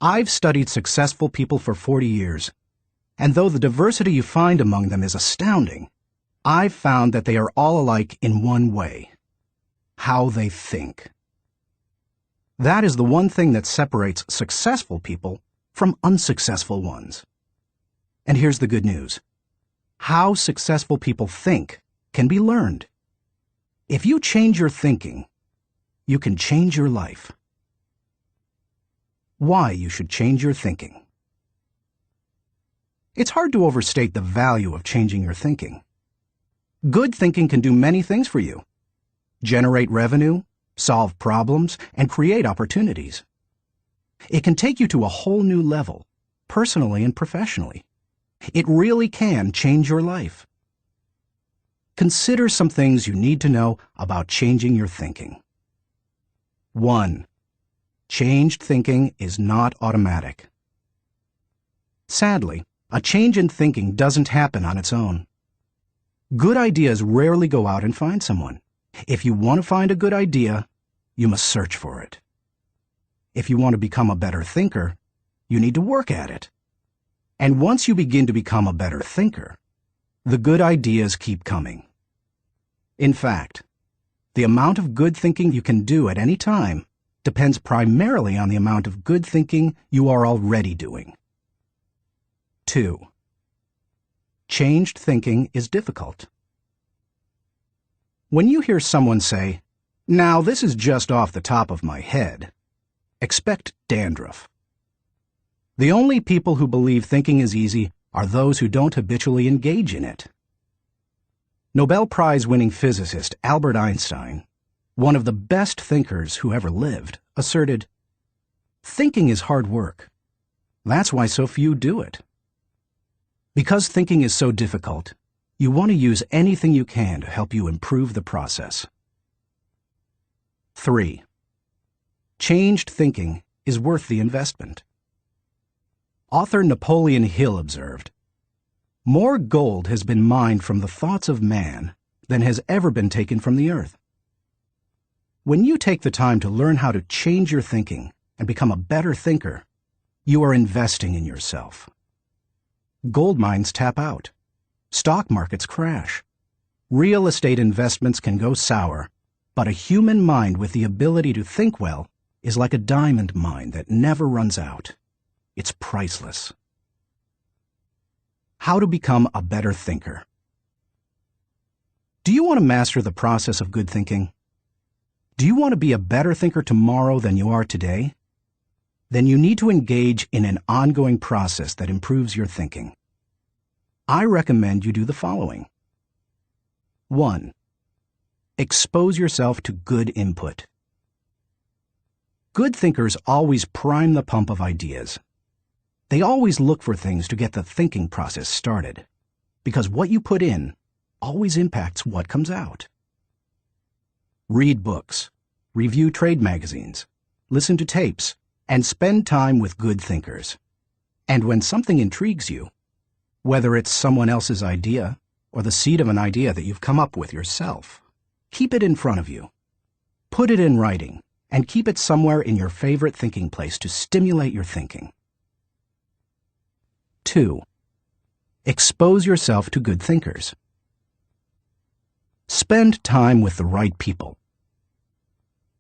I've studied successful people for 40 years, and though the diversity you find among them is astounding, I've found that they are all alike in one way: how they think. That is the one thing that separates successful people from unsuccessful ones. And here's the good news. How successful people think can be learned. If you change your thinking, you can change your life. Why you should change your thinking. It's hard to overstate the value of changing your thinking. Good thinking can do many things for you: generate revenue, solve problems, and create opportunities. It can take you to a whole new level, personally and professionally. It really can change your life. Consider some things you need to know about changing your thinking. 1. Changed thinking is not automatic. Sadly, a change in thinking doesn't happen on its own. Good ideas rarely go out and find someone. If you want to find a good idea, you must search for it. If you want to become a better thinker, you need to work at it. And once you begin to become a better thinker, the good ideas keep coming. In fact, the amount of good thinking you can do at any time depends primarily on the amount of good thinking you are already doing. 2. Changed thinking is difficult. When you hear someone say, "Now this is just off the top of my head," expect dandruff. The only people who believe thinking is easy are those who don't habitually engage in it. Nobel Prize-winning physicist Albert Einstein, one of the best thinkers who ever lived, asserted, "Thinking is hard work. That's why so few do it." Because thinking is so difficult, you want to use anything you can to help you improve the process. 3. Changed thinking is worth the investment. Author Napoleon Hill observed, "More gold has been mined from the thoughts of man than has ever been taken from the earth." When you take the time to learn how to change your thinking and become a better thinker, you are investing in yourself. Gold mines tap out. Stock markets crash. Real estate investments can go sour, but a human mind with the ability to think well is like a diamond mine that never runs out. It's priceless. How to become a better thinker. Do you want to master the process of good thinking? Do you want to be a better thinker tomorrow than you are today? Then you need to engage in an ongoing process that improves your thinking. I recommend you do the following. 1. Expose yourself to good input. Good thinkers always prime the pump of ideas. They always look for things to get the thinking process started, because what you put in always impacts what comes out. Read books, review trade magazines, listen to tapes, and spend time with good thinkers. And when something intrigues you, whether it's someone else's idea or the seed of an idea that you've come up with yourself, keep it in front of you. Put it in writing and keep it somewhere in your favorite thinking place to stimulate your thinking. 2. Expose yourself to good thinkers. Spend time with the right people.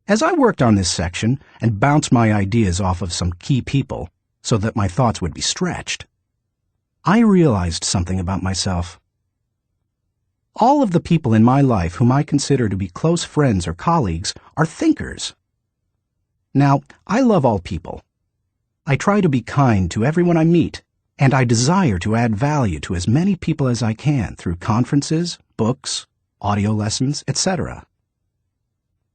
As I worked on this section and bounced my ideas off of some key people so that my thoughts would be stretched, I realized something about myself. All of the people in my life whom I consider to be close friends or colleagues are thinkers. Now, I love all people. I try to be kind to everyone I meet, and I desire to add value to as many people as I can through conferences, books, audio lessons, etc.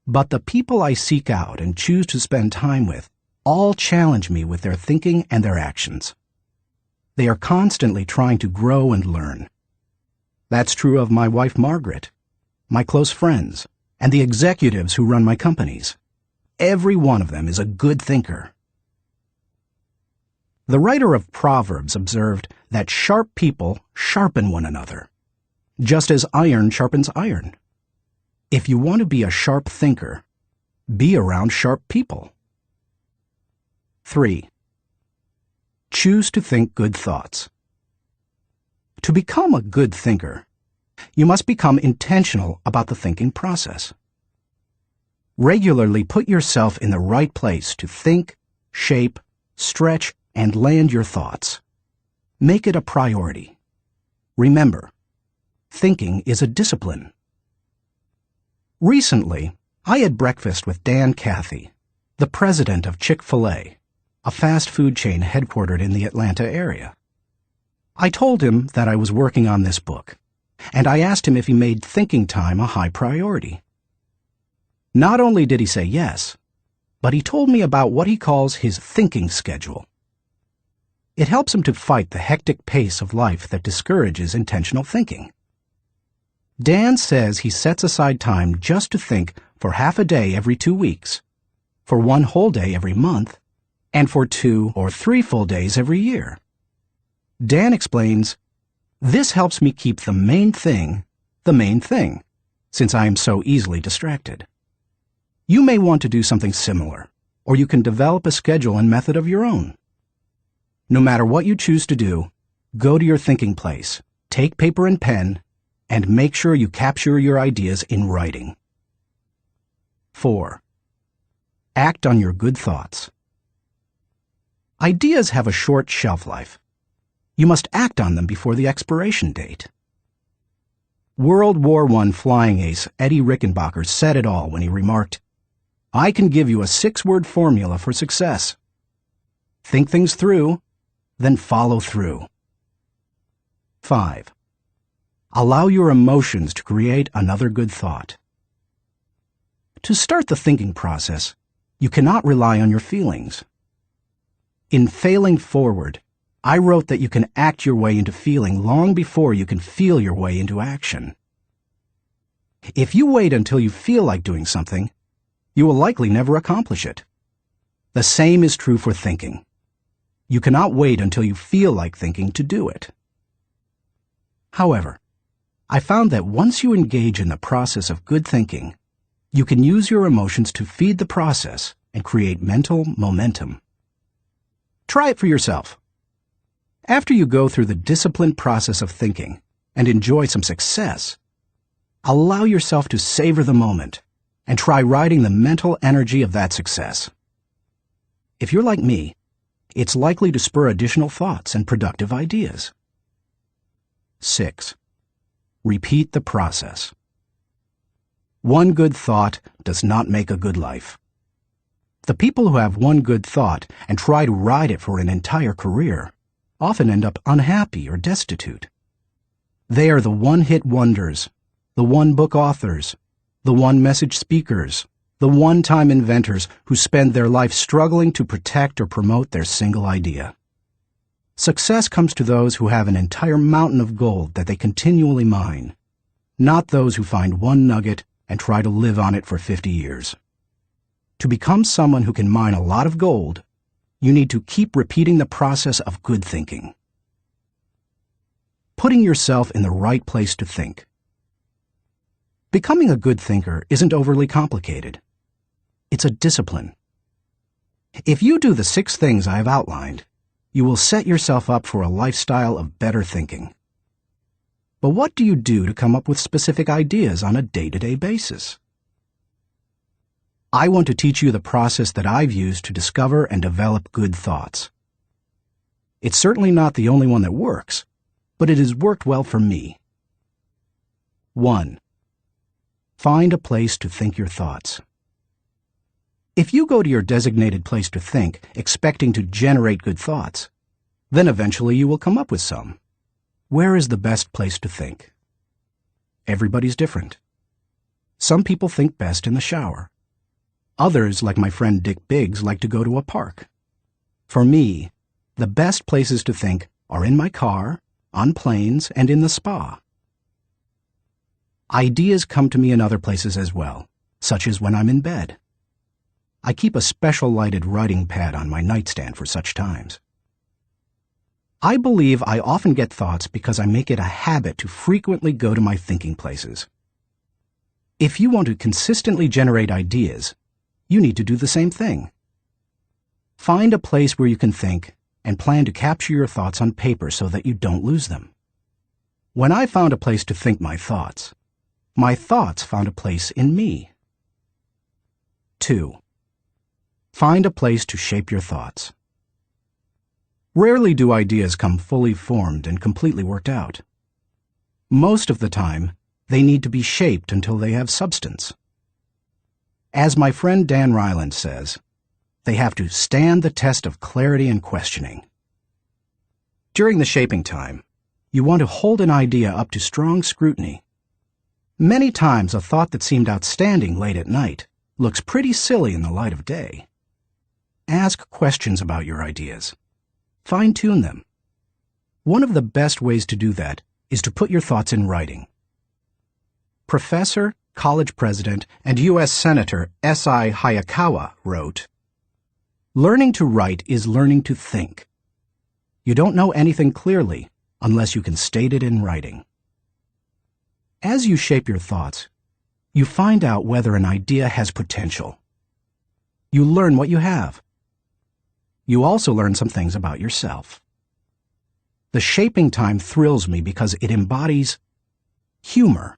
But the people I seek out and choose to spend time with all challenge me with their thinking and their actions. They are constantly trying to grow and learn. That's true of my wife Margaret, my close friends, and the executives who run my companies. Every one of them is a good thinker. The writer of Proverbs observed that sharp people sharpen one another, just as iron sharpens iron. If you want to be a sharp thinker, be around sharp people. 3. Choose to think good thoughts. To become a good thinker, you must become intentional about the thinking process. Regularly put yourself in the right place to think, shape, stretch, and land your thoughts. Make it a priority. Remember, thinking is a discipline. Recently, I had breakfast with Dan Cathy, the president of Chick-fil-A, a fast food chain headquartered in the Atlanta area. I told him that I was working on this book, and I asked him if he made thinking time a high priority. Not only did he say yes, but he told me about what he calls his thinking schedule. It helps him to fight the hectic pace of life that discourages intentional thinking. Dan says he sets aside time just to think for half a day every 2 weeks, for 1 whole day every month, and for 2 or 3 full days every year. Dan explains, "This helps me keep the main thing, since I am so easily distracted." You may want to do something similar, or you can develop a schedule and method of your own. No matter what you choose to do, go to your thinking place, take paper and pen, and make sure you capture your ideas in writing. 4. Act on your good thoughts. Ideas have a short shelf life. You must act on them before the expiration date. World War I flying ace Eddie Rickenbacker said it all when he remarked, "I can give you a 6-word formula for success. Think things through, then follow through." 5. Allow your emotions to create another good thought. To start the thinking process, you cannot rely on your feelings. In Failing Forward, I wrote that you can act your way into feeling long before you can feel your way into action. If you wait until you feel like doing something, you will likely never accomplish it. The same is true for thinking. You cannot wait until you feel like thinking to do it. However, I found that once you engage in the process of good thinking, you can use your emotions to feed the process and create mental momentum. Try it for yourself. After you go through the disciplined process of thinking and enjoy some success, allow yourself to savor the moment and try riding the mental energy of that success. If you're like me, it's likely to spur additional thoughts and productive ideas. 6. Repeat the process. One good thought does not make a good life. The people who have one good thought and try to ride it for an entire career often end up unhappy or destitute. They are the one-hit wonders, the one-book authors, the one-message speakers, the one-time inventors who spend their life struggling to protect or promote their single idea. Success comes to those who have an entire mountain of gold that they continually mine, not those who find one nugget and try to live on it for 50 years. To become someone who can mine a lot of gold, you need to keep repeating the process of good thinking. Putting yourself in the right place to think. Becoming a good thinker isn't overly complicated. It's a discipline. If you do the 6 things I have outlined, you will set yourself up for a lifestyle of better thinking. But what do you do to come up with specific ideas on a day-to-day basis? I want to teach you the process that I've used to discover and develop good thoughts. It's certainly not the only one that works, but it has worked well for me. 1. Find a place to think your thoughts. If you go to your designated place to think, expecting to generate good thoughts, then eventually you will come up with some. Where is the best place to think? Everybody's different. Some people think best in the shower. Others, like my friend Dick Biggs, like to go to a park. For me, the best places to think are in my car, on planes, and in the spa. Ideas come to me in other places as well, such as when I'm in bed. I keep a special lighted writing pad on my nightstand for such times. I believe I often get thoughts because I make it a habit to frequently go to my thinking places. If you want to consistently generate ideas, you need to do the same thing. Find a place where you can think and plan to capture your thoughts on paper so that you don't lose them. When I found a place to think my thoughts found a place in me. 2. Find a place to shape your thoughts. Rarely do ideas come fully formed and completely worked out. Most of the time, they need to be shaped until they have substance. As my friend Dan Ryland says, they have to stand the test of clarity and questioning. During the shaping time, you want to hold an idea up to strong scrutiny. Many times a thought that seemed outstanding late at night looks pretty silly in the light of day. Ask questions about your ideas. Fine-tune them. One of the best ways to do that is to put your thoughts in writing. Professor, college president, and U.S. Senator S.I. Hayakawa wrote, "Learning to write is learning to think. You don't know anything clearly unless you can state it in writing." As you shape your thoughts, you find out whether an idea has potential. You learn what you have. You also learn some things about yourself. The shaping time thrills me because it embodies humor.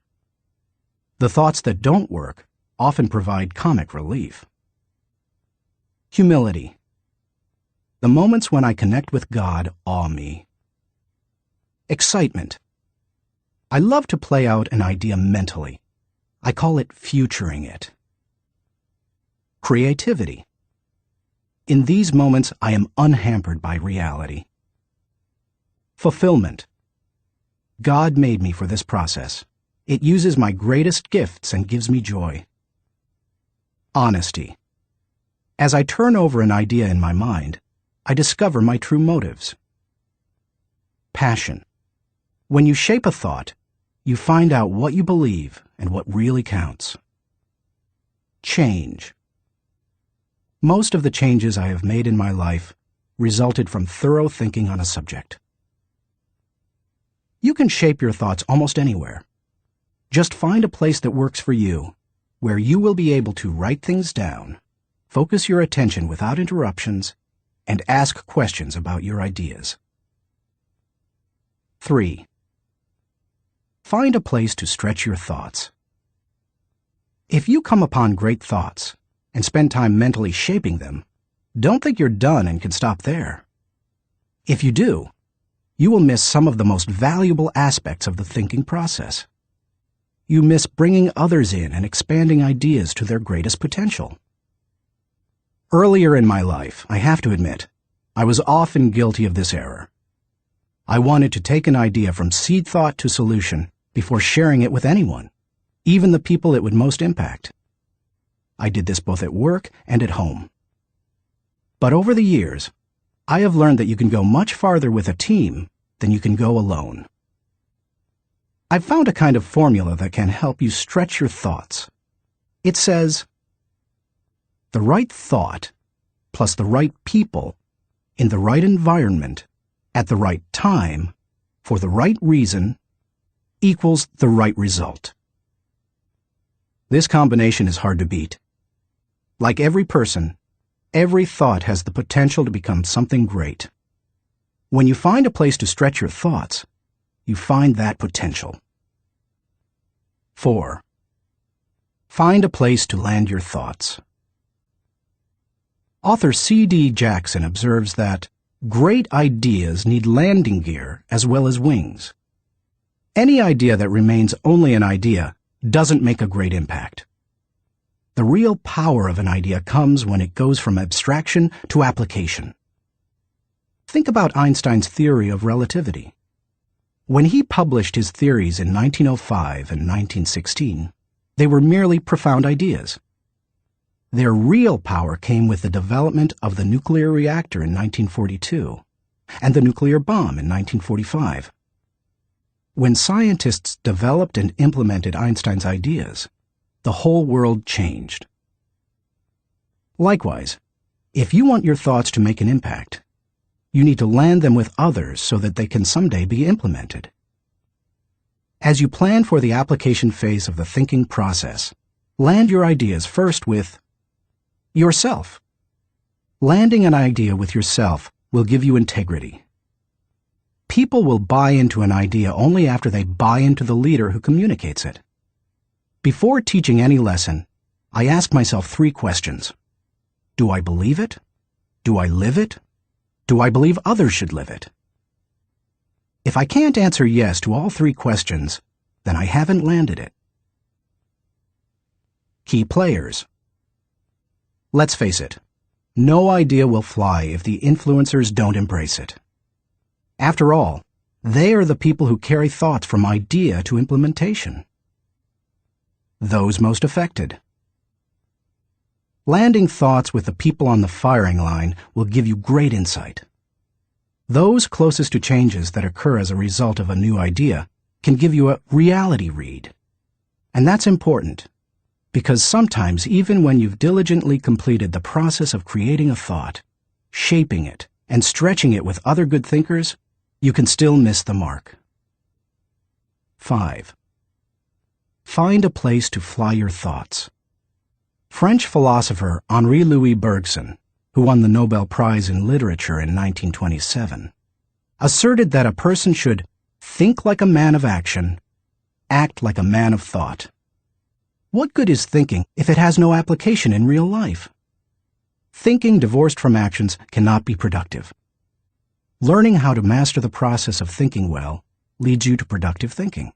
The thoughts that don't work often provide comic relief. Humility. The moments when I connect with God awe me. Excitement. I love to play out an idea mentally. I call it futuring it. Creativity. In these moments, I am unhampered by reality. Fulfillment. God made me for this process. It uses my greatest gifts and gives me joy. Honesty. As I turn over an idea in my mind, I discover my true motives. Passion. When you shape a thought, you find out what you believe and what really counts. Change. Most of the changes I have made in my life resulted from thorough thinking on a subject. You can shape your thoughts almost anywhere. Just find a place that works for you, where you will be able to write things down, focus your attention without interruptions, and ask questions about your ideas. 3. Find a place to stretch your thoughts. If you come upon great thoughts and spend time mentally shaping them, don't think you're done and can stop there. If you do, you will miss some of the most valuable aspects of the thinking process. You miss bringing others in and expanding ideas to their greatest potential. Earlier in my life, I have to admit, I was often guilty of this error. I wanted to take an idea from seed thought to solution before sharing it with anyone, even the people it would most impact. I did this both at work and at home. But over the years, I have learned that you can go much farther with a team than you can go alone. I've found a kind of formula that can help you stretch your thoughts. It says, the right thought plus the right people in the right environment at the right time for the right reason equals the right result. This combination is hard to beat. Like every person, every thought has the potential to become something great. When you find a place to stretch your thoughts, you find that potential. 4. Find a place to land your thoughts. Author C.D. Jackson observes that great ideas need landing gear as well as wings. Any idea that remains only an idea doesn't make a great impact. The real power of an idea comes when it goes from abstraction to application. Think about Einstein's theory of relativity. When he published his theories in 1905 and 1916, they were merely profound ideas. Their real power came with the development of the nuclear reactor in 1942 and the nuclear bomb in 1945. When scientists developed and implemented Einstein's ideas, the whole world changed. Likewise, if you want your thoughts to make an impact, you need to land them with others so that they can someday be implemented. As you plan for the application phase of the thinking process, land your ideas first with yourself. Landing an idea with yourself will give you integrity. People will buy into an idea only after they buy into the leader who communicates it. Before teaching any lesson, I ask myself 3 questions. Do I believe it? Do I live it? Do I believe others should live it? If I can't answer yes to all 3 questions, then I haven't landed it. Key players. Let's face it, no idea will fly if the influencers don't embrace it. After all, they are the people who carry thoughts from idea to implementation. Those most affected. Landing thoughts with the people on the firing line will give you great insight. Those closest to changes that occur as a result of a new idea can give you a reality read. And that's important, because sometimes even when you've diligently completed the process of creating a thought, shaping it, and stretching it with other good thinkers, you can still miss the mark. 5. Find a place to fly your thoughts. French philosopher Henri-Louis Bergson, who won the Nobel Prize in Literature in 1927, asserted that a person should think like a man of action, act like a man of thought. What good is thinking if it has no application in real life? Thinking divorced from actions cannot be productive. Learning how to master the process of thinking well leads you to productive thinking.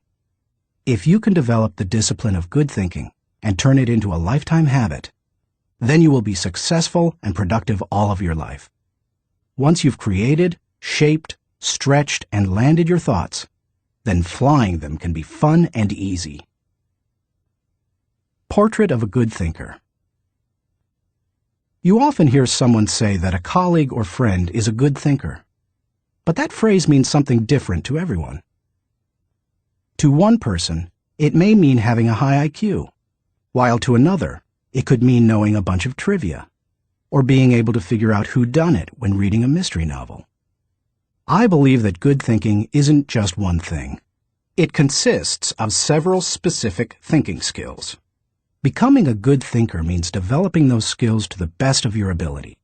If you can develop the discipline of good thinking and turn it into a lifetime habit, then you will be successful and productive all of your life. Once you've created, shaped, stretched, and landed your thoughts, then flying them can be fun and easy. Portrait of a good thinker. You often hear someone say that a colleague or friend is a good thinker, but that phrase means something different to everyone. To one person, it may mean having a high IQ, while to another, it could mean knowing a bunch of trivia, or being able to figure out whodunit when reading a mystery novel. I believe that good thinking isn't just one thing. It consists of several specific thinking skills. Becoming a good thinker means developing those skills to the best of your ability.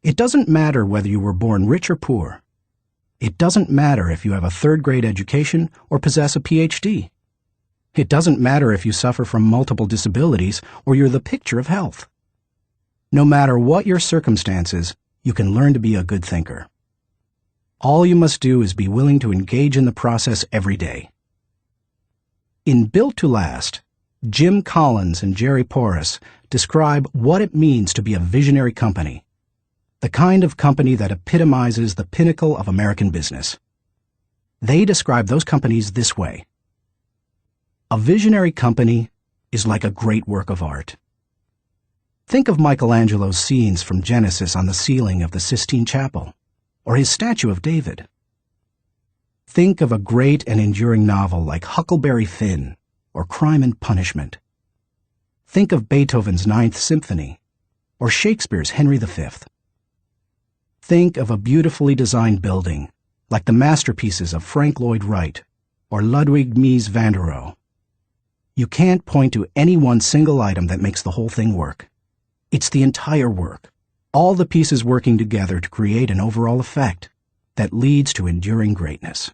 It doesn't matter whether you were born rich or poor. It doesn't matter if you have a 3rd-grade education or possess a PhD. It doesn't matter if you suffer from multiple disabilities or you're the picture of health. No matter what your circumstances, you can learn to be a good thinker. All you must do is be willing to engage in the process every day. In Built to Last, Jim Collins and Jerry Porras describe what it means to be a visionary company, the kind of company that epitomizes the pinnacle of American business. They describe those companies this way. A visionary company is like a great work of art. Think of Michelangelo's scenes from Genesis on the ceiling of the Sistine Chapel, or his statue of David. Think of a great and enduring novel like Huckleberry Finn or Crime and Punishment. Think of Beethoven's Ninth Symphony or Shakespeare's Henry V. Think of a beautifully designed building like the masterpieces of Frank Lloyd Wright or Ludwig Mies van der Rohe. You can't point to any one single item that makes the whole thing work. It's the entire work, all the pieces working together to create an overall effect that leads to enduring greatness.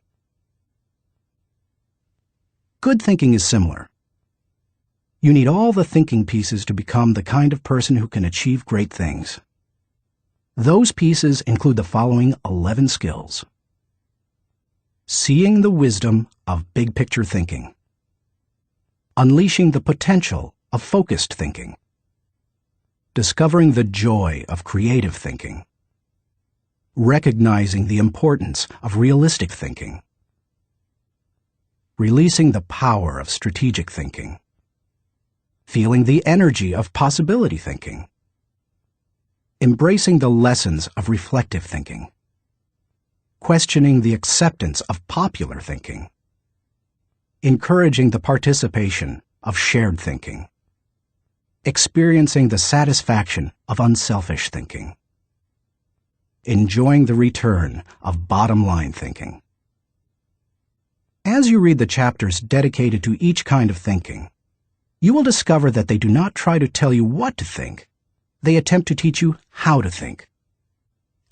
Good thinking is similar. You need all the thinking pieces to become the kind of person who can achieve great things. Those pieces include the following 11 skills. Seeing the wisdom of big picture thinking. Unleashing the potential of focused thinking. Discovering the joy of creative thinking. Recognizing the importance of realistic thinking. Releasing the power of strategic thinking. Feeling the energy of possibility thinking. Embracing the lessons of reflective thinking. Questioning the acceptance of popular thinking. Encouraging the participation of shared thinking. Experiencing the satisfaction of unselfish thinking. Enjoying the return of bottom-line thinking. As you read the chapters dedicated to each kind of thinking, you will discover that they do not try to tell you what to think. They attempt to teach you how to think.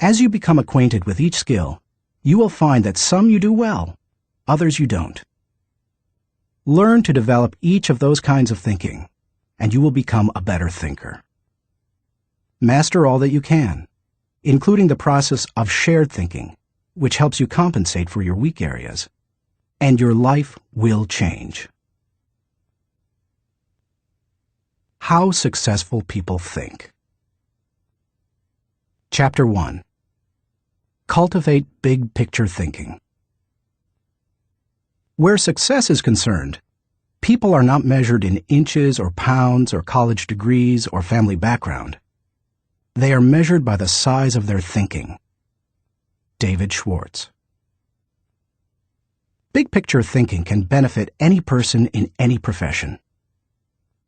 As you become acquainted with each skill, you will find that some you do well, others you don't. Learn to develop each of those kinds of thinking, and you will become a better thinker. Master all that you can, including the process of shared thinking, which helps you compensate for your weak areas, and your life will change. How successful people think. Chapter 1. Cultivate big picture thinking. Where success is concerned, people are not measured in inches or pounds or college degrees or family background. They are measured by the size of their thinking. David Schwartz. Big picture thinking can benefit any person in any profession.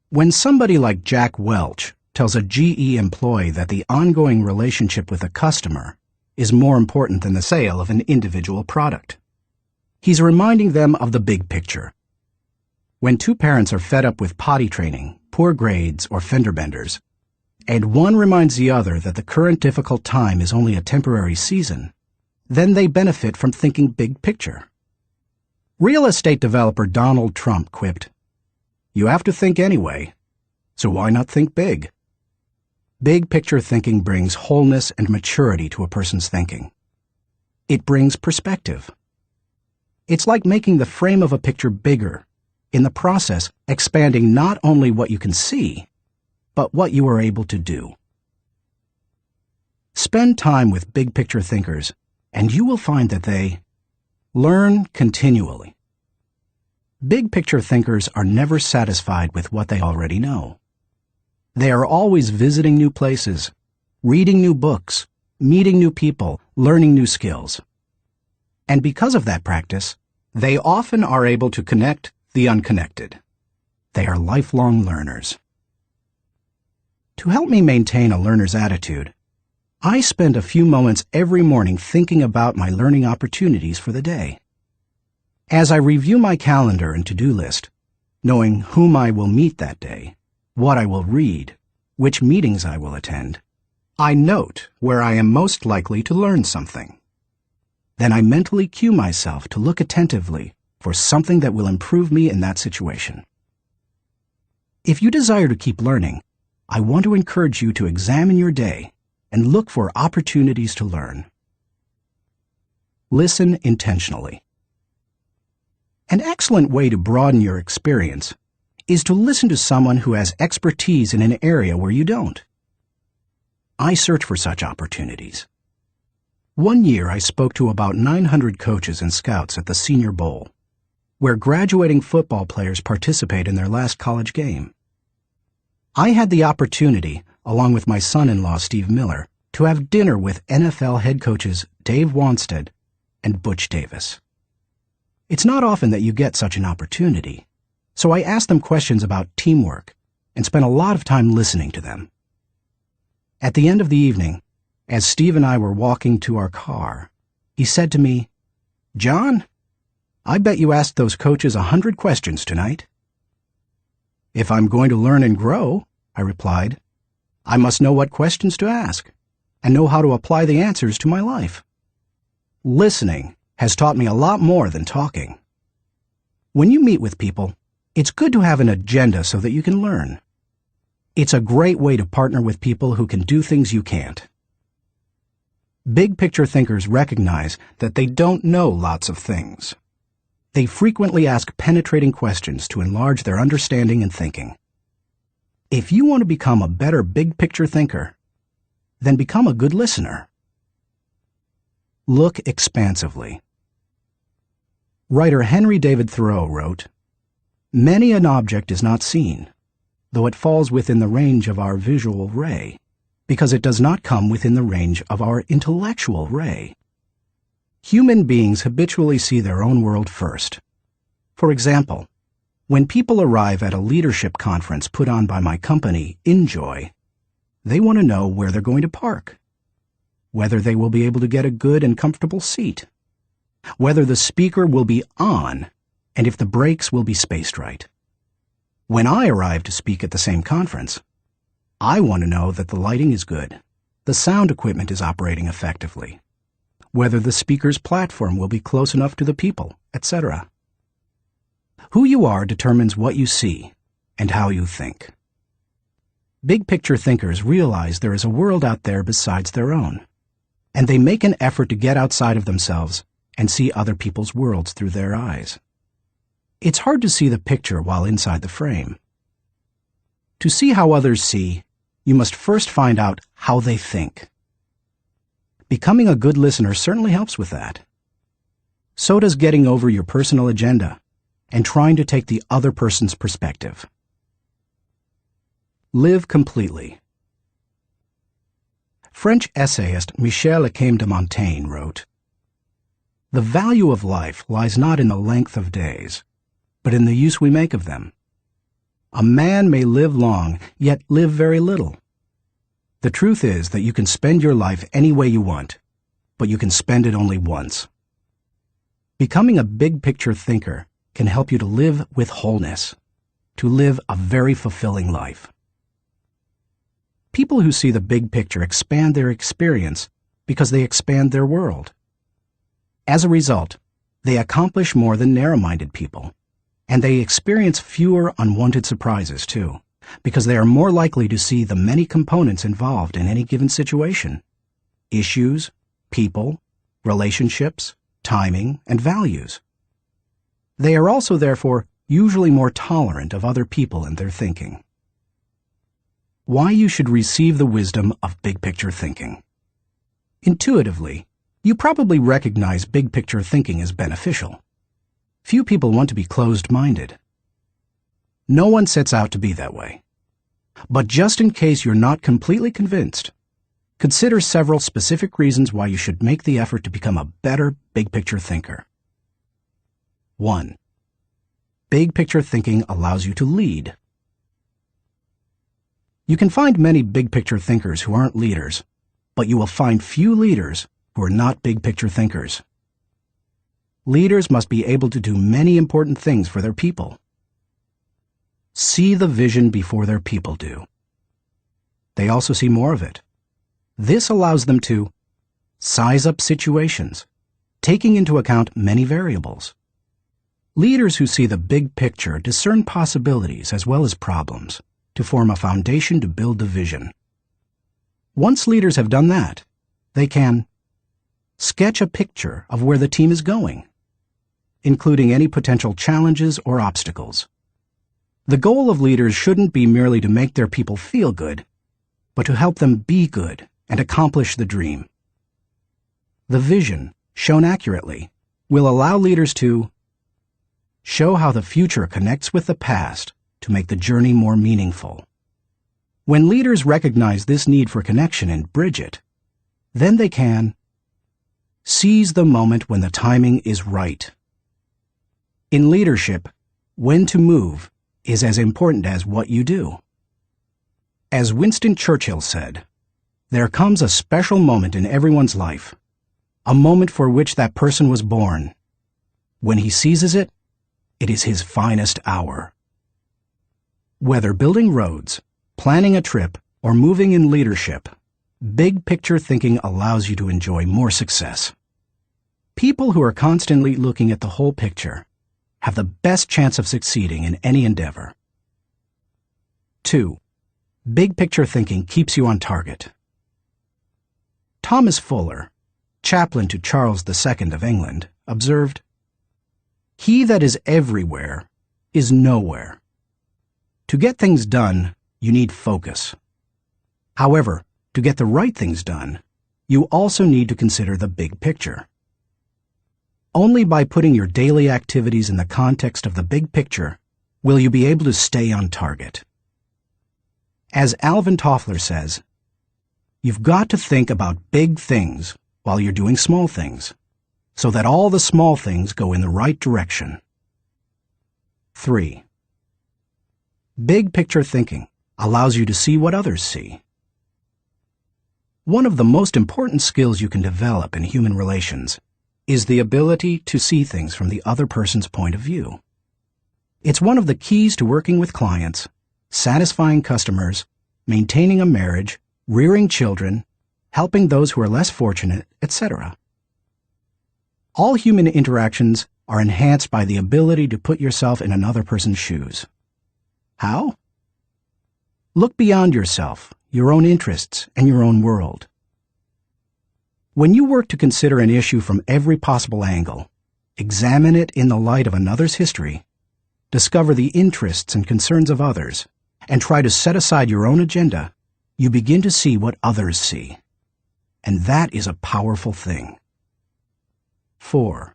When somebody like Jack Welch tells a GE employee that the ongoing relationship with a customer is more important than the sale of an individual product, he's reminding them of the big picture. When two parents are fed up with potty training, poor grades, or fender benders, and one reminds the other that the current difficult time is only a temporary season, then they benefit from thinking big picture. Real estate developer Donald Trump quipped, "You have to think anyway, so why not think big?" Big picture thinking brings wholeness and maturity to a person's thinking. It brings perspective. It's like making the frame of a picture bigger, in the process expanding not only what you can see, but what you are able to do. Spend time with big picture thinkers, and you will find that they learn continually. Big picture thinkers are never satisfied with what they already know. They are always visiting new places, reading new books, meeting new people, learning new skills. And because of that practice, they often are able to connect the unconnected. They are lifelong learners. To help me maintain a learner's attitude, I spend a few moments every morning thinking about my learning opportunities for the day. As I review my calendar and to-do list, knowing whom I will meet that day, what I will read, which meetings I will attend, I note where I am most likely to learn something. Then I mentally cue myself to look attentively for something that will improve me in that situation. If you desire to keep learning, I want to encourage you to examine your day and look for opportunities to learn. Listen intentionally. An excellent way to broaden your experience is to listen to someone who has expertise in an area where you don't. I search for such opportunities. One year I spoke to about 900 coaches and scouts at the Senior Bowl, where graduating football players participate in their last college game. I had the opportunity, along with my son-in-law Steve Miller, to have dinner with NFL head coaches Dave Wanstead and Butch Davis. It's not often that you get such an opportunity, so I asked them questions about teamwork and spent a lot of time listening to them. At the end of the evening, as Steve and I were walking to our car, he said to me, "John, I bet you asked those coaches 100 questions tonight." "If I'm going to learn and grow," I replied, "I must know what questions to ask and know how to apply the answers to my life." Listening has taught me a lot more than talking. When you meet with people, it's good to have an agenda so that you can learn. It's a great way to partner with people who can do things you can't. Big picture thinkers recognize that they don't know lots of things. They frequently ask penetrating questions to enlarge their understanding and thinking. If you want to become a better big picture thinker, then become a good listener. Look expansively. Writer Henry David Thoreau wrote, "Many an object is not seen, though it falls within the range of our visual ray, because it does not come within the range of our intellectual ray." Human beings habitually see their own world first. For example, when people arrive at a leadership conference put on by my company, Enjoy, they want to know where they're going to park, whether they will be able to get a good and comfortable seat, whether the speaker will be on, and if the breaks will be spaced right. When I arrive to speak at the same conference, I want to know that the lighting is good, the sound equipment is operating effectively, whether the speaker's platform will be close enough to the people, etc. Who you are determines what you see and how you think. Big picture thinkers realize there is a world out there besides their own, and they make an effort to get outside of themselves and see other people's worlds through their eyes. It's hard to see the picture while inside the frame. To see how others see, you must first find out how they think. Becoming a good listener certainly helps with that. So does getting over your personal agenda and trying to take the other person's perspective. Live completely. French essayist Michel de Montaigne wrote, "The value of life lies not in the length of days, but in the use we make of them. A man may live long, yet live very little. The truth is that you can spend your life any way you want, but you can spend it only once." Becoming a big picture thinker can help you to live with wholeness, to live a very fulfilling life. People who see the big picture expand their experience because they expand their world. As a result, they accomplish more than narrow-minded people, and they experience fewer unwanted surprises too, because they are more likely to see the many components involved in any given situation: issues, people, relationships, timing, and values. They are also, therefore, usually more tolerant of other people and their thinking. Why you should receive the wisdom of big picture thinking. Intuitively, you probably recognize big picture thinking as beneficial. Few people want to be closed-minded. No one sets out to be that way. But just in case you're not completely convinced, consider several specific reasons why you should make the effort to become a better big picture thinker. 1. Big picture thinking allows you to lead. You can find many big picture thinkers who aren't leaders, but you will find few leaders who are not big picture thinkers. Leaders must be able to do many important things for their people. See the vision before their people do. They also see more of it. This allows them to size up situations, taking into account many variables. Leaders who see the big picture discern possibilities as well as problems to form a foundation to build the vision. Once leaders have done that, they can sketch a picture of where the team is going, including any potential challenges or obstacles. The goal of leaders shouldn't be merely to make their people feel good, but to help them be good and accomplish the dream. The vision, shown accurately, will allow leaders to show how the future connects with the past to make the journey more meaningful. When leaders recognize this need for connection and bridge it, then they can seize the moment when the timing is right. In leadership, when to move is as important as what you do. As Winston Churchill said, "There comes a special moment in everyone's life, a moment for which that person was born. When he seizes it, it is his finest hour." Whether building roads, planning a trip, or moving in leadership, big picture thinking allows you to enjoy more success. People who are constantly looking at the whole picture have the best chance of succeeding in any endeavor. 2. Big picture thinking keeps you on target. Thomas Fuller, chaplain to Charles II of England, observed, "He that is everywhere is nowhere. To get things done, you need focus. However, to get the right things done, you also need to consider the big picture. Only by putting your daily activities in the context of the big picture will you be able to stay on target." As Alvin Toffler says, "You've got to think about big things while you're doing small things, so that all the small things go in the right direction." 3. Big picture thinking allows you to see what others see. One of the most important skills you can develop in human relations is the ability to see things from the other person's point of view. It's one of the keys to working with clients, satisfying customers, maintaining a marriage, rearing children, helping those who are less fortunate, etc. All human interactions are enhanced by the ability to put yourself in another person's shoes. How? Look beyond yourself, your own interests, and your own world. When you work to consider an issue from every possible angle, examine it in the light of another's history, discover the interests and concerns of others, and try to set aside your own agenda, you begin to see what others see. And that is a powerful thing. 4.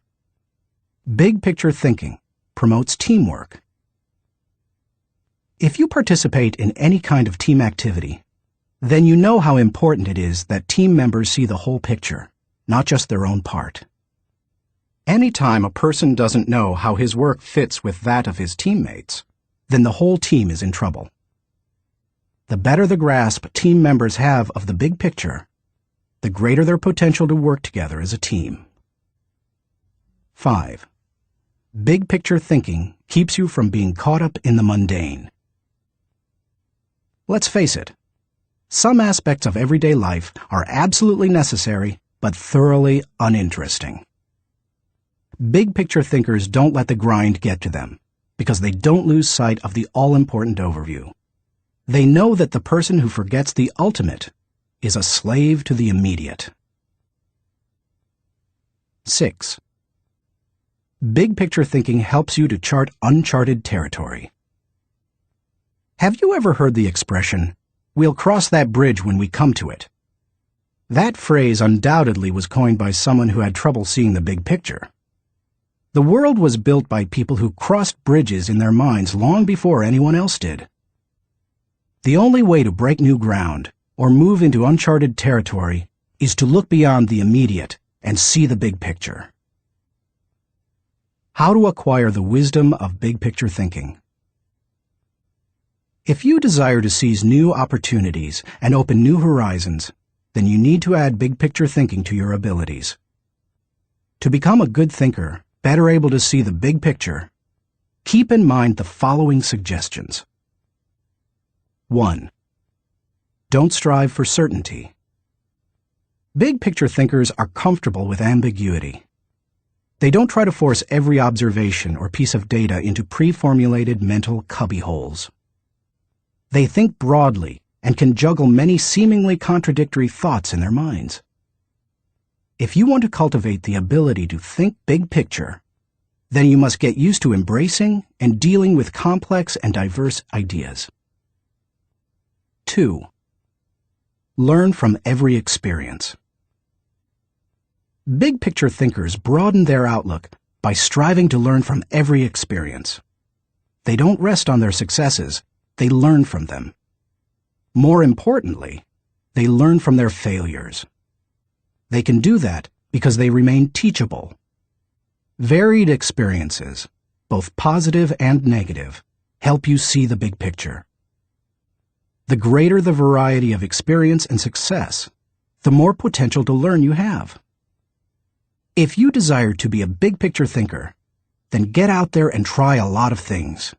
Big picture thinking promotes teamwork. If you participate in any kind of team activity, then you know how important it is that team members see the whole picture, not just their own part. Anytime a person doesn't know how his work fits with that of his teammates, then the whole team is in trouble. The better the grasp team members have of the big picture, the greater their potential to work together as a team. 5. Big picture thinking keeps you from being caught up in the mundane. Let's face it, some aspects of everyday life are absolutely necessary but thoroughly uninteresting. Big picture thinkers don't let the grind get to them because they don't lose sight of the all-important overview. They know that the person who forgets the ultimate is a slave to the immediate. 6. Big picture thinking helps you to chart uncharted territory. Have you ever heard the expression, "We'll cross that bridge when we come to it"? That phrase undoubtedly was coined by someone who had trouble seeing the big picture. The world was built by people who crossed bridges in their minds long before anyone else did. The only way to break new ground or move into uncharted territory is to look beyond the immediate and see the big picture. How to acquire the wisdom of big picture thinking. If you desire to seize new opportunities and open new horizons, then you need to add big picture thinking to your abilities. To become a good thinker, better able to see the big picture, keep in mind the following suggestions. 1. Don't strive for certainty. Big picture thinkers are comfortable with ambiguity. They don't try to force every observation or piece of data into pre-formulated mental cubbyholes. They think broadly and can juggle many seemingly contradictory thoughts in their minds. If you want to cultivate the ability to think big picture, then you must get used to embracing and dealing with complex and diverse ideas. 2. Learn from every experience. Big picture thinkers broaden their outlook by striving to learn from every experience. They don't rest on their successes, they learn from them. More importantly, they learn from their failures. They can do that because they remain teachable. Varied experiences, both positive and negative, help you see the big picture. The greater the variety of experience and success, the more potential to learn you have. If you desire to be a big picture thinker, then get out there and try a lot of things.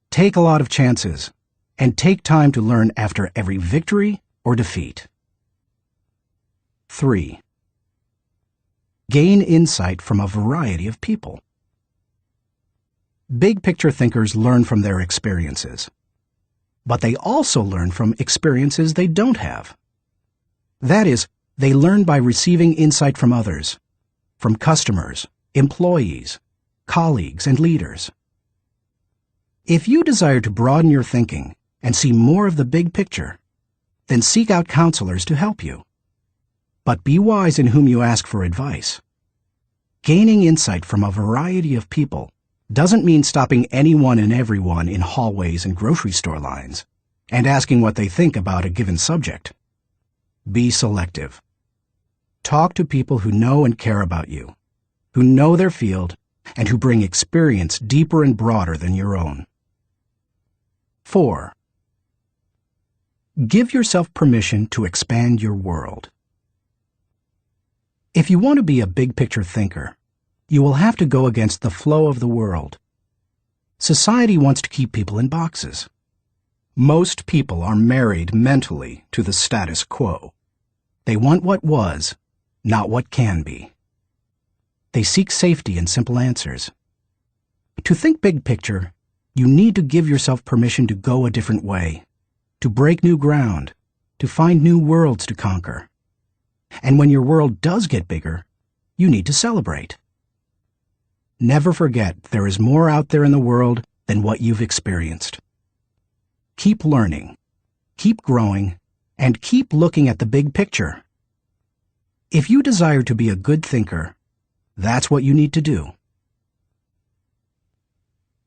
Take a lot of chances, and take time to learn after every victory or defeat. 3. Gain insight from a variety of people. Big picture thinkers learn from their experiences, but they also learn from experiences they don't have. That is, they learn by receiving insight from others, from customers, employees, colleagues, and leaders. If you desire to broaden your thinking and see more of the big picture, then seek out counselors to help you. But be wise in whom you ask for advice. Gaining insight from a variety of people doesn't mean stopping anyone and everyone in hallways and grocery store lines and asking what they think about a given subject. Be selective. Talk to people who know and care about you, who know their field, and who bring experience deeper and broader than your own. 4. Give yourself permission to expand your world. If you want to be a big picture thinker, you will have to go against the flow of the world. Society wants to keep people in boxes. Most people are married mentally to the status quo. They want what was, not what can be. They seek safety in simple answers. To think big picture, you need to give yourself permission to go a different way, to break new ground, to find new worlds to conquer. And when your world does get bigger, you need to celebrate. Never forget there is more out there in the world than what you've experienced. Keep learning, keep growing, and keep looking at the big picture. If you desire to be a good thinker, that's what you need to do.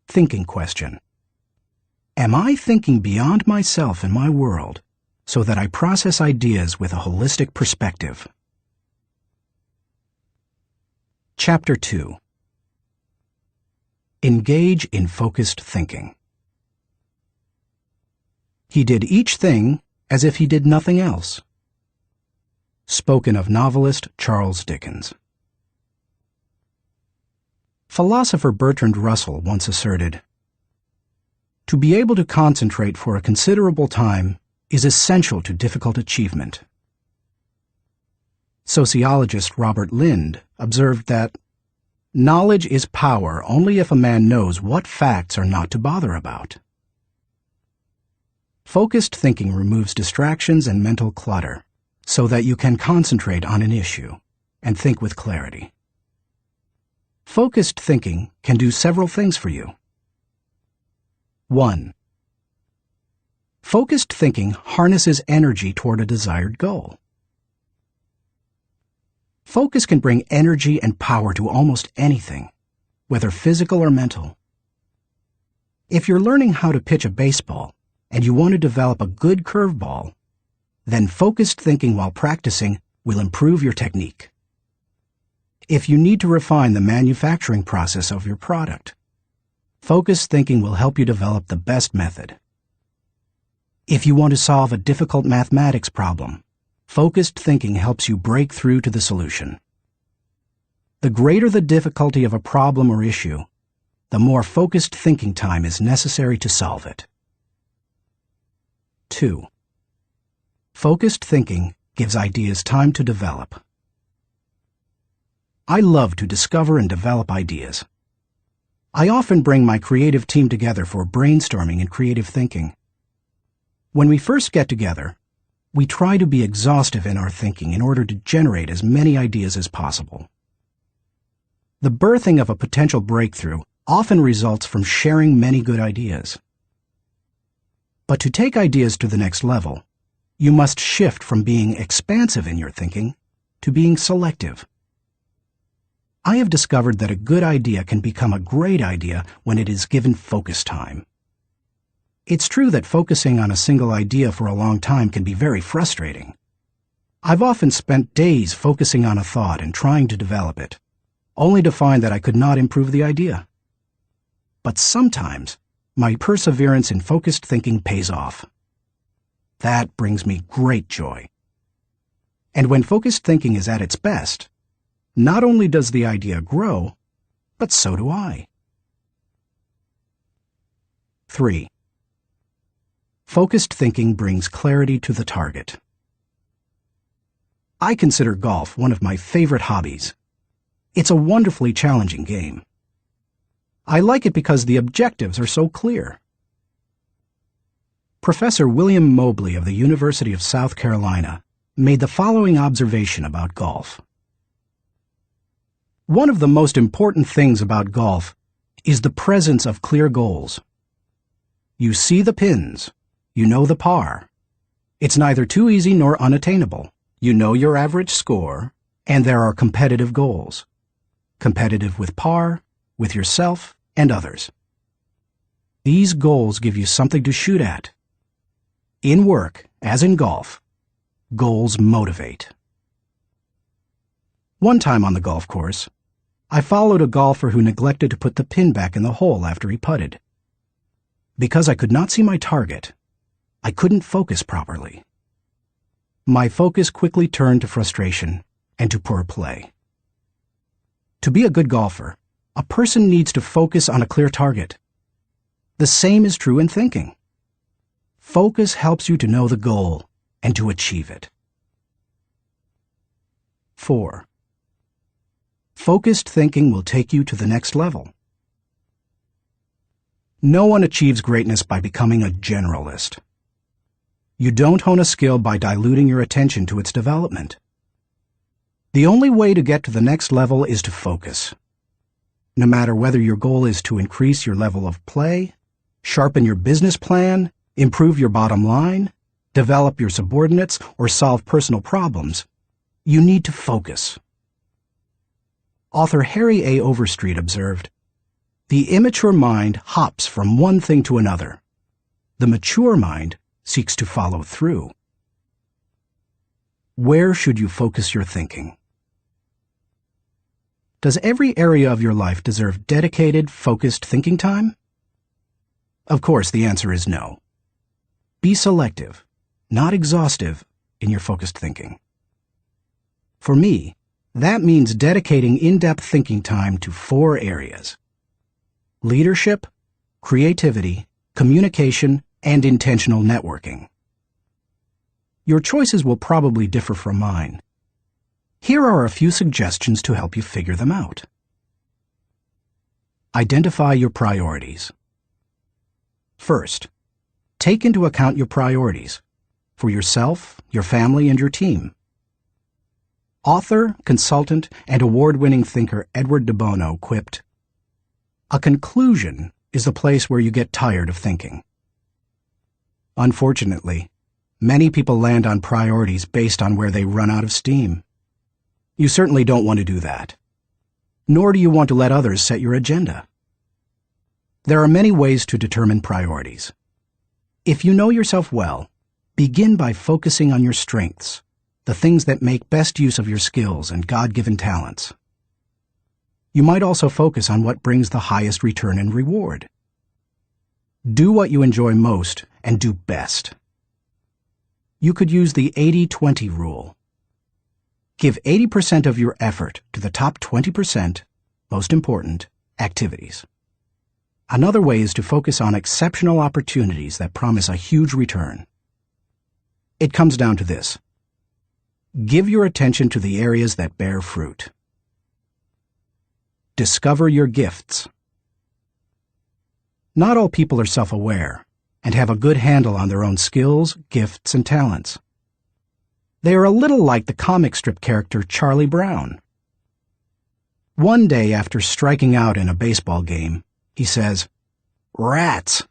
Thinking question. Am I thinking beyond myself and my world so that I process ideas with a holistic perspective? Chapter 2. Engage in focused thinking. He did each thing as if he did nothing else. Spoken of novelist Charles Dickens. Philosopher Bertrand Russell once asserted, "To be able to concentrate for a considerable time is essential to difficult achievement." Sociologist Robert Lind observed that, "Knowledge is power only if a man knows what facts are not to bother about." Focused thinking removes distractions and mental clutter so that you can concentrate on an issue and think with clarity. Focused thinking can do several things for you. 1. Focused thinking harnesses energy toward a desired goal. Focus can bring energy and power to almost anything, whether physical or mental. If you're learning how to pitch a baseball and you want to develop a good curveball, then focused thinking while practicing will improve your technique. If you need to refine the manufacturing process of your product, focused thinking will help you develop the best method. If you want to solve a difficult mathematics problem, focused thinking helps you break through to the solution. The greater the difficulty of a problem or issue, the more focused thinking time is necessary to solve it. 2. Focused thinking gives ideas time to develop. I love to discover and develop ideas. I often bring my creative team together for brainstorming and creative thinking. When we first get together, we try to be exhaustive in our thinking in order to generate as many ideas as possible. The birthing of a potential breakthrough often results from sharing many good ideas. But to take ideas to the next level, you must shift from being expansive in your thinking to being selective. I have discovered that a good idea can become a great idea when it is given focus time. It's true that focusing on a single idea for a long time can be very frustrating. I've often spent days focusing on a thought and trying to develop it, only to find that I could not improve the idea. But sometimes, my perseverance in focused thinking pays off. That brings me great joy. And when focused thinking is at its best, not only does the idea grow, but so do I. 3. Focused thinking brings clarity to the target. I consider golf one of my favorite hobbies. It's a wonderfully challenging game. I like it because the objectives are so clear. Professor William Mobley of the University of South Carolina made the following observation about golf. One of the most important things about golf is the presence of clear goals. You see the pins, you know the par. It's neither too easy nor unattainable. You know your average score, and there are competitive goals. Competitive with par, with yourself, and others. These goals give you something to shoot at. In work, as in golf, goals motivate. One time on the golf course, I followed a golfer who neglected to put the pin back in the hole after he putted. Because I could not see my target, I couldn't focus properly. My focus quickly turned to frustration and to poor play. To be a good golfer, a person needs to focus on a clear target. The same is true in thinking. Focus helps you to know the goal and to achieve it. 4. Focused thinking will take you to the next level. No one achieves greatness by becoming a generalist. You don't hone a skill by diluting your attention to its development. The only way to get to the next level is to focus. No matter whether your goal is to increase your level of play, sharpen your business plan, improve your bottom line, develop your subordinates, or solve personal problems, you need to focus. Author Harry A. Overstreet observed, "The immature mind hops from one thing to another. The mature mind seeks to follow through." Where should you focus your thinking? Does every area of your life deserve dedicated, focused thinking time? Of course, the answer is no. Be selective, not exhaustive, in your focused thinking. For me, that means dedicating in-depth thinking time to 4 areas: leadership, creativity, communication, and intentional networking. Your choices will probably differ from mine. Here are a few suggestions to help you figure them out. Identify your priorities. First, take into account your priorities for yourself, your family, and your team. Author, consultant, and award-winning thinker Edward de Bono quipped, "A conclusion is the place where you get tired of thinking." Unfortunately, many people land on priorities based on where they run out of steam. You certainly don't want to do that. Nor do you want to let others set your agenda. There are many ways to determine priorities. If you know yourself well, begin by focusing on your strengths, the things that make best use of your skills and God-given talents. You might also focus on what brings the highest return and reward. Do what you enjoy most and do best. You could use the 80-20 rule. Give 80% of your effort to the top 20%, most important, activities. Another way is to focus on exceptional opportunities that promise a huge return. It comes down to this. Give your attention to the areas that bear fruit. Discover your gifts. Not all people are self-aware and have a good handle on their own skills, gifts, and talents. They are a little like the comic strip character Charlie Brown. One day after striking out in a baseball game, he says, "Rats!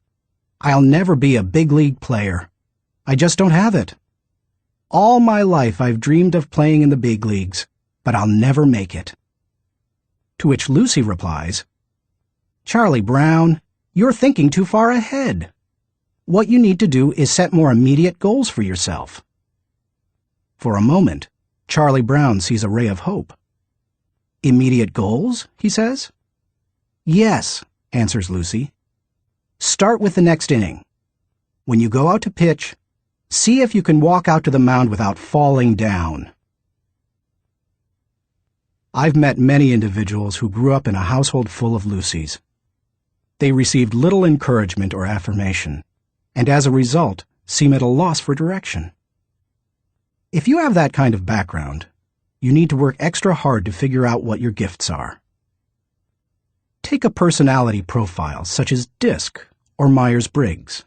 I'll never be a big league player. I just don't have it. All my life I've dreamed of playing in the big leagues, but I'll never make it." To which Lucy replies, "Charlie Brown, you're thinking too far ahead. What you need to do is set more immediate goals for yourself." For a moment, Charlie Brown sees a ray of hope. "Immediate goals?" he says. "Yes," answers Lucy. "Start with the next inning. When you go out to pitch, see if you can walk out to the mound without falling down." I've met many individuals who grew up in a household full of Lucys. They received little encouragement or affirmation, and as a result, seem at a loss for direction. If you have that kind of background, you need to work extra hard to figure out what your gifts are. Take a personality profile such as DISC or Myers-Briggs.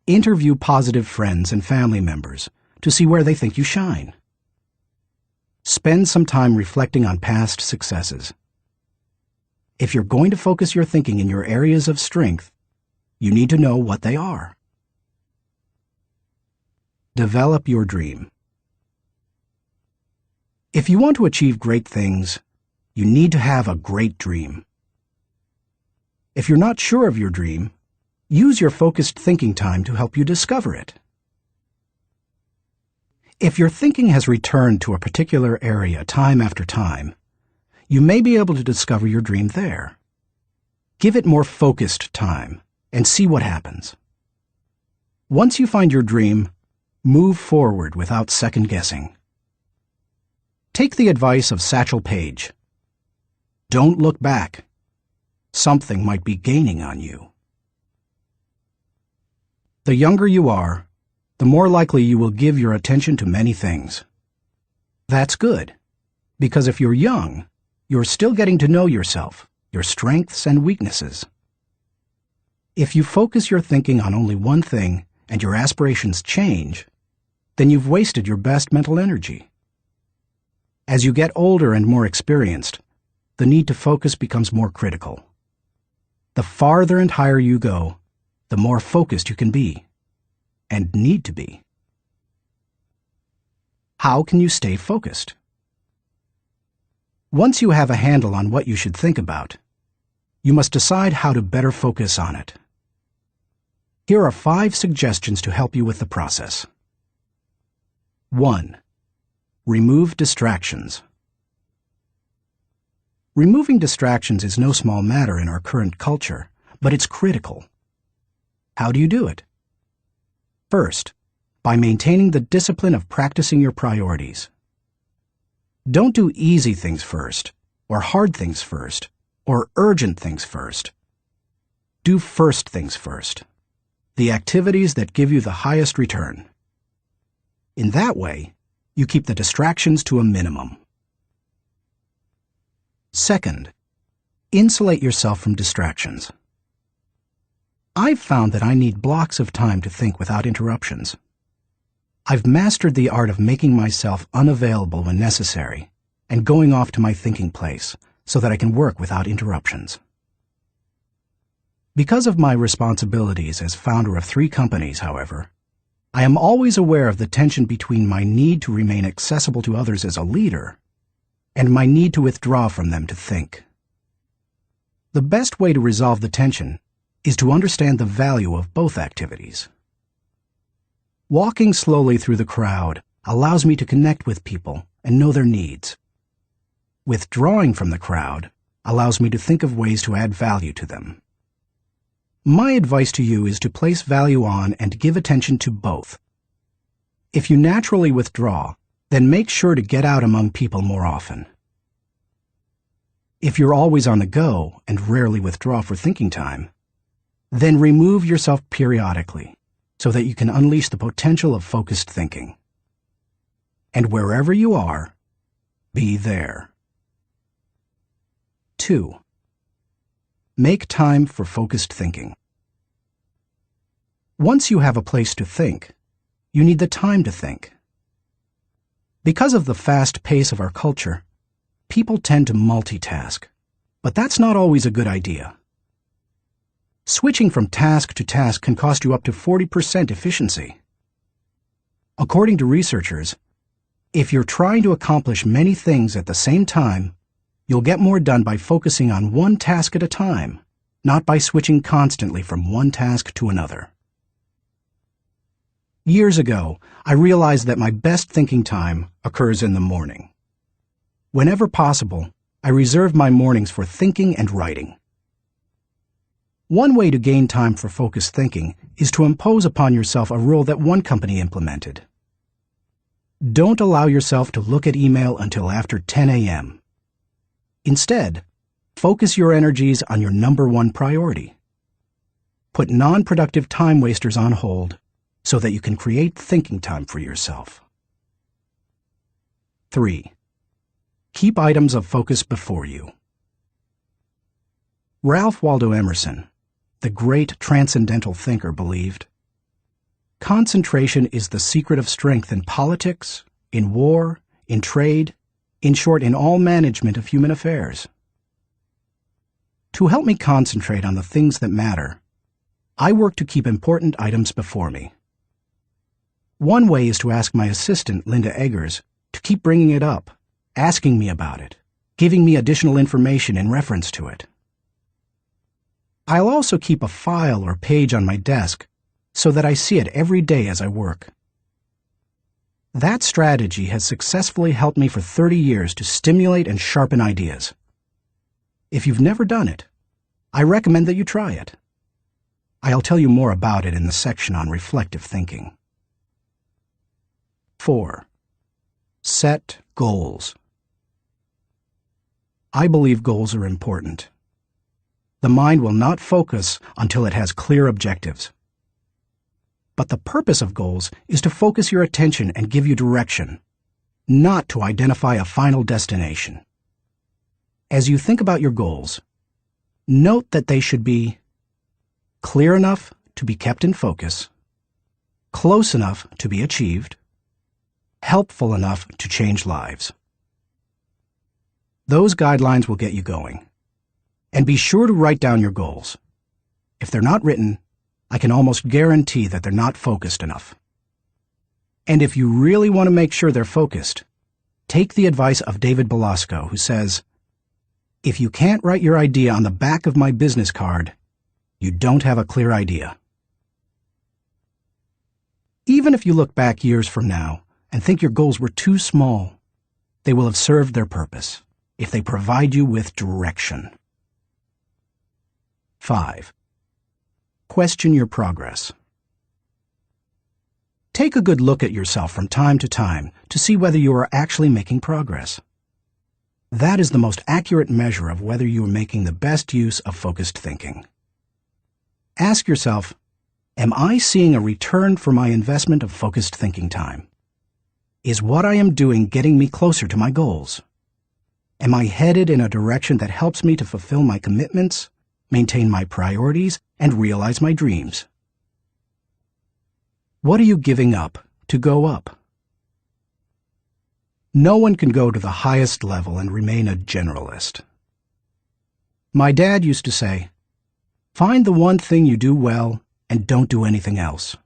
Interview positive friends and family members to see where they think you shine. Spend some time reflecting on past successes. If you're going to focus your thinking in your areas of strength, you need to know what they are. Develop your dream. If you want to achieve great things, you need to have a great dream. If you're not sure of your dream, use your focused thinking time to help you discover it. If your thinking has returned to a particular area time after time, you may be able to discover your dream there. Give it more focused time and see what happens. Once you find your dream, move forward without second-guessing. Take the advice of Satchel Paige. Don't look back. Something might be gaining on you. The younger you are, the more likely you will give your attention to many things. That's good. Because if you're young, you're still getting to know yourself, your strengths and weaknesses. If you focus your thinking on only one thing and your aspirations change, then you've wasted your best mental energy. As you get older and more experienced, the need to focus becomes more critical. The farther and higher you go, the more focused you can be, and need to be. How can you stay focused? Once you have a handle on what you should think about, you must decide how to better focus on it. Here are 5 suggestions to help you with the process. 1. Remove distractions. Removing distractions is no small matter in our current culture, but it's critical. How do you do it? First, by maintaining the discipline of practicing your priorities. Don't do easy things first, or hard things first, or urgent things first. Do first things first, the activities that give you the highest return. In that way, you keep the distractions to a minimum. Second, insulate yourself from distractions. I've found that I need blocks of time to think without interruptions. I've mastered the art of making myself unavailable when necessary and going off to my thinking place so that I can work without interruptions. Because of my responsibilities as founder of 3 companies, however, I am always aware of the tension between my need to remain accessible to others as a leader and my need to withdraw from them to think. The best way to resolve the tension is to understand the value of both activities. Walking slowly through the crowd allows me to connect with people and know their needs. Withdrawing from the crowd allows me to think of ways to add value to them. My advice to you is to place value on and give attention to both. If you naturally withdraw, then make sure to get out among people more often. If you're always on the go and rarely withdraw for thinking time, then remove yourself periodically so that you can unleash the potential of focused thinking. And wherever you are, be there. 2. Make time for focused thinking. Once you have a place to think, you need the time to think. Because of the fast pace of our culture, people tend to multitask, but that's not always a good idea. Switching from task to task can cost you up to 40% efficiency. According to researchers, if you're trying to accomplish many things at the same time, you'll get more done by focusing on one task at a time, not by switching constantly from one task to another. Years ago, I realized that my best thinking time occurs in the morning. Whenever possible, I reserve my mornings for thinking and writing. One way to gain time for focused thinking is to impose upon yourself a rule that one company implemented. Don't allow yourself to look at email until after 10 a.m. Instead, focus your energies on your #1 priority. Put non-productive time wasters on hold so that you can create thinking time for yourself. 3. Keep items of focus before you. Ralph Waldo Emerson, the great transcendental thinker, believed, "Concentration is the secret of strength in politics, in war, in trade, in short, in all management of human affairs." To help me concentrate on the things that matter, I work to keep important items before me. One way is to ask my assistant, Linda Eggers, to keep bringing it up, asking me about it, giving me additional information in reference to it. I'll also keep a file or page on my desk so that I see it every day as I work. That strategy has successfully helped me for 30 years to stimulate and sharpen ideas. If you've never done it, I recommend that you try it. I'll tell you more about it in the section on reflective thinking. 4. Set goals. I believe goals are important. The mind will not focus until it has clear objectives. But the purpose of goals is to focus your attention and give you direction, not to identify a final destination. As you think about your goals, note that they should be clear enough to be kept in focus, close enough to be achieved, helpful enough to change lives. Those guidelines will get you going. And be sure to write down your goals. If they're not written, I can almost guarantee that they're not focused enough. And if you really want to make sure they're focused, take the advice of David Belasco, who says, "If you can't write your idea on the back of my business card, you don't have a clear idea." Even if you look back years from now and think your goals were too small, they will have served their purpose if they provide you with direction. 5. Question your progress. Take a good look at yourself from time to time to see whether you are actually making progress. That is the most accurate measure of whether you are making the best use of focused thinking. Ask yourself, am I seeing a return for my investment of focused thinking time? Is what I am doing getting me closer to my goals? Am I headed in a direction that helps me to fulfill my commitments, maintain my priorities, and realize my dreams? What are you giving up to go up? No one can go to the highest level and remain a generalist. My dad used to say, "Find the one thing you do well and don't do anything else."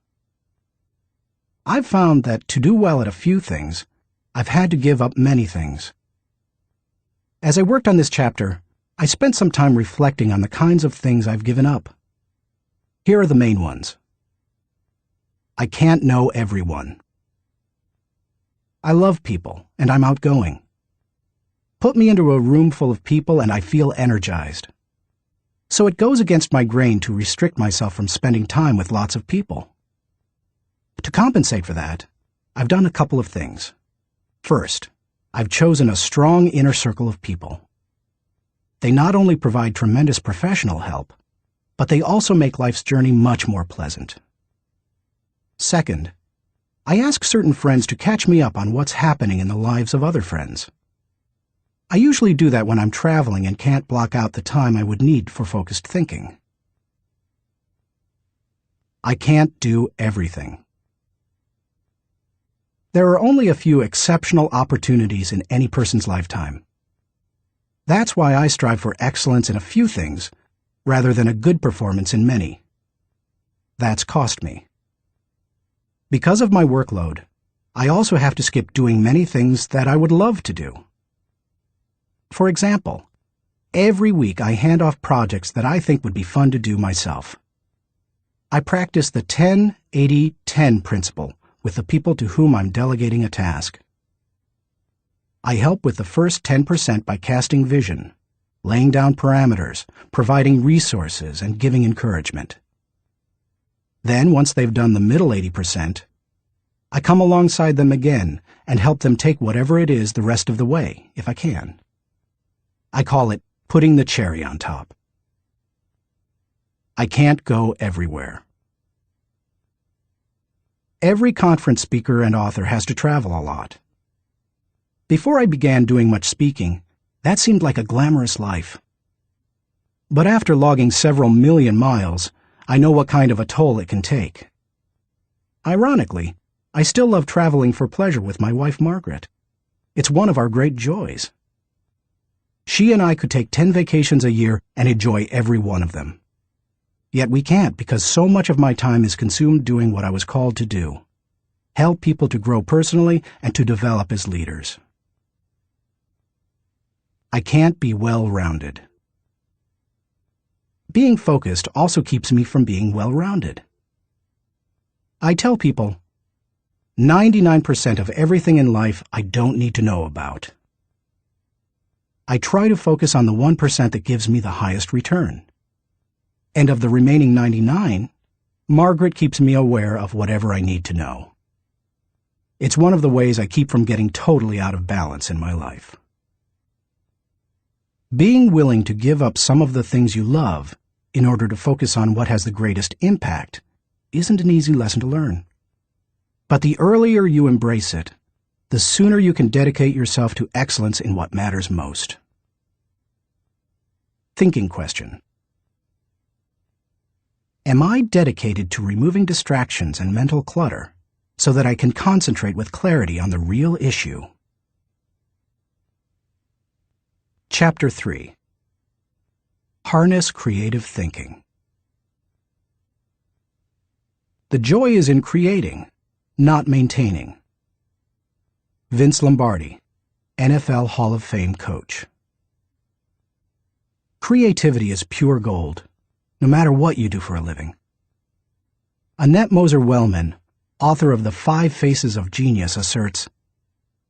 I've found that to do well at a few things, I've had to give up many things. As I worked on this chapter, I spent some time reflecting on the kinds of things I've given up. Here are the main ones. I can't know everyone. I love people, and I'm outgoing. Put me into a room full of people and I feel energized. So it goes against my grain to restrict myself from spending time with lots of people. To compensate for that, I've done a couple of things. First, I've chosen a strong inner circle of people. They not only provide tremendous professional help, but they also make life's journey much more pleasant. Second, I ask certain friends to catch me up on what's happening in the lives of other friends. I usually do that when I'm traveling and can't block out the time I would need for focused thinking. I can't do everything. There are only a few exceptional opportunities in any person's lifetime. That's why I strive for excellence in a few things, rather than a good performance in many. That's cost me. Because of my workload, I also have to skip doing many things that I would love to do. For example, every week I hand off projects that I think would be fun to do myself. I practice the 10-80-10 principle with the people to whom I'm delegating a task. I help with the first 10% by casting vision, laying down parameters, providing resources, and giving encouragement. Then, once they've done the middle 80%, I come alongside them again and help them take whatever it is the rest of the way, if I can. I call it putting the cherry on top. I can't go everywhere. Every conference speaker and author has to travel a lot. Before I began doing much speaking, that seemed like a glamorous life. But after logging several million miles, I know what kind of a toll it can take. Ironically, I still love traveling for pleasure with my wife Margaret. It's one of our great joys. She and I could take 10 vacations a year and enjoy every one of them. Yet we can't because so much of my time is consumed doing what I was called to do: help people to grow personally and to develop as leaders. I can't be well-rounded. Being focused also keeps me from being well-rounded. I tell people, 99% of everything in life I don't need to know about. I try to focus on the 1% that gives me the highest return. And of the remaining 99, Margaret keeps me aware of whatever I need to know. It's one of the ways I keep from getting totally out of balance in my life. Being willing to give up some of the things you love in order to focus on what has the greatest impact isn't an easy lesson to learn. But the earlier you embrace it, the sooner you can dedicate yourself to excellence in what matters most. Thinking question. Am I dedicated to removing distractions and mental clutter so that I can concentrate with clarity on the real issue? Chapter 3. Harness Creative Thinking. The joy is in creating, not maintaining. Vince Lombardi, NFL Hall of Fame coach. Creativity is pure gold, no matter what you do for a living. Annette Moser-Wellman, author of The 5 Faces of Genius, asserts,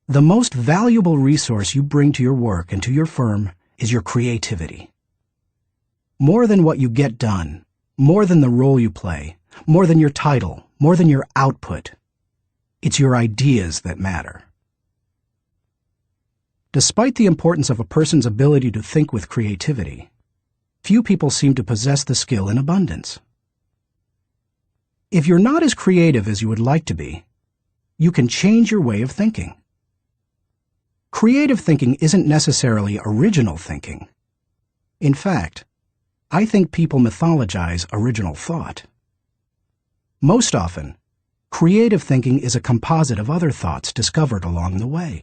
"The most valuable resource you bring to your work and to your firm is your creativity. More than what you get done, more than the role you play, more than your title, more than your output, it's your ideas that matter." Despite the importance of a person's ability to think with creativity, few people seem to possess the skill in abundance. If you're not as creative as you would like to be, you can change your way of thinking. Creative thinking isn't necessarily original thinking. In fact, I think people mythologize original thought. Most often, creative thinking is a composite of other thoughts discovered along the way.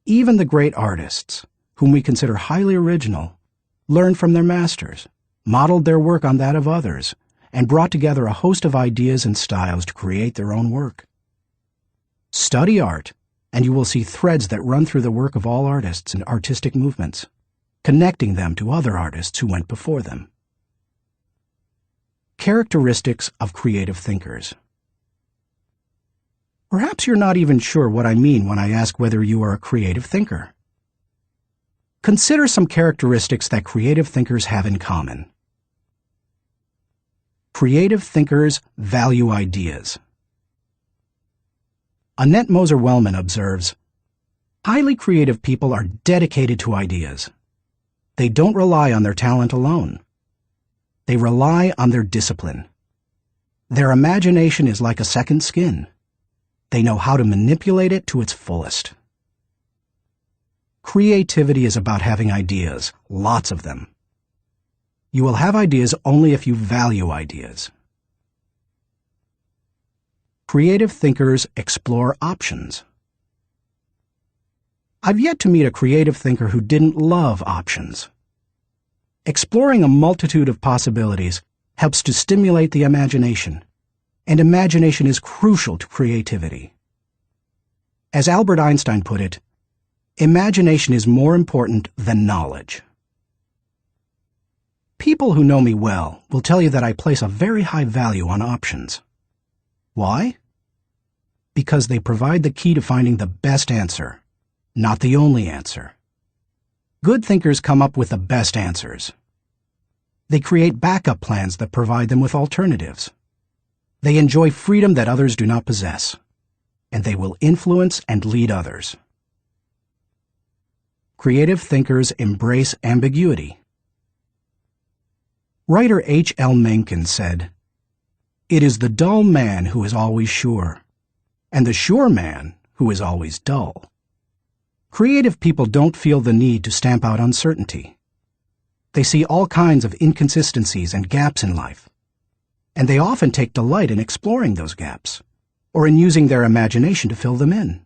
Even the great artists, whom we consider highly original, learned from their masters, modeled their work on that of others, and brought together a host of ideas and styles to create their own work. Study art, and you will see threads that run through the work of all artists and artistic movements, connecting them to other artists who went before them. Characteristics of creative thinkers. Perhaps you're not even sure what I mean when I ask whether you are a creative thinker. Consider some characteristics that creative thinkers have in common. Creative thinkers value ideas. Annette Moser-Wellman observes, "Highly creative people are dedicated to ideas. They don't rely on their talent alone. They rely on their discipline. Their imagination is like a second skin. They know how to manipulate it to its fullest." Creativity is about having ideas, lots of them. You will have ideas only if you value ideas. Creative thinkers explore options. I've yet to meet a creative thinker who didn't love options. Exploring a multitude of possibilities helps to stimulate the imagination, and imagination is crucial to creativity. As Albert Einstein put it, imagination is more important than knowledge. People who know me well will tell you that I place a very high value on options. Why? Because they provide the key to finding the best answer, not the only answer. Good thinkers come up with the best answers. They create backup plans that provide them with alternatives. They enjoy freedom that others do not possess, and they will influence and lead others. Creative thinkers embrace ambiguity. Writer H.L. Mencken said, "It is the dull man who is always sure, and the sure man who is always dull." Creative people don't feel the need to stamp out uncertainty. They see all kinds of inconsistencies and gaps in life, and they often take delight in exploring those gaps, or in using their imagination to fill them in.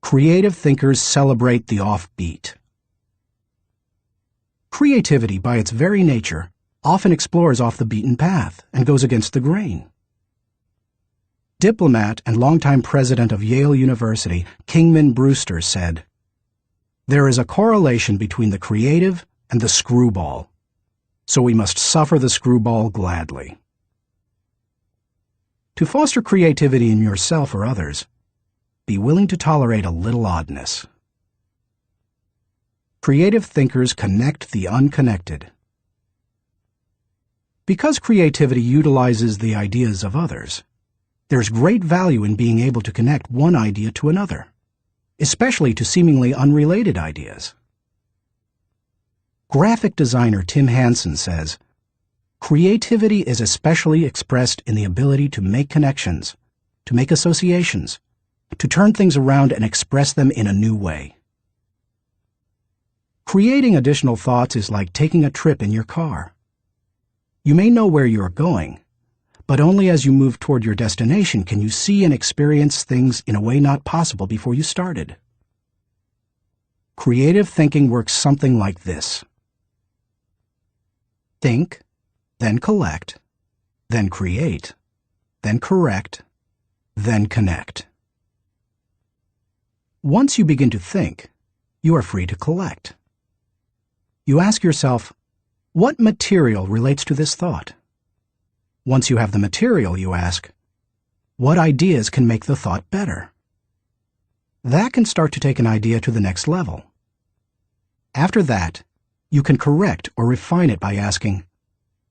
Creative thinkers celebrate the offbeat. Creativity, by its very nature, often explores off the beaten path and goes against the grain. Diplomat and longtime president of Yale University, Kingman Brewster, said, "There is a correlation between the creative and the screwball, so we must suffer the screwball gladly." To foster creativity in yourself or others, be willing to tolerate a little oddness. Creative thinkers connect the unconnected. Because creativity utilizes the ideas of others, there's great value in being able to connect one idea to another, especially to seemingly unrelated ideas. Graphic designer Tim Hansen says, "Creativity is especially expressed in the ability to make connections, to make associations, to turn things around and express them in a new way. Creating additional thoughts is like taking a trip in your car. You may know where you are going, but only as you move toward your destination can you see and experience things in a way not possible before you started. Creative thinking works something like this. Think, then collect, then create, then correct, then connect. Once you begin to think, you are free to collect. You ask yourself, what material relates to this thought? Once you have the material, you ask, what ideas can make the thought better? That can start to take an idea to the next level. After that, you can correct or refine it by asking,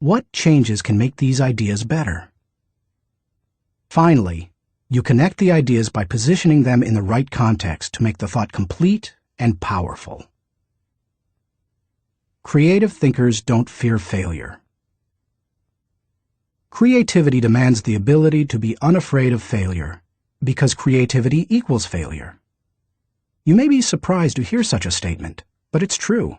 what changes can make these ideas better? Finally, you connect the ideas by positioning them in the right context to make the thought complete and powerful. Creative thinkers don't fear failure. Creativity demands the ability to be unafraid of failure, because creativity equals failure. You may be surprised to hear such a statement, but it's true.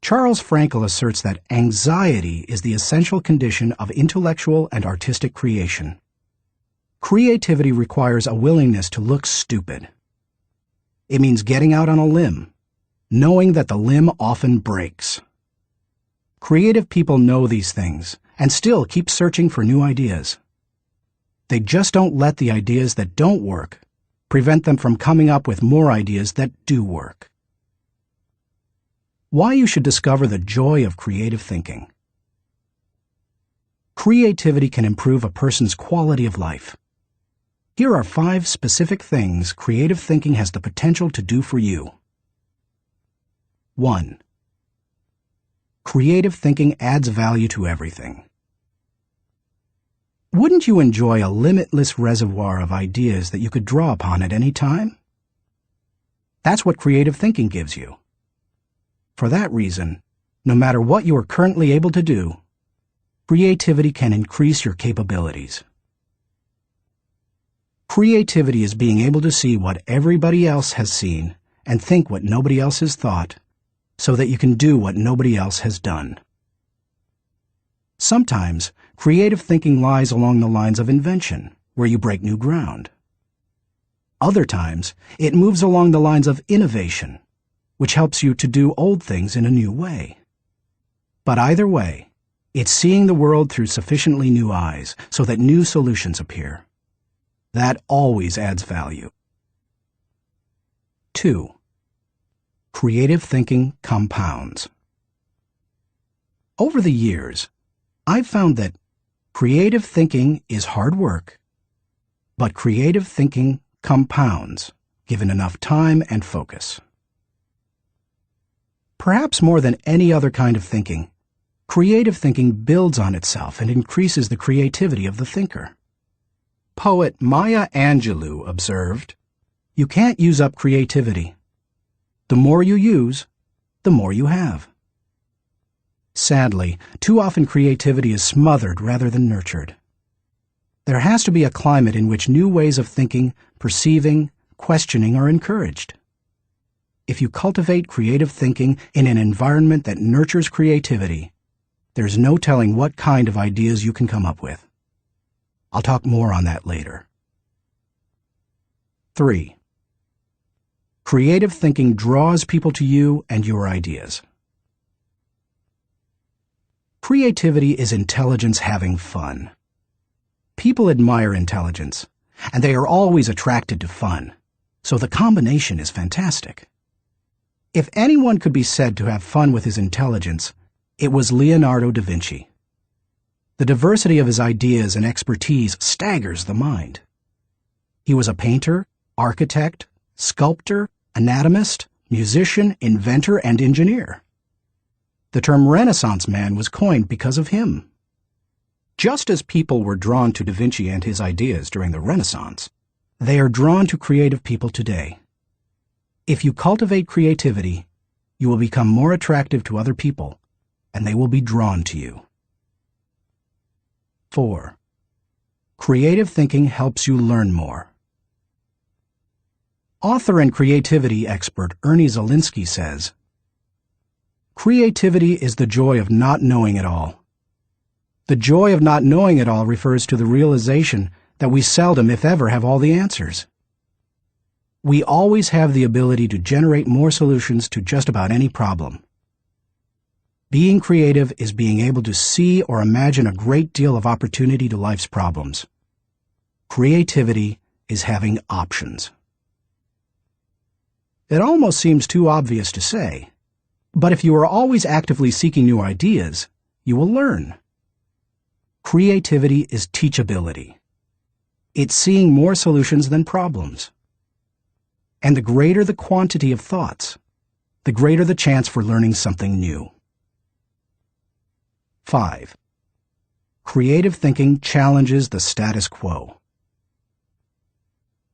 Charles Frankel asserts that anxiety is the essential condition of intellectual and artistic creation. Creativity requires a willingness to look stupid. It means getting out on a limb, knowing that the limb often breaks. Creative people know these things and still keep searching for new ideas. They just don't let the ideas that don't work prevent them from coming up with more ideas that do work. Why you should discover the joy of creative thinking. Creativity can improve a person's quality of life. Here are 5 specific things creative thinking has the potential to do for you. 1. Creative thinking adds value to everything. Wouldn't you enjoy a limitless reservoir of ideas that you could draw upon at any time? That's what creative thinking gives you. For that reason, no matter what you are currently able to do, creativity can increase your capabilities. Creativity is being able to see what everybody else has seen and think what nobody else has thought, so that you can do what nobody else has done. Sometimes, creative thinking lies along the lines of invention, where you break new ground. Other times, it moves along the lines of innovation, which helps you to do old things in a new way. But either way, it's seeing the world through sufficiently new eyes so that new solutions appear. That always adds value. 2. Creative thinking compounds. Over the years, I've found that creative thinking is hard work, but creative thinking compounds, given enough time and focus. Perhaps more than any other kind of thinking, creative thinking builds on itself and increases the creativity of the thinker. Poet Maya Angelou observed, "You can't use up creativity. The more you use, the more you have." Sadly, too often creativity is smothered rather than nurtured. There has to be a climate in which new ways of thinking, perceiving, questioning are encouraged. If you cultivate creative thinking in an environment that nurtures creativity, there's no telling what kind of ideas you can come up with. I'll talk more on that later. 3. Creative thinking draws people to you and your ideas. Creativity is intelligence having fun. People admire intelligence, and they are always attracted to fun, so the combination is fantastic. If anyone could be said to have fun with his intelligence, it was Leonardo da Vinci. The diversity of his ideas and expertise staggers the mind. He was a painter, architect, sculptor, anatomist, musician, inventor, and engineer. The term Renaissance man was coined because of him. Just as people were drawn to Da Vinci and his ideas during the Renaissance, they are drawn to creative people today. If you cultivate creativity, you will become more attractive to other people, and they will be drawn to you. 4. Creative thinking helps you learn more. Author and creativity expert Ernie Zielinski says, "Creativity is the joy of not knowing it all. The joy of not knowing it all refers to the realization that we seldom, if ever, have all the answers. We always have the ability to generate more solutions to just about any problem. Being creative is being able to see or imagine a great deal of opportunity to life's problems. Creativity is having options." It almost seems too obvious to say, but if you are always actively seeking new ideas, you will learn. Creativity is teachability. It's seeing more solutions than problems. And the greater the quantity of thoughts, the greater the chance for learning something new. 5. Creative thinking challenges the status quo.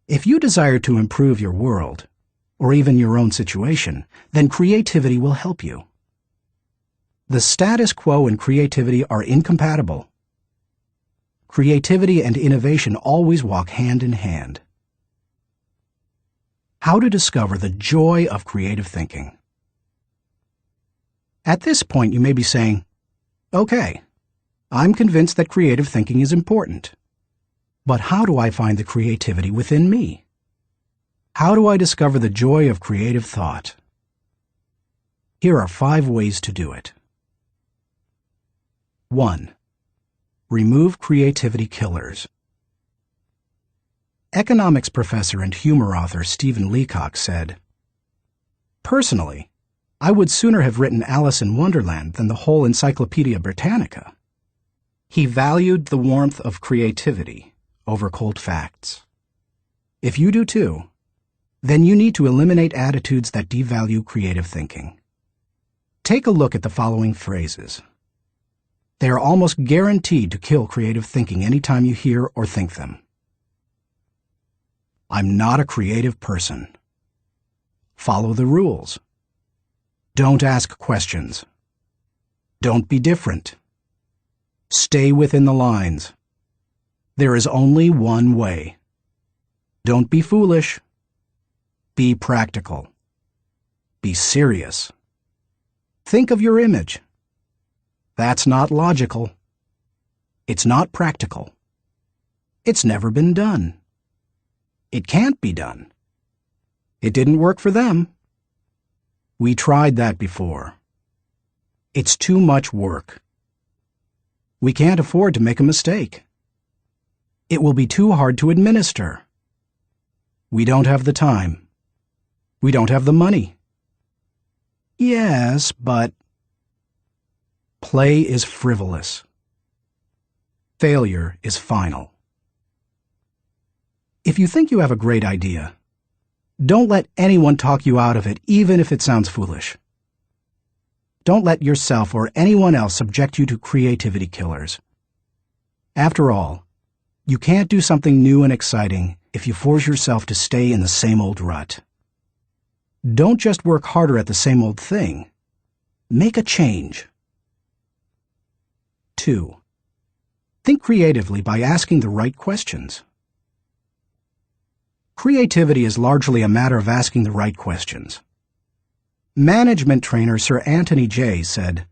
If you desire to improve your world, or even your own situation, then creativity will help you. The status quo and creativity are incompatible. Creativity and innovation always walk hand in hand. How to discover the joy of creative thinking. At this point, you may be saying, "Okay, I'm convinced that creative thinking is important. But how do I find the creativity within me? How do I discover the joy of creative thought?" Here are 5 ways to do it. 1. Remove creativity killers. Economics professor and humor author Stephen Leacock said, "Personally, I would sooner have written Alice in Wonderland than the whole Encyclopedia Britannica." He valued the warmth of creativity over cold facts. If you do too, then you need to eliminate attitudes that devalue creative thinking. Take a look at the following phrases. They are almost guaranteed to kill creative thinking anytime you hear or think them. "I'm not a creative person." "Follow the rules." "Don't ask questions." "Don't be different." "Stay within the lines." "There is only one way." "Don't be foolish." "Be practical." "Be serious." "Think of your image." "That's not logical." "It's not practical." "It's never been done." "It can't be done." "It didn't work for them." "We tried that before." "It's too much work." "We can't afford to make a mistake." "It will be too hard to administer." "We don't have the time." "We don't have the money." "Yes, but..." Play is frivolous. Failure is final. If you think you have a great idea, don't let anyone talk you out of it, even if it sounds foolish. Don't let yourself or anyone else subject you to creativity killers. After all, you can't do something new and exciting if you force yourself to stay in the same old rut. Don't just work harder at the same old thing. Make a change. 2. Think creatively by asking the right questions. Creativity is largely a matter of asking the right questions. Management trainer Sir Anthony Jay said,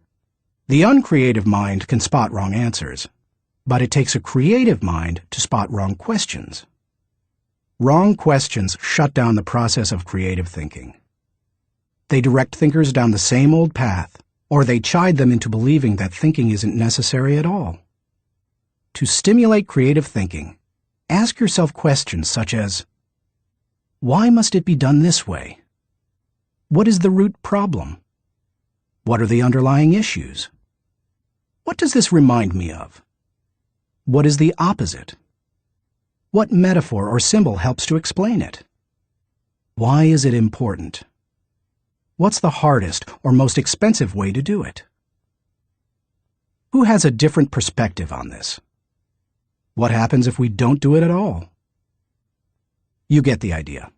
"The uncreative mind can spot wrong answers, but it takes a creative mind to spot wrong questions." Wrong questions shut down the process of creative thinking. They direct thinkers down the same old path, or they chide them into believing that thinking isn't necessary at all. To stimulate creative thinking, ask yourself questions such as, why must it be done this way? What is the root problem? What are the underlying issues? What does this remind me of? What is the opposite? What metaphor or symbol helps to explain it? Why is it important? What's the hardest or most expensive way to do it? Who has a different perspective on this? What happens if we don't do it at all? You get the idea.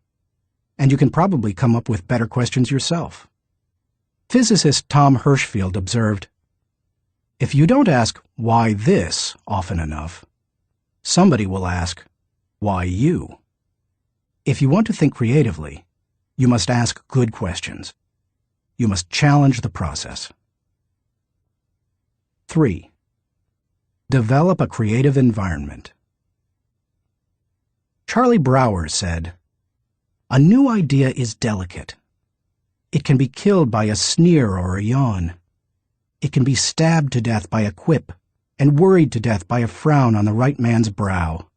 And you can probably come up with better questions yourself. Physicist Tom Hirschfeld observed, "If you don't ask why this often enough, somebody will ask, why you? If you want to think creatively, you must ask good questions. You must challenge the process. 3. Develop a creative environment. Charlie Brower said, "A new idea is delicate. It can be killed by a sneer or a yawn. It can be stabbed to death by a quip and worried to death by a frown on the right man's brow.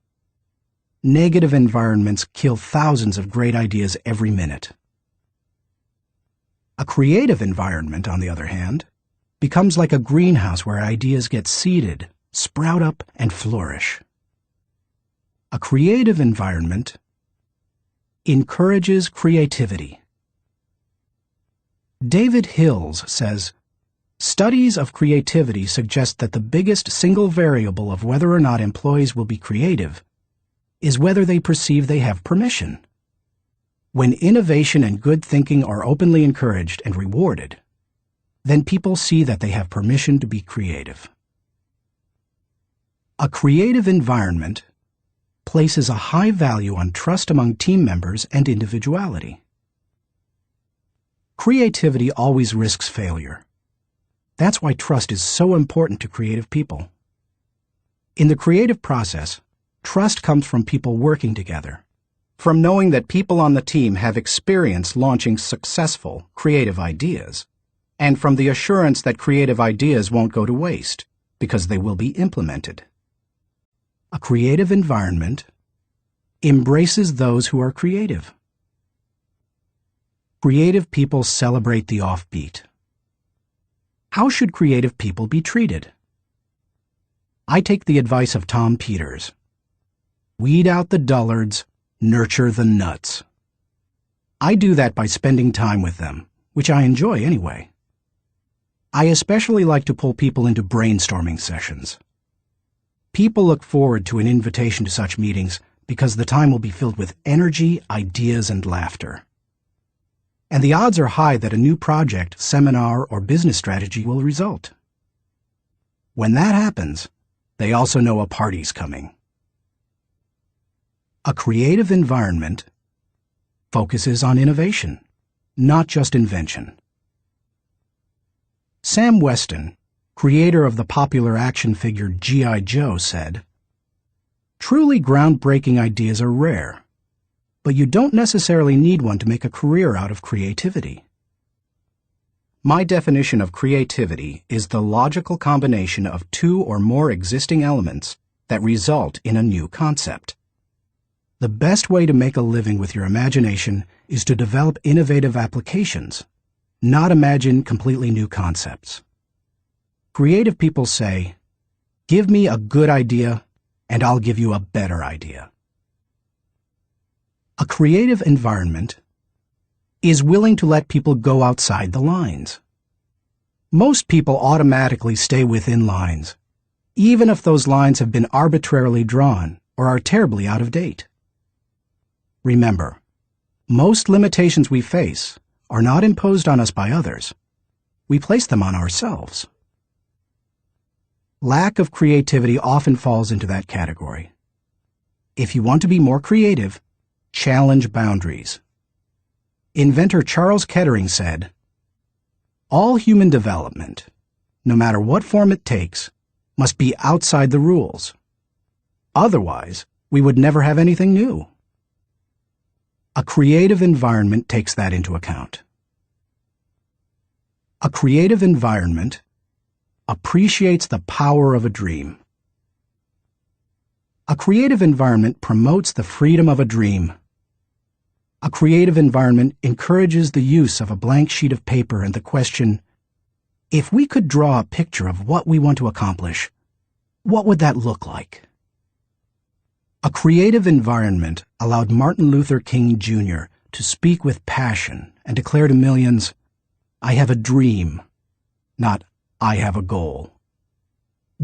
Negative environments kill thousands of great ideas every minute." A creative environment, on the other hand, becomes like a greenhouse where ideas get seeded, sprout up, and flourish. A creative environment encourages creativity. David Hills says, "Studies of creativity suggest that the biggest single variable of whether or not employees will be creative is whether they perceive they have permission. When innovation and good thinking are openly encouraged and rewarded, then people see that they have permission to be creative." A creative environment places a high value on trust among team members and individuality. Creativity always risks failure. That's why trust is so important to creative people. In the creative process, trust comes from people working together, from knowing that people on the team have experience launching successful, creative ideas, and from the assurance that creative ideas won't go to waste because they will be implemented. A creative environment embraces those who are creative. Creative people celebrate the offbeat. How should creative people be treated? I take the advice of Tom Peters. Weed out the dullards, nurture the nuts. I do that by spending time with them, which I enjoy anyway. I especially like to pull people into brainstorming sessions. People look forward to an invitation to such meetings because the time will be filled with energy, ideas, and laughter. And the odds are high that a new project, seminar, or business strategy will result. When that happens, they also know a party's coming. A creative environment focuses on innovation, not just invention. Sam Weston, creator of the popular action figure G.I. Joe, said, "Truly groundbreaking ideas are rare, but you don't necessarily need one to make a career out of creativity." My definition of creativity is the logical combination of two or more existing elements that result in a new concept. The best way to make a living with your imagination is to develop innovative applications, not imagine completely new concepts. Creative people say, "Give me a good idea, and I'll give you a better idea." A creative environment is willing to let people go outside the lines. Most people automatically stay within lines, even if those lines have been arbitrarily drawn or are terribly out of date. Remember, most limitations we face are not imposed on us by others. We place them on ourselves. Lack of creativity often falls into that category. If you want to be more creative, challenge boundaries. Inventor Charles Kettering said, "All human development, no matter what form it takes, must be outside the rules. Otherwise, we would never have anything new." A creative environment takes that into account. A creative environment appreciates the power of a dream. A creative environment promotes the freedom of a dream. A creative environment encourages the use of a blank sheet of paper and the question, if we could draw a picture of what we want to accomplish, what would that look like? A creative environment allowed Martin Luther King Jr. to speak with passion and declare to millions, "I have a dream," not "I have a goal."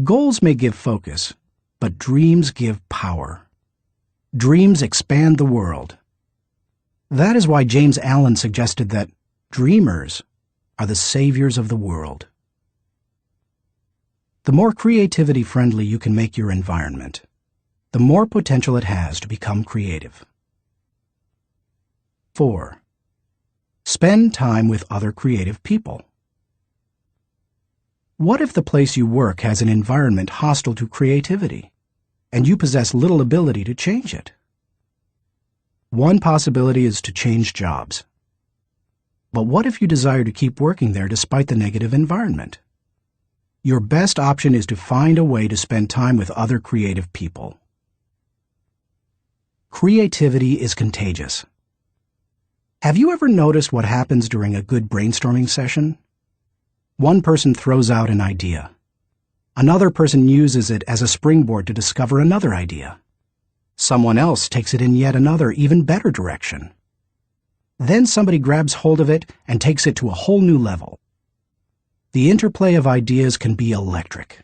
Goals may give focus, but dreams give power. Dreams expand the world. That is why James Allen suggested that dreamers are the saviors of the world. The more creativity-friendly you can make your environment, the more potential it has to become creative. 4. Spend time with other creative people. What if the place you work has an environment hostile to creativity, and you possess little ability to change it? One possibility is to change jobs. But what if you desire to keep working there despite the negative environment? Your best option is to find a way to spend time with other creative people. Creativity is contagious. Have you ever noticed what happens during a good brainstorming session? One person throws out an idea. Another person uses it as a springboard to discover another idea. Someone else takes it in yet another, even better direction. Then somebody grabs hold of it and takes it to a whole new level. The interplay of ideas can be electric.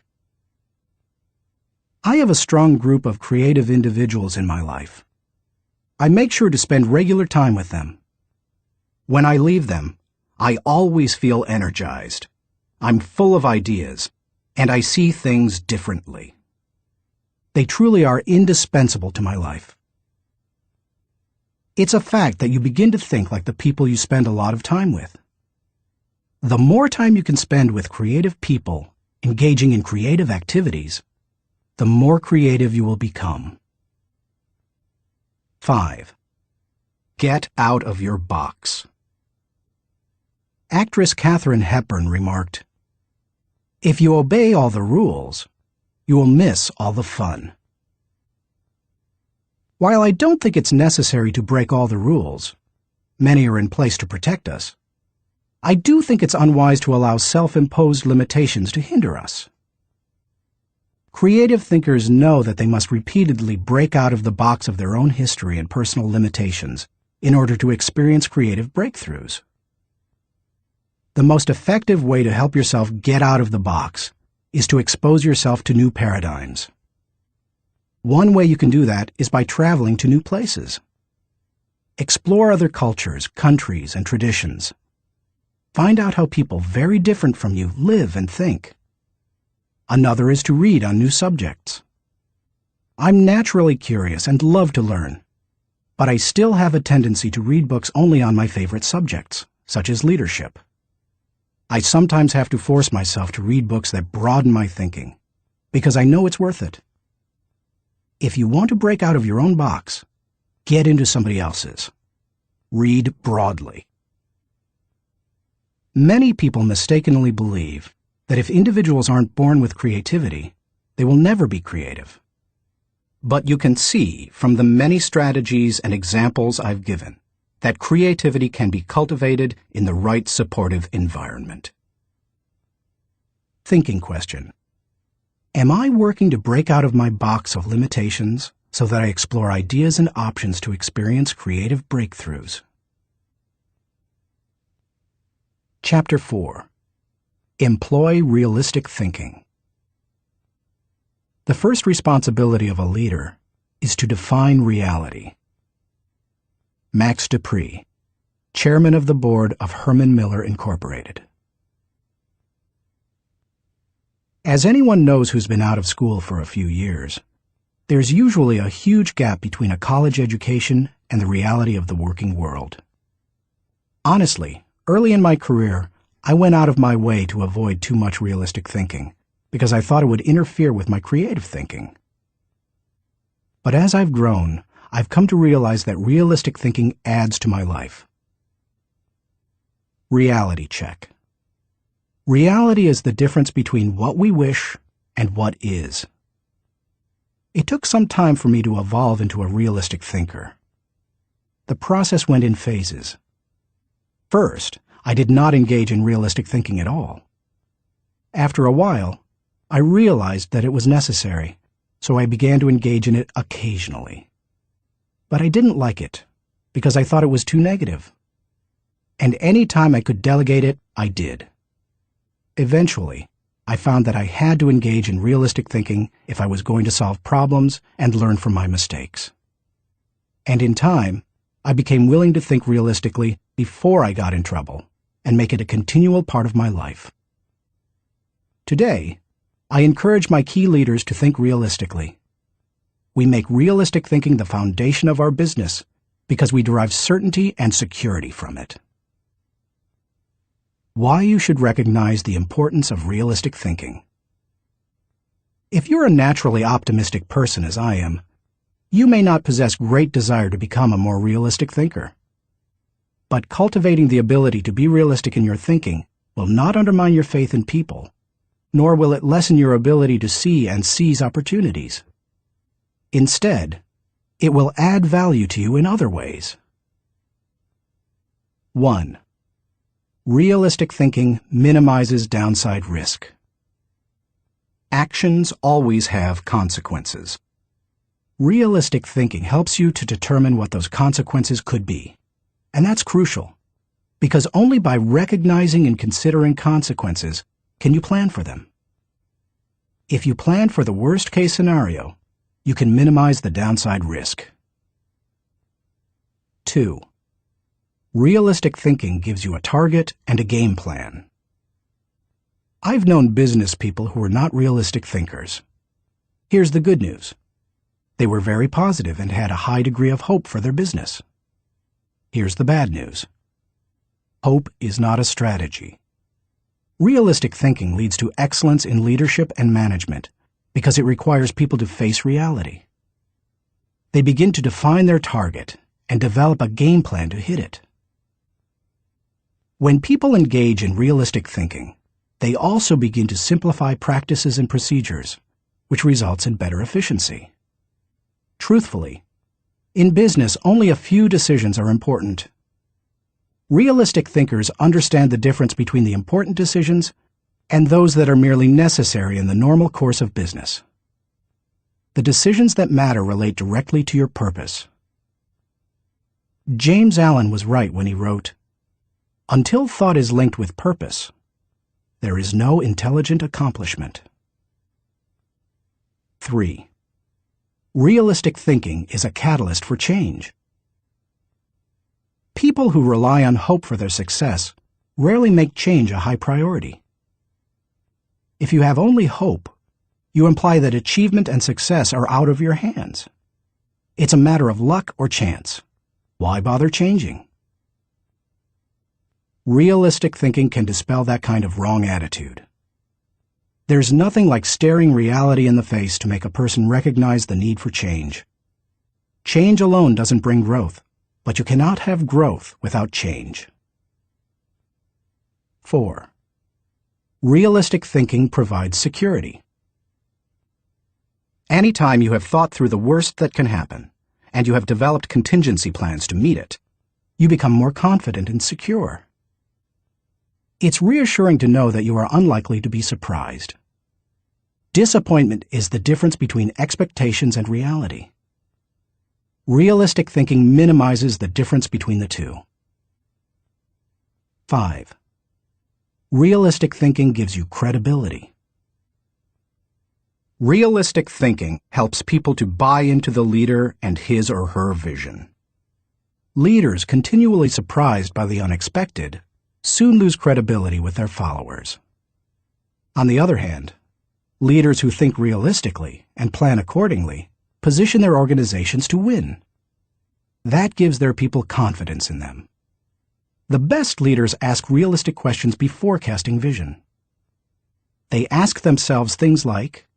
I have a strong group of creative individuals in my life. I make sure to spend regular time with them. When I leave them, I always feel energized. I'm full of ideas, and I see things differently. They truly are indispensable to my life. It's a fact that you begin to think like the people you spend a lot of time with. The more time you can spend with creative people, engaging in creative activities, the more creative you will become. 5. Get out of your box. Actress Katharine Hepburn remarked, "If you obey all the rules, you will miss all the fun." While I don't think it's necessary to break all the rules, many are in place to protect us, I do think it's unwise to allow self-imposed limitations to hinder us. Creative thinkers know that they must repeatedly break out of the box of their own history and personal limitations in order to experience creative breakthroughs. The most effective way to help yourself get out of the box is to expose yourself to new paradigms. One way you can do that is by traveling to new places. Explore other cultures, countries, and traditions. Find out how people very different from you live and think. Another is to read on new subjects. I'm naturally curious and love to learn, but I still have a tendency to read books only on my favorite subjects, such as leadership. I sometimes have to force myself to read books that broaden my thinking, because I know it's worth it. If you want to break out of your own box, get into somebody else's. Read broadly. Many people mistakenly believe that if individuals aren't born with creativity, they will never be creative. But you can see from the many strategies and examples I've given that creativity can be cultivated in the right supportive environment. Thinking question. Am I working to break out of my box of limitations so that I explore ideas and options to experience creative breakthroughs? Chapter 4. Employ realistic thinking. The first responsibility of a leader is to define reality. Max Dupree, Chairman of the Board of Herman Miller Incorporated. As anyone knows who's been out of school for a few years, there's usually a huge gap between a college education and the reality of the working world. Honestly, early in my career, I went out of my way to avoid too much realistic thinking because I thought it would interfere with my creative thinking. But as I've grown, I've come to realize that realistic thinking adds to my life. Reality check. Reality is the difference between what we wish and what is. It took some time for me to evolve into a realistic thinker. The process went in phases. First, I did not engage in realistic thinking at all. After a while, I realized that it was necessary, so I began to engage in it occasionally. But I didn't like it, because I thought it was too negative. And any time I could delegate it, I did. Eventually, I found that I had to engage in realistic thinking if I was going to solve problems and learn from my mistakes. And in time, I became willing to think realistically before I got in trouble and make it a continual part of my life. Today, I encourage my key leaders to think realistically. we make realistic thinking the foundation of our business because we derive certainty and security from it. Why you should recognize the importance of realistic thinking. If you're a naturally optimistic person as I am, you may not possess great desire to become a more realistic thinker. But cultivating the ability to be realistic in your thinking will not undermine your faith in people, nor will it lessen your ability to see and seize opportunities. Instead, it will add value to you in other ways. 1. Realistic thinking minimizes downside risk. Actions always have consequences. Realistic thinking helps you to determine what those consequences could be. And that's crucial, because only by recognizing and considering consequences can you plan for them. If you plan for the worst-case scenario, you can minimize the downside risk. 2. Realistic thinking gives you a target and a game plan. I've known business people who were not realistic thinkers. Here's the good news. They were very positive and had a high degree of hope for their business. Here's the bad news. Hope is not a strategy. Realistic thinking leads to excellence in leadership and management because it requires people to face reality. They begin to define their target and develop a game plan to hit it. When people engage in realistic thinking, they also begin to simplify practices and procedures, which results in better efficiency. Truthfully, in business, only a few decisions are important. Realistic thinkers understand the difference between the important decisions and those that are merely necessary in the normal course of business. The decisions that matter relate directly to your purpose. James Allen was right when he wrote, "Until thought is linked with purpose, there is no intelligent accomplishment." 3. Realistic thinking is a catalyst for change. People who rely on hope for their success rarely make change a high priority. If you have only hope, you imply that achievement and success are out of your hands. It's a matter of luck or chance. Why bother changing? Realistic thinking can dispel that kind of wrong attitude. There's nothing like staring reality in the face to make a person recognize the need for change. Change alone doesn't bring growth, but you cannot have growth without change. 4. Realistic thinking provides security. Anytime you have thought through the worst that can happen, and you have developed contingency plans to meet it, you become more confident and secure. It's reassuring to know that you are unlikely to be surprised. Disappointment is the difference between expectations and reality. Realistic thinking minimizes the difference between the two. 5. Realistic thinking gives you credibility. Realistic thinking helps people to buy into the leader and his or her vision. Leaders continually surprised by the unexpected soon lose credibility with their followers. On the other hand, leaders who think realistically and plan accordingly position their organizations to win. That gives their people confidence in them. The best leaders ask realistic questions before casting vision. They ask themselves things like,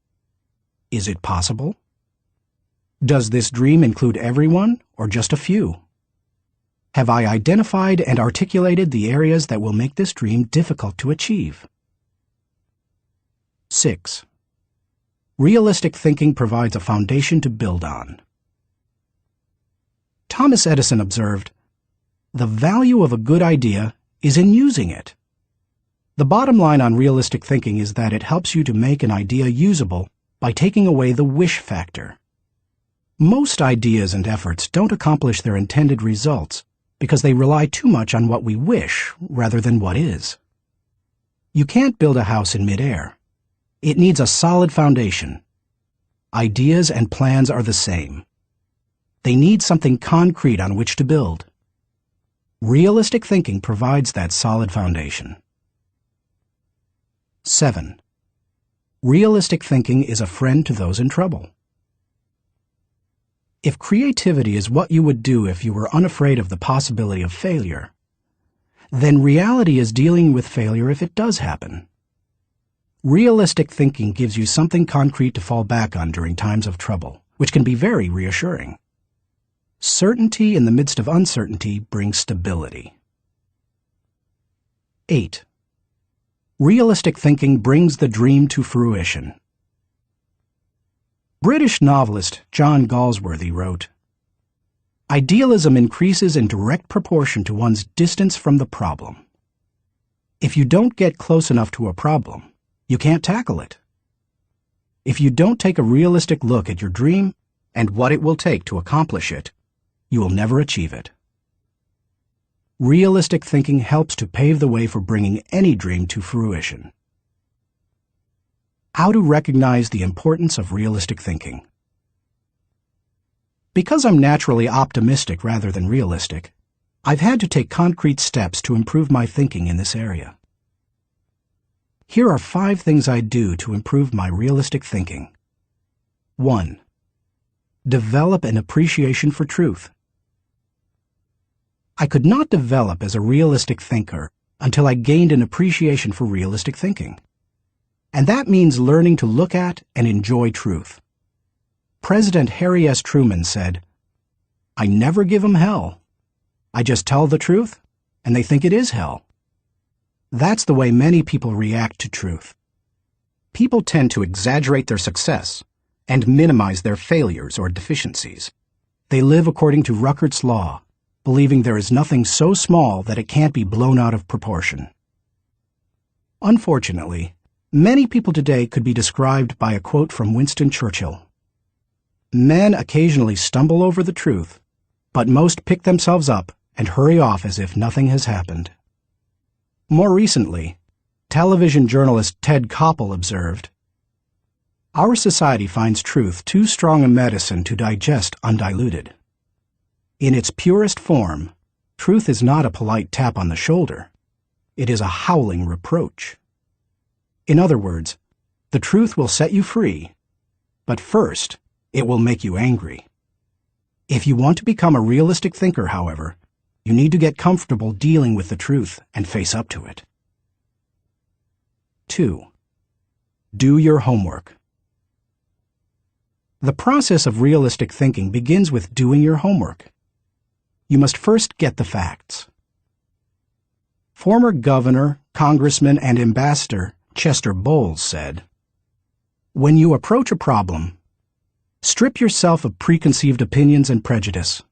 is it possible? Does this dream include everyone or just a few? Have I identified and articulated the areas that will make this dream difficult to achieve? 6. Realistic thinking provides a foundation to build on. Thomas Edison observed, "The value of a good idea is in using it." The bottom line on realistic thinking is that it helps you to make an idea usable by taking away the wish factor. Most ideas and efforts don't accomplish their intended results because they rely too much on what we wish rather than what is. You can't build a house in midair. It needs a solid foundation. Ideas and plans are the same. They need something concrete on which to build. Realistic thinking provides that solid foundation. 7. Realistic thinking is a friend to those in trouble. If creativity is what you would do if you were unafraid of the possibility of failure, then reality is dealing with failure if it does happen. Realistic thinking gives you something concrete to fall back on during times of trouble, which can be very reassuring. Certainty in the midst of uncertainty brings stability. 8. Realistic thinking brings the dream to fruition. British novelist John Galsworthy wrote, "Idealism increases in direct proportion to one's distance from the problem. If you don't get close enough to a problem, you can't tackle it. If you don't take a realistic look at your dream and what it will take to accomplish it, you will never achieve it." Realistic thinking helps to pave the way for bringing any dream to fruition. How to recognize the importance of realistic thinking. Because I'm naturally optimistic rather than realistic, I've had to take concrete steps to improve my thinking in this area. Here are 5 things I do to improve my realistic thinking. 1. Develop an appreciation for truth. I could not develop as a realistic thinker until I gained an appreciation for realistic thinking. And that means learning to look at and enjoy truth. President Harry S. Truman said, "I never give 'em hell. I just tell the truth, and they think it is hell." That's the way many people react to truth. People tend to exaggerate their success and minimize their failures or deficiencies. They live according to Ruckert's law, believing there is nothing so small that it can't be blown out of proportion. Unfortunately, many people today could be described by a quote from Winston Churchill. "Men occasionally stumble over the truth, but most pick themselves up and hurry off as if nothing has happened." More recently, television journalist Ted Koppel observed, "Our society finds truth too strong a medicine to digest undiluted. In its purest form, truth is not a polite tap on the shoulder. It is a howling reproach. In other words, the truth will set you free, but first, it will make you angry. If you want to become a realistic thinker, however, you need to get comfortable dealing with the truth and face up to it." 2. Do your homework. The process of realistic thinking begins with doing your homework. You must first get the facts. Former governor, congressman, and ambassador Chester Bowles said, "When you approach a problem, strip yourself of preconceived opinions and prejudice.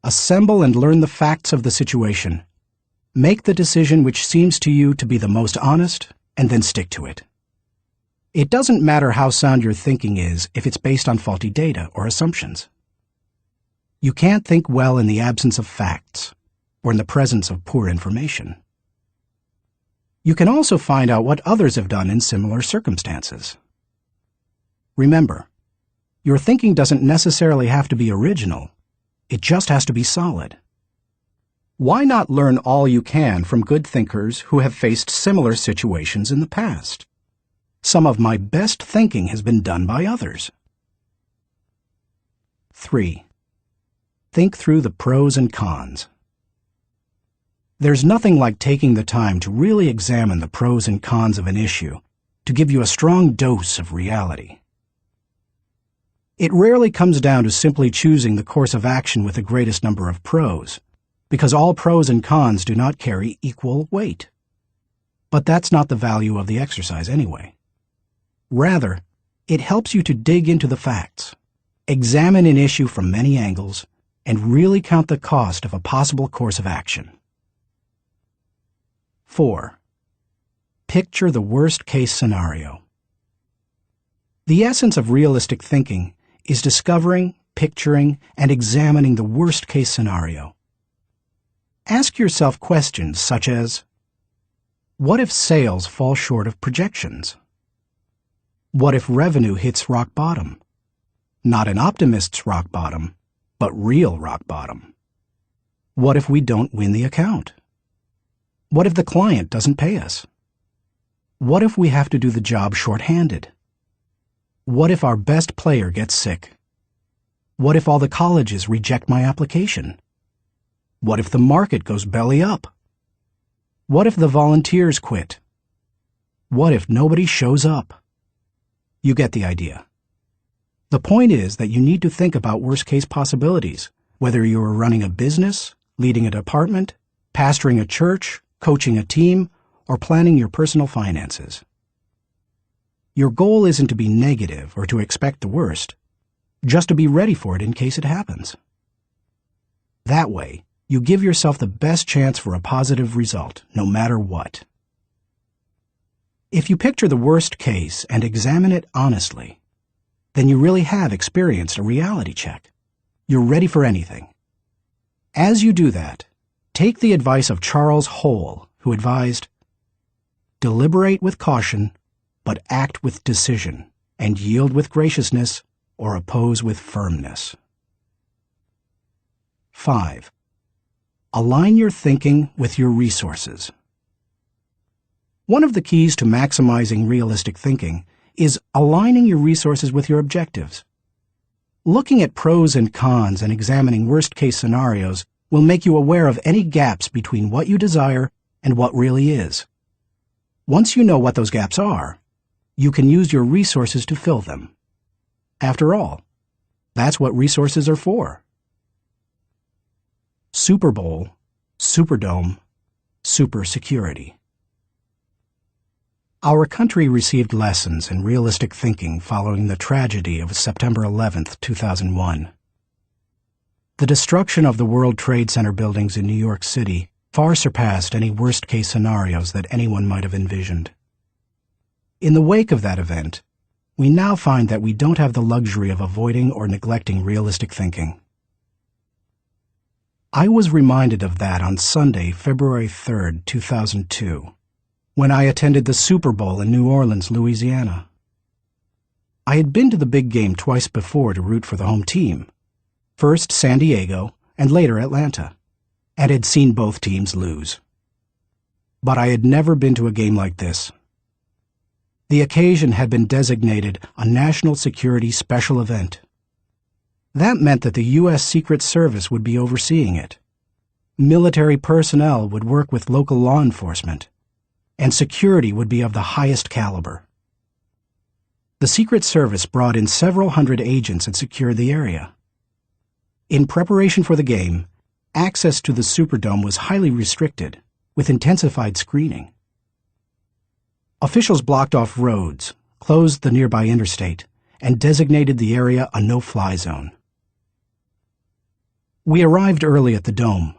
Assemble and learn the facts of the situation. Make the decision which seems to you to be the most honest, and then stick to it. It doesn't matter how sound your thinking is if it's based on faulty data or assumptions. You can't think well in the absence of facts, or in the presence of poor information. You can also find out what others have done in similar circumstances. Remember, your thinking doesn't necessarily have to be original. It just has to be solid. Why not learn all you can from good thinkers who have faced similar situations in the past? Some of my best thinking has been done by others. 3. Think through the pros and cons. There's nothing like taking the time to really examine the pros and cons of an issue to give you a strong dose of reality. It rarely comes down to simply choosing the course of action with the greatest number of pros, because all pros and cons do not carry equal weight. But that's not the value of the exercise anyway. Rather, it helps you to dig into the facts, examine an issue from many angles, and really count the cost of a possible course of action. 4. Picture the worst-case scenario. The essence of realistic thinking is discovering, picturing, and examining the worst-case scenario. Ask yourself questions such as, what if sales fall short of projections? What if revenue hits rock bottom? Not an optimist's rock bottom, but real rock bottom. What if we don't win the account? What if the client doesn't pay us? What if we have to do the job short-handed? What if our best player gets sick? What if all the colleges reject my application? What if the market goes belly up? What if the volunteers quit? What if nobody shows up? You get the idea. The point is that you need to think about worst-case possibilities, whether you are running a business, leading a department, pastoring a church, coaching a team, or planning your personal finances. Your goal isn't to be negative or to expect the worst, just to be ready for it in case it happens. That way, you give yourself the best chance for a positive result, no matter what. If you picture the worst case and examine it honestly, then you really have experienced a reality check. You're ready for anything. As you do that, take the advice of Charles Hole, who advised, "Deliberate with caution, but act with decision, and yield with graciousness, or oppose with firmness." 5. Align your thinking with your resources. One of the keys to maximizing realistic thinking is aligning your resources with your objectives. Looking at pros and cons and examining worst-case scenarios will make you aware of any gaps between what you desire and what really is. Once you know what those gaps are, you can use your resources to fill them. After all, that's what resources are for. Super Bowl, Superdome, Super Security. Our country received lessons in realistic thinking following the tragedy of September 11, 2001. The destruction of the World Trade Center buildings in New York City far surpassed any worst-case scenarios that anyone might have envisioned. In the wake of that event, we now find that we don't have the luxury of avoiding or neglecting realistic thinking. I was reminded of that on Sunday, February 3, 2002, when I attended the Super Bowl in New Orleans, Louisiana. I had been to the big game twice before to root for the home team, first San Diego and later Atlanta, and had seen both teams lose. But I had never been to a game like this. The occasion had been designated a national security special event. That meant that the U.S. Secret Service would be overseeing it. Military personnel would work with local law enforcement, and security would be of the highest caliber. The Secret Service brought in several hundred agents and secured the area. In preparation for the game, access to the Superdome was highly restricted, with intensified screening. Officials blocked off roads, closed the nearby interstate, and designated the area a no-fly zone. We arrived early at the Dome.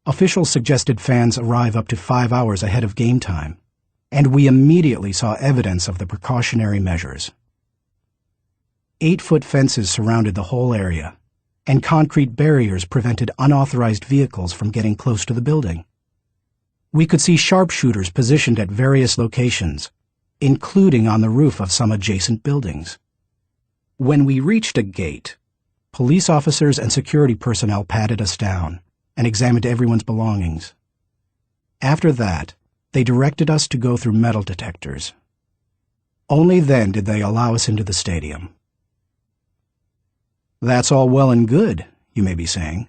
Officials suggested fans arrive up to 5 hours ahead of game time, and we immediately saw evidence of the precautionary measures. 8-foot fences surrounded the whole area, and concrete barriers prevented unauthorized vehicles from getting close to the building. We could see sharpshooters positioned at various locations, including on the roof of some adjacent buildings. When we reached a gate, police officers and security personnel patted us down and examined everyone's belongings. After that, they directed us to go through metal detectors. Only then did they allow us into the stadium. That's all well and good, you may be saying,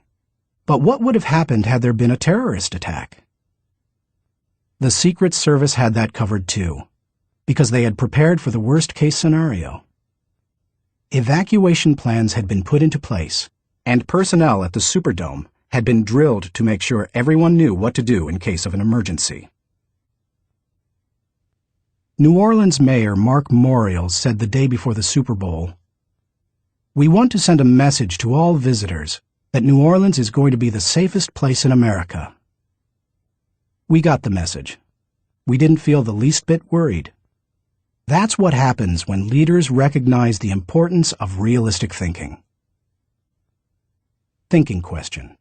but what would have happened had there been a terrorist attack? The Secret Service had that covered too, because they had prepared for the worst-case scenario. Evacuation plans had been put into place, and personnel at the Superdome had been drilled to make sure everyone knew what to do in case of an emergency. New Orleans Mayor Mark Morial said the day before the Super Bowl, "We want to send a message to all visitors that New Orleans is going to be the safest place in America." We got the message. We didn't feel the least bit worried. That's what happens when leaders recognize the importance of realistic thinking. Thinking question.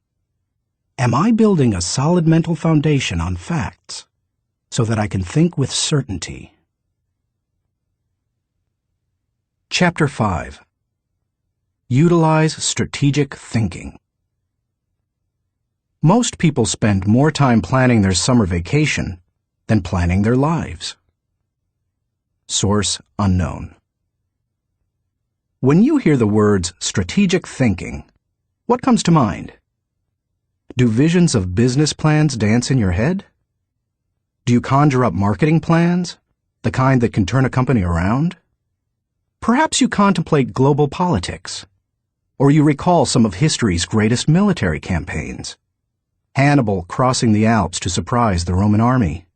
Am I building a solid mental foundation on facts so that I can think with certainty? Chapter 5. Utilize strategic thinking. Most people spend more time planning their summer vacation than planning their lives. Source unknown. When you hear the words strategic thinking, what comes to mind? Do visions of business plans dance in your head? Do you conjure up marketing plans, the kind that can turn a company around? Perhaps you contemplate global politics, or you recall some of history's greatest military campaigns. Hannibal crossing the Alps to surprise the Roman army,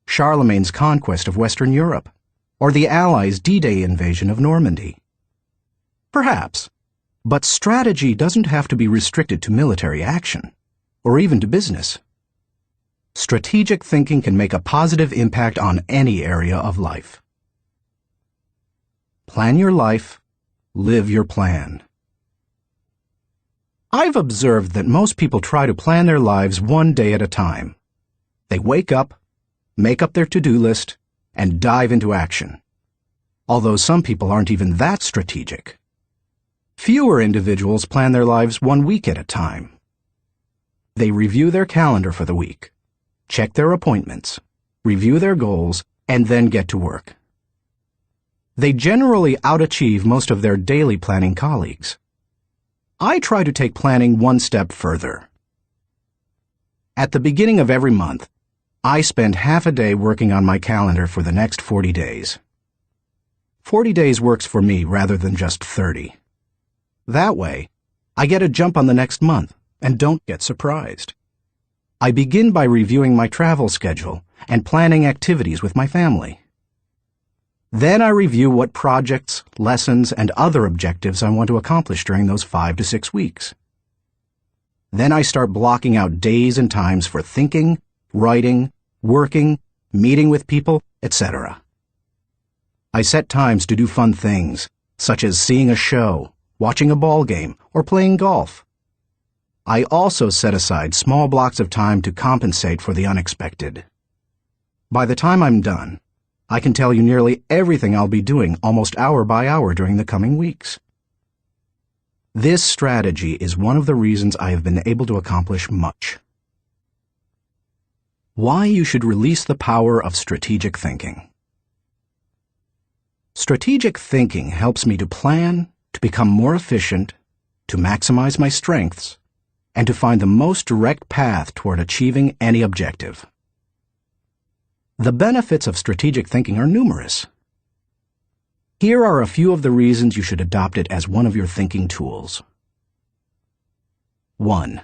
Charlemagne's conquest of Western Europe, or the Allies' D-Day invasion of Normandy. Perhaps, but strategy doesn't have to be restricted to military action, or even to business. Strategic thinking can make a positive impact on any area of life. Plan your life, live your plan. I've observed that most people try to plan their lives one day at a time. They wake up, make up their to-do list, and dive into action. Although some people aren't even that strategic. Fewer individuals plan their lives 1 week at a time. They review their calendar for the week, check their appointments, review their goals, and then get to work. They generally outachieve most of their daily planning colleagues. I try to take planning one step further. At the beginning of every month, I spend half a day working on my calendar for the next 40 days. 40 days works for me rather than just 30. That way, I get a jump on the next month and don't get surprised. I begin by reviewing my travel schedule and planning activities with my family. Then I review what projects, lessons, and other objectives I want to accomplish during those 5 to 6 weeks. Then I start blocking out days and times for thinking, writing, working, meeting with people, etc. I set times to do fun things, such as seeing a show, watching a ball game, or playing golf. I also set aside small blocks of time to compensate for the unexpected. By the time I'm done, I can tell you nearly everything I'll be doing almost hour by hour during the coming weeks. This strategy is one of the reasons I have been able to accomplish much. Why you should release the power of strategic thinking. Strategic thinking helps me to plan, to become more efficient, to maximize my strengths, and to find the most direct path toward achieving any objective. The benefits of strategic thinking are numerous. Here are a few of the reasons you should adopt it as one of your thinking tools. 1.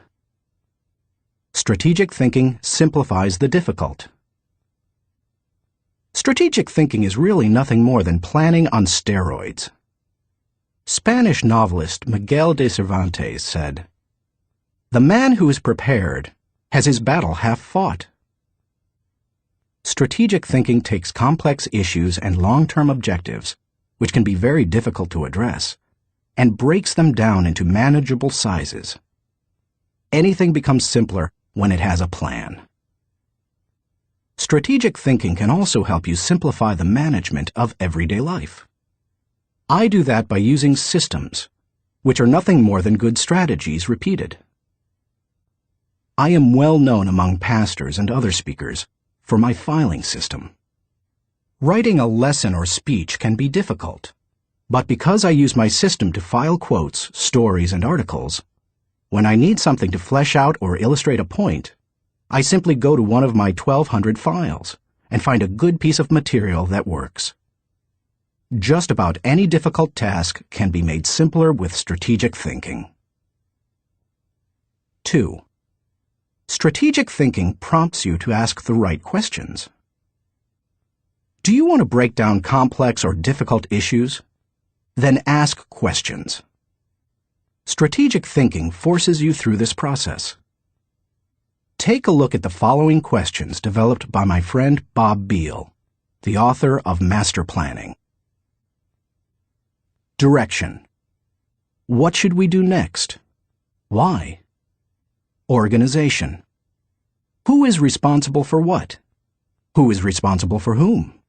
Strategic thinking simplifies the difficult. Strategic thinking is really nothing more than planning on steroids. Spanish novelist Miguel de Cervantes said, "The man who is prepared has his battle half fought." Strategic thinking takes complex issues and long-term objectives, which can be very difficult to address, and breaks them down into manageable sizes. Anything becomes simpler when it has a plan. Strategic thinking can also help you simplify the management of everyday life. I do that by using systems, which are nothing more than good strategies repeated. I am well known among pastors and other speakers for my filing system. Writing a lesson or speech can be difficult, but because I use my system to file quotes, stories, and articles, when I need something to flesh out or illustrate a point, I simply go to one of my 1,200 files and find a good piece of material that works. Just about any difficult task can be made simpler with strategic thinking. 2. Strategic thinking prompts you to ask the right questions. Do you want to break down complex or difficult issues? Then ask questions. Strategic thinking forces you through this process. Take a look at the following questions developed by my friend Bob Beal, the author of Master Planning. Direction. What should we do next? Why? Organization. Who is responsible for what? Who is responsible for whom?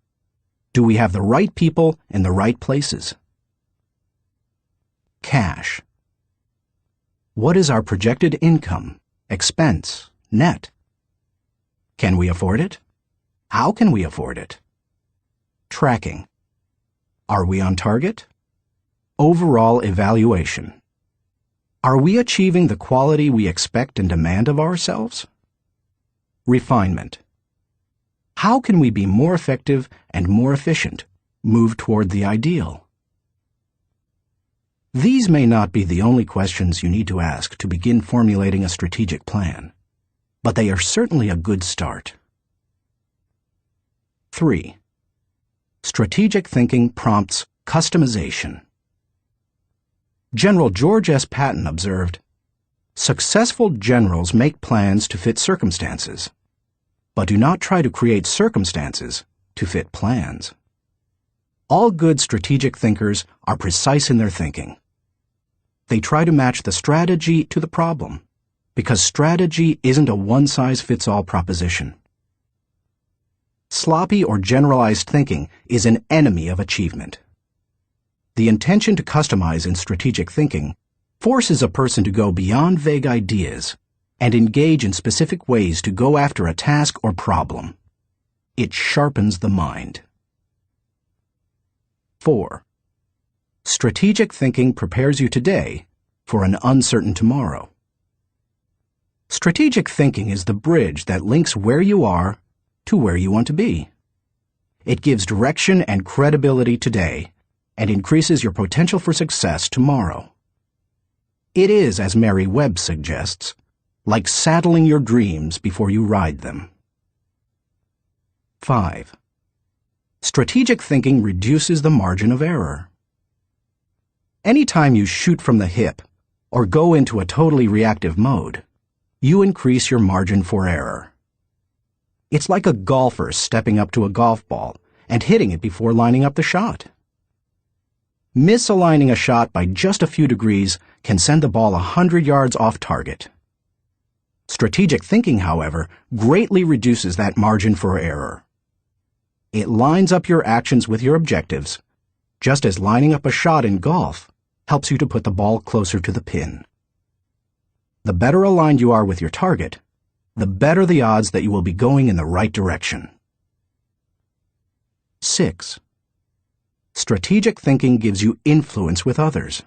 Do we have the right people in the right places? Cash. What is our projected income, expense, net? Can we afford it? How can we afford it? Tracking. Are we on target? Overall evaluation. Are we achieving the quality we expect and demand of ourselves? Refinement. How can we be more effective and more efficient, move toward the ideal? These may not be the only questions you need to ask to begin formulating a strategic plan, but they are certainly a good start. 3. Strategic thinking prompts customization. General George S. Patton observed, "Successful generals make plans to fit circumstances, but do not try to create circumstances to fit plans." All good strategic thinkers are precise in their thinking. They try to match the strategy to the problem, because strategy isn't a one-size-fits-all proposition. Sloppy or generalized thinking is an enemy of achievement. The intention to customize in strategic thinking forces a person to go beyond vague ideas and engage in specific ways to go after a task or problem. It sharpens the mind. 4. Strategic thinking prepares you today for an uncertain tomorrow. Strategic thinking is the bridge that links where you are to where you want to be. It gives direction and credibility today and increases your potential for success tomorrow. It is, as Mary Webb suggests, like saddling your dreams before you ride them. 5. Strategic thinking reduces the margin of error. Anytime you shoot from the hip or go into a totally reactive mode, you increase your margin for error. It's like a golfer stepping up to a golf ball and hitting it before lining up the shot. Misaligning a shot by just a few degrees can send the ball 100 yards off target. Strategic thinking, however, greatly reduces that margin for error. It lines up your actions with your objectives, just as lining up a shot in golf helps you to put the ball closer to the pin. The better aligned you are with your target, the better the odds that you will be going in the right direction. 6. Strategic thinking gives you influence with others.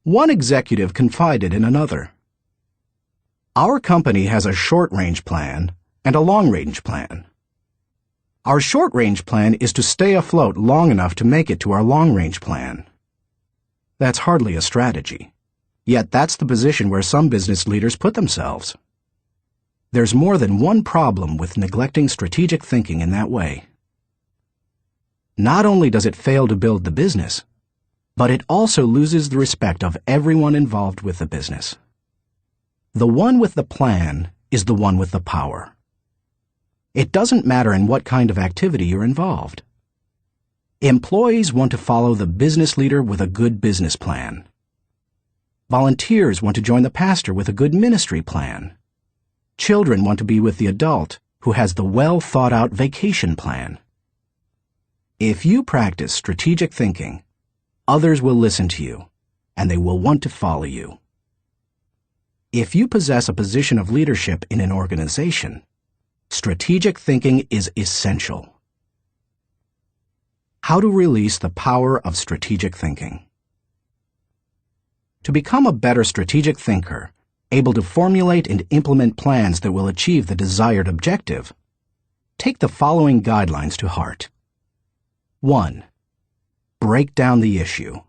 One executive confided in another, "Our company has a short-range plan and a long-range plan. Our short-range plan is to stay afloat long enough to make it to our long-range plan." That's hardly a strategy, yet that's the position where some business leaders put themselves. There's more than one problem with neglecting strategic thinking in that way. Not only does it fail to build the business, but it also loses the respect of everyone involved with the business. The one with the plan is the one with the power. It doesn't matter in what kind of activity you're involved. Employees want to follow the business leader with a good business plan. Volunteers want to join the pastor with a good ministry plan. Children want to be with the adult who has the well-thought-out vacation plan. If you practice strategic thinking, others will listen to you, and they will want to follow you. If you possess a position of leadership in an organization, strategic thinking is essential. How to release the power of strategic thinking. To become a better strategic thinker, able to formulate and implement plans that will achieve the desired objective, take the following guidelines to heart. 1. Break down the issue.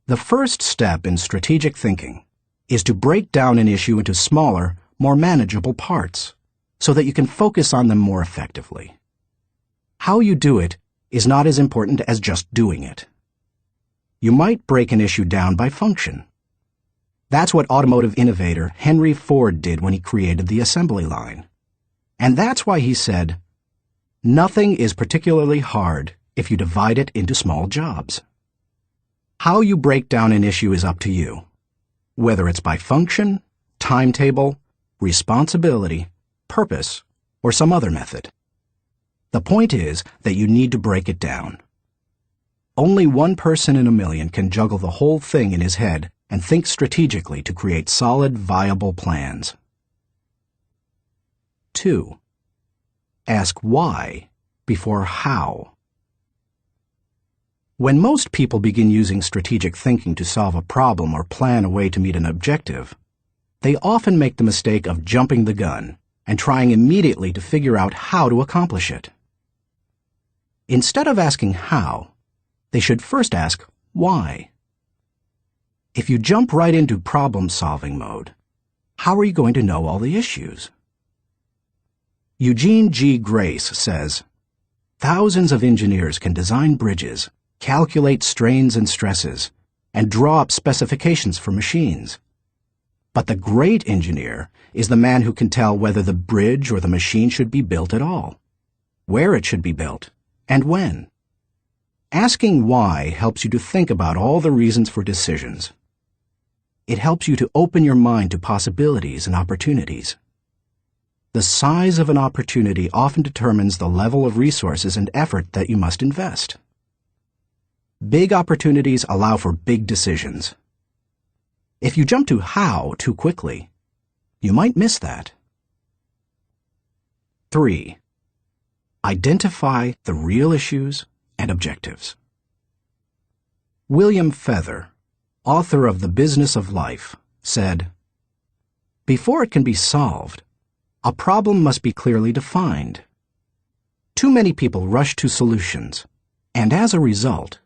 The first step in strategic thinking is to break down an issue into smaller, more manageable parts, so that you can focus on them more effectively. How you do it is not as important as just doing it. You might break an issue down by function. That's what automotive innovator Henry Ford did when he created the assembly line. And that's why he said, "Nothing is particularly hard if you divide it into small jobs." How you break down an issue is up to you, whether it's by function, timetable, responsibility, purpose, or some other method. The point is that you need to break it down. Only one person in a million can juggle the whole thing in his head and think strategically to create solid, viable plans. 2. Ask why before how. When most people begin using strategic thinking to solve a problem or plan a way to meet an objective, they often make the mistake of jumping the gun and trying immediately to figure out how to accomplish it. Instead of asking how, they should first ask why. If you jump right into problem-solving mode, how are you going to know all the issues? Eugene G. Grace says, "Thousands of engineers can design bridges, calculate strains and stresses, and draw up specifications for machines. But the great engineer is the man who can tell whether the bridge or the machine should be built at all, where it should be built, and when." Asking why helps you to think about all the reasons for decisions. It helps you to open your mind to possibilities and opportunities. The size of an opportunity often determines the level of resources and effort that you must invest. Big opportunities allow for big decisions. If you jump to how too quickly, you might miss that. 3. Identify the real issues and objectives. William Feather, author of The Business of Life, said, "Before it can be solved, a problem must be clearly defined. Too many people rush to solutions, and as a result,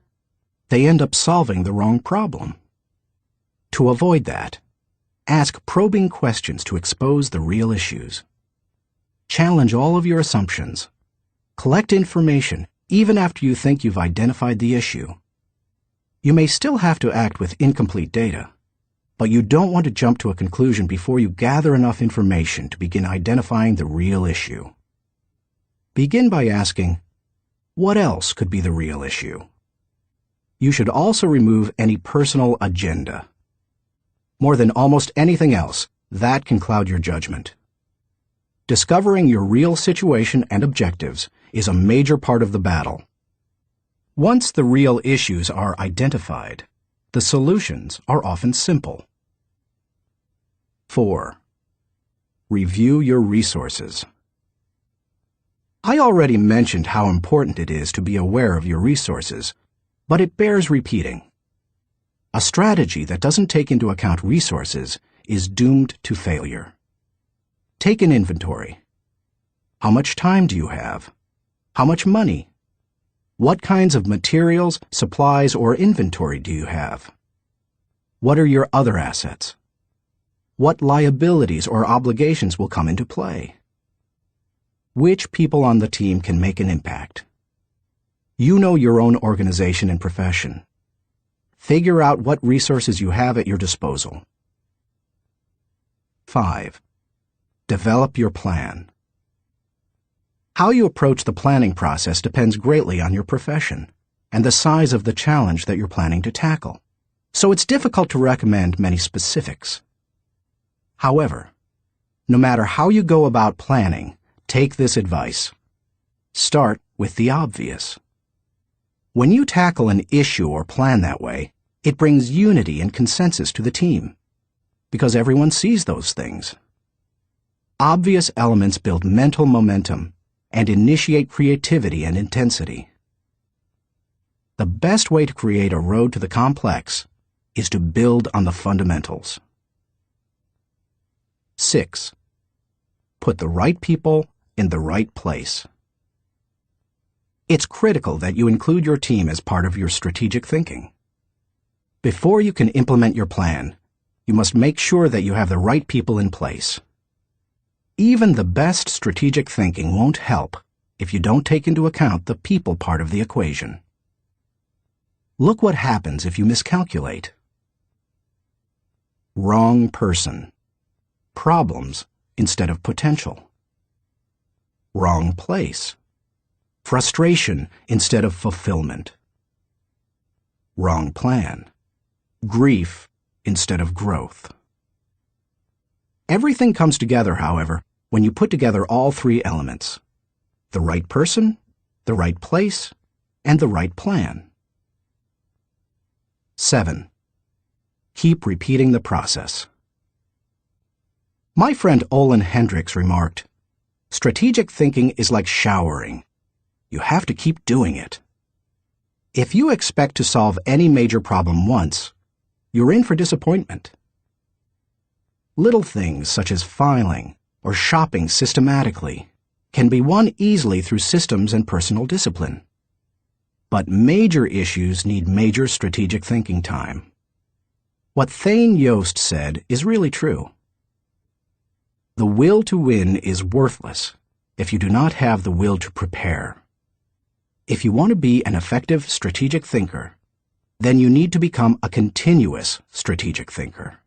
they end up solving the wrong problem. To avoid that, ask probing questions to expose the real issues. Challenge all of your assumptions. Collect information even after you think you've identified the issue. You may still have to act with incomplete data, but you don't want to jump to a conclusion before you gather enough information to begin identifying the real issue. Begin by asking, what else could be the real issue? You should also remove any personal agenda. More than almost anything else, that can cloud your judgment. Discovering your real situation and objectives is a major part of the battle. Once the real issues are identified, the solutions are often simple. 4. Review your resources. I already mentioned how important it is to be aware of your resources, but it bears repeating. A strategy that doesn't take into account resources is doomed to failure. Take an inventory. How much time do you have? How much money? What kinds of materials, supplies, or inventory do you have? What are your other assets? What liabilities or obligations will come into play? Which people on the team can make an impact? You know your own organization and profession. Figure out what resources you have at your disposal. 5. Develop your plan. How you approach the planning process depends greatly on your profession and the size of the challenge that you're planning to tackle, so it's difficult to recommend many specifics. However, no matter how you go about planning, take this advice. Start with the obvious. When you tackle an issue or plan that way, it brings unity and consensus to the team, because everyone sees those things. Obvious elements build mental momentum and initiate creativity and intensity. The best way to create a road to the complex is to build on the fundamentals. 6. Put the right people in the right place. It's critical that you include your team as part of your strategic thinking. Before you can implement your plan, you must make sure that you have the right people in place. Even the best strategic thinking won't help if you don't take into account the people part of the equation. Look what happens if you miscalculate. Wrong person. Problems instead of potential. Wrong place. Frustration instead of fulfillment. Wrong plan. Grief instead of growth. Everything comes together, however, when you put together all three elements: the right person, the right place, and the right plan. 7. Keep repeating the process. My friend Olin Hendricks remarked, "Strategic thinking is like showering. You have to keep doing it." If you expect to solve any major problem once, you're in for disappointment. Little things such as filing or shopping systematically can be won easily through systems and personal discipline. But major issues need major strategic thinking time. What Thane Yost said is really true. The will to win is worthless if you do not have the will to prepare. If you want to be an effective strategic thinker, then you need to become a continuous strategic thinker.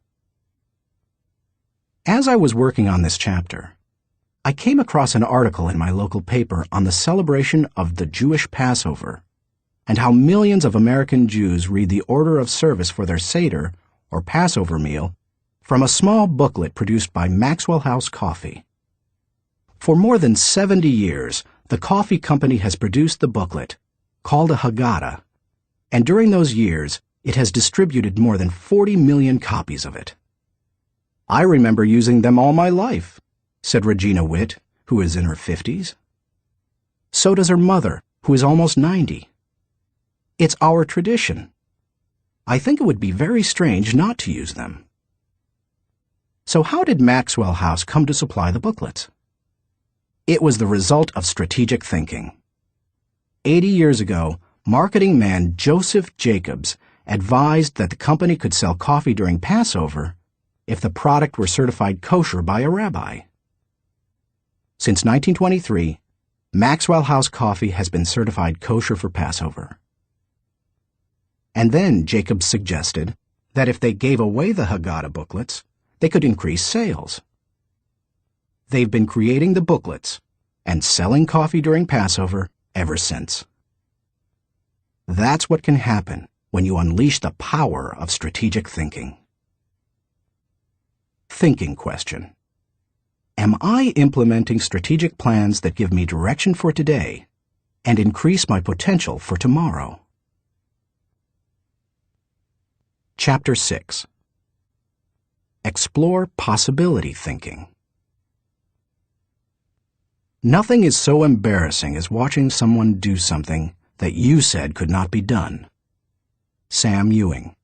As I was working on this chapter, I came across an article in my local paper on the celebration of the Jewish Passover and how millions of American Jews read the order of service for their Seder, or Passover meal, from a small booklet produced by Maxwell House Coffee. For more than 70 years, the coffee company has produced the booklet, called a Haggadah, and during those years, it has distributed more than 40 million copies of it. I remember using them all my life, said Regina Witt, who is in her 50s. So does her mother, who is almost 90. It's our tradition. I think it would be very strange not to use them. So how did Maxwell House come to supply the booklets? It was the result of strategic thinking. 80 years ago, marketing man Joseph Jacobs advised that the company could sell coffee during Passover if the product were certified kosher by a rabbi. Since 1923, Maxwell House Coffee has been certified kosher for Passover. And then Jacobs suggested that if they gave away the Haggadah booklets, they could increase sales. They've been creating the booklets and selling coffee during Passover ever since. That's what can happen when you unleash the power of strategic thinking. Thinking question. Am I implementing strategic plans that give me direction for today and increase my potential for tomorrow? Chapter 6. Explore possibility thinking. Nothing is so embarrassing as watching someone do something that you said could not be done. Sam Ewing.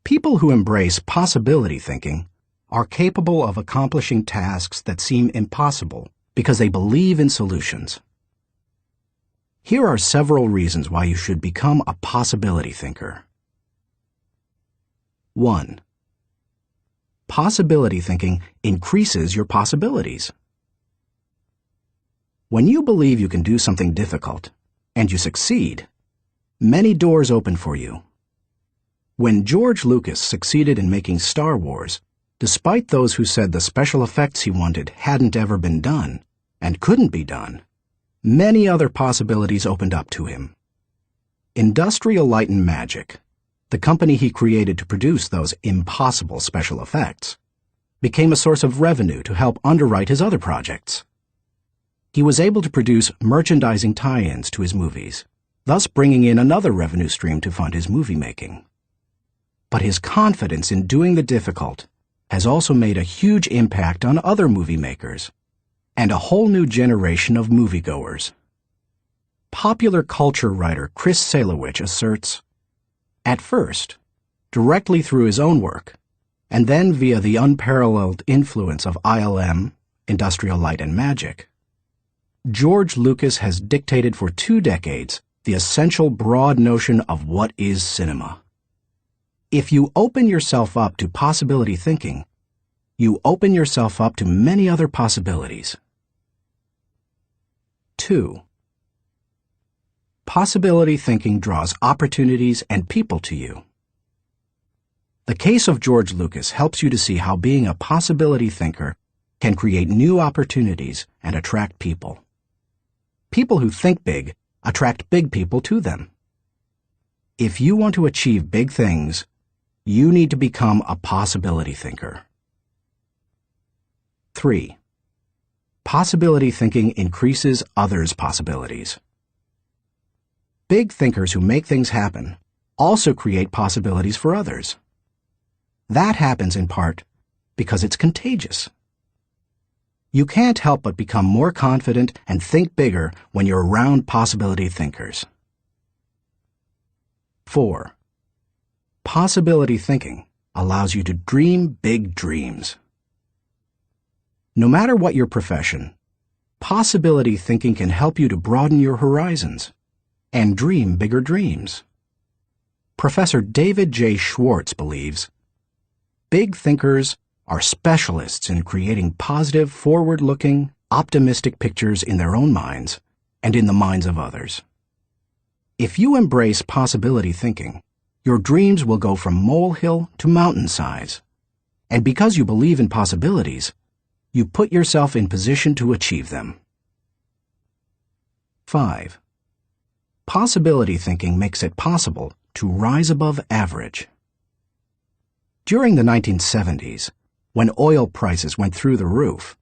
People who embrace possibility thinking are capable of accomplishing tasks that seem impossible because they believe in solutions. Here are several reasons why you should become a possibility thinker. 1. Possibility thinking increases your possibilities. When you believe you can do something difficult, and you succeed, many doors open for you. When George Lucas succeeded in making Star Wars, despite those who said the special effects he wanted hadn't ever been done, and couldn't be done, many other possibilities opened up to him. Industrial Light and Magic, the company he created to produce those impossible special effects, became a source of revenue to help underwrite his other projects. He was able to produce merchandising tie-ins to his movies, thus bringing in another revenue stream to fund his movie making. But his confidence in doing the difficult has also made a huge impact on other movie makers and a whole new generation of moviegoers. Popular culture writer Chris Salewicz asserts, at first, directly through his own work, and then via the unparalleled influence of ILM, Industrial Light and Magic, George Lucas has dictated for 2 decades the essential broad notion of what is cinema. If you open yourself up to possibility thinking, you open yourself up to many other possibilities. 2. Possibility thinking draws opportunities and people to you. The case of George Lucas helps you to see how being a possibility thinker can create new opportunities and attract people. People who think big attract big people to them. If you want to achieve big things, you need to become a possibility thinker. 3. Possibility thinking increases others' possibilities. Big thinkers who make things happen also create possibilities for others. That happens in part because it's contagious. You can't help but become more confident and think bigger when you're around possibility thinkers. 4. Possibility thinking allows you to dream big dreams. No matter what your profession, possibility thinking can help you to broaden your horizons and dream bigger dreams. Professor David J. Schwartz believes, big thinkers are specialists in creating positive, forward-looking, optimistic pictures in their own minds and in the minds of others. If you embrace possibility thinking, your dreams will go from molehill to mountain size. And because you believe in possibilities, you put yourself in position to achieve them. 5. Possibility thinking makes it possible to rise above average. During the 1970s, when oil prices went through the roof,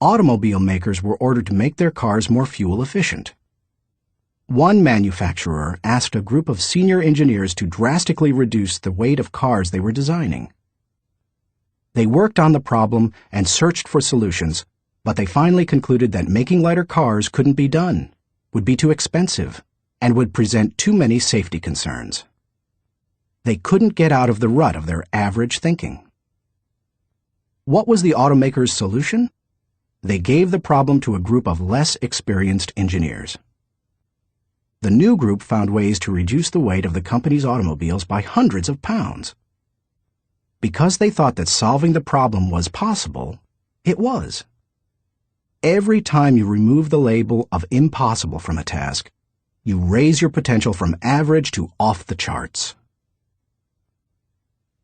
automobile makers were ordered to make their cars more fuel efficient. One manufacturer asked a group of senior engineers to drastically reduce the weight of cars they were designing. They worked on the problem and searched for solutions, but they finally concluded that making lighter cars couldn't be done, would be too expensive, and would present too many safety concerns. They couldn't get out of the rut of their average thinking. What was the automaker's solution? They gave the problem to a group of less experienced engineers. The new group found ways to reduce the weight of the company's automobiles by hundreds of pounds. Because they thought that solving the problem was possible, it was. Every time you remove the label of impossible from a task, you raise your potential from average to off the charts.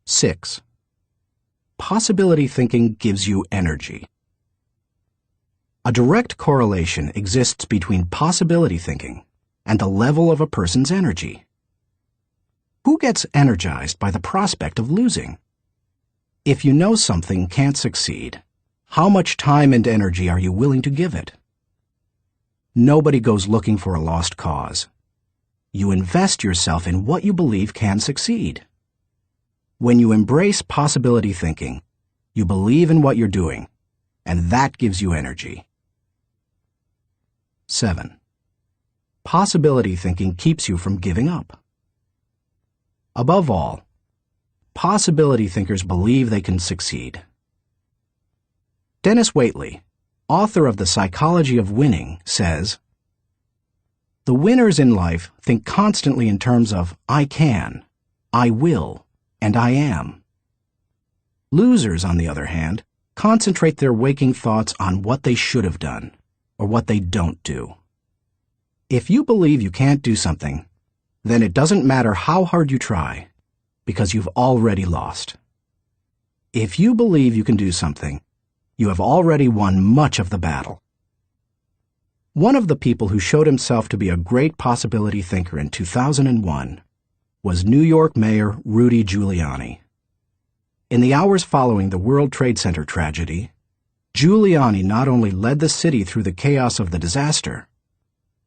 6. Possibility thinking gives you energy. A direct correlation exists between possibility thinking and the level of a person's energy. Who gets energized by the prospect of losing? If you know something can't succeed, how much time and energy are you willing to give it? Nobody goes looking for a lost cause. You invest yourself in what you believe can succeed. When you embrace possibility thinking, you believe in what you're doing, and that gives you energy. 7. Possibility thinking keeps you from giving up. Above all, possibility thinkers believe they can succeed. Dennis Waitley, author of The Psychology of Winning, says, "The winners in life think constantly in terms of I can, I will, and I am. Losers, on the other hand, concentrate their waking thoughts on what they should have done, or what they don't do. If you believe you can't do something, then it doesn't matter how hard you try, because you've already lost. If you believe you can do something, you have already won much of the battle." One of the people who showed himself to be a great possibility thinker in 2001 was New York Mayor Rudy Giuliani. In the hours following the World Trade Center tragedy, Giuliani not only led the city through the chaos of the disaster,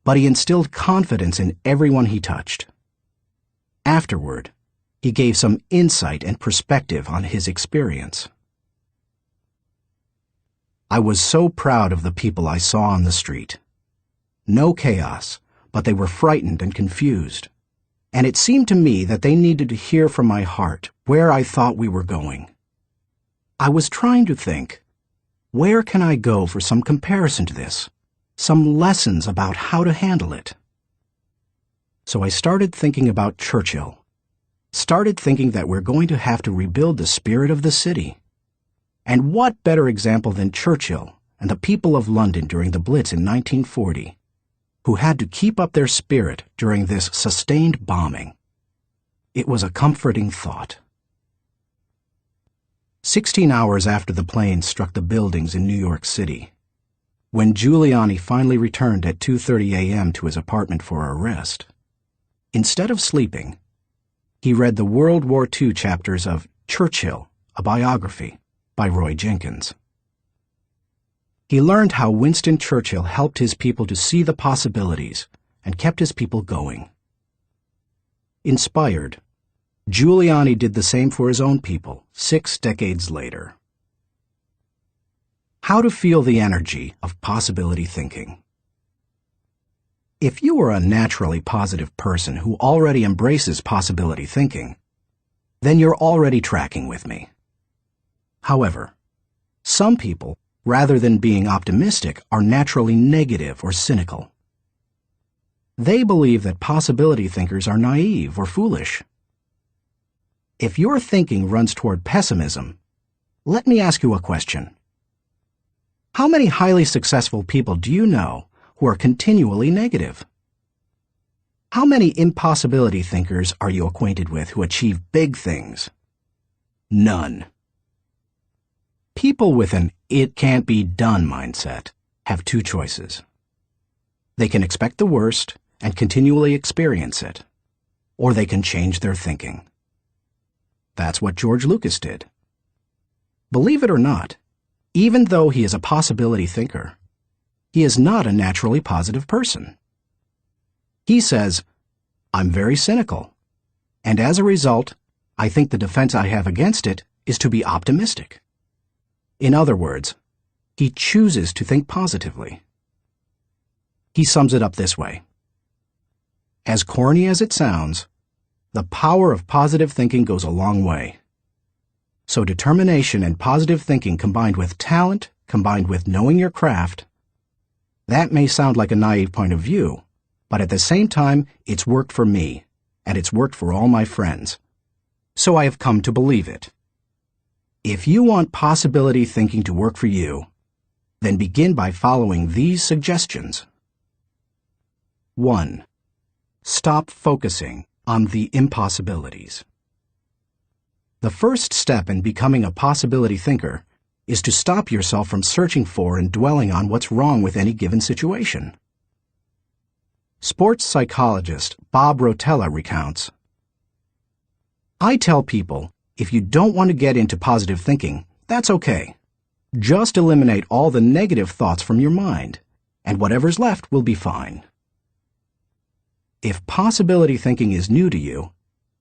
but he instilled confidence in everyone he touched. Afterward, he gave some insight and perspective on his experience. "I was so proud of the people I saw on the street. No chaos, but they were frightened and confused. And it seemed to me that they needed to hear from my heart where I thought we were going. I was trying to think, where can I go for some comparison to this, some lessons about how to handle it? So I started thinking about Churchill, started thinking that we're going to have to rebuild the spirit of the city. And what better example than Churchill and the people of London during the Blitz in 1940, who had to keep up their spirit during this sustained bombing. It was a comforting thought. 16 hours after the plane struck the buildings in New York City, when Giuliani finally returned at 2:30 a.m. to his apartment for a rest, instead of sleeping, he read the World War II chapters of Churchill, a Biography by Roy Jenkins. He learned how Winston Churchill helped his people to see the possibilities and kept his people going. Inspired, Giuliani did the same for his own people 6 decades later. How to feel the energy of possibility thinking. If you are a naturally positive person who already embraces possibility thinking, then you're already tracking with me. However, some people, rather than being optimistic, are naturally negative or cynical. They believe that possibility thinkers are naive or foolish. If your thinking runs toward pessimism, let me ask you a question. How many highly successful people do you know who are continually negative? How many impossibility thinkers are you acquainted with who achieve big things? None. People with an "it can't be done" mindset have two choices. They can expect the worst and continually experience it, or they can change their thinking. That's what George Lucas did. Believe it or not, even though he is a possibility thinker, he is not a naturally positive person. He says, "I'm very cynical, and as a result, I think the defense I have against it is to be optimistic." In other words, he chooses to think positively. He sums it up this way. As corny as it sounds, the power of positive thinking goes a long way. So determination and positive thinking combined with talent, combined with knowing your craft, that may sound like a naive point of view, but at the same time, it's worked for me, and it's worked for all my friends. So I have come to believe it. If you want possibility thinking to work for you, then begin by following these suggestions. 1. Stop focusing on the impossibilities. The first step in becoming a possibility thinker is to stop yourself from searching for and dwelling on what's wrong with any given situation. Sports psychologist Bob Rotella recounts, "I tell people, if you don't want to get into positive thinking, that's okay. Just eliminate all the negative thoughts from your mind, and whatever's left will be fine." If possibility thinking is new to you,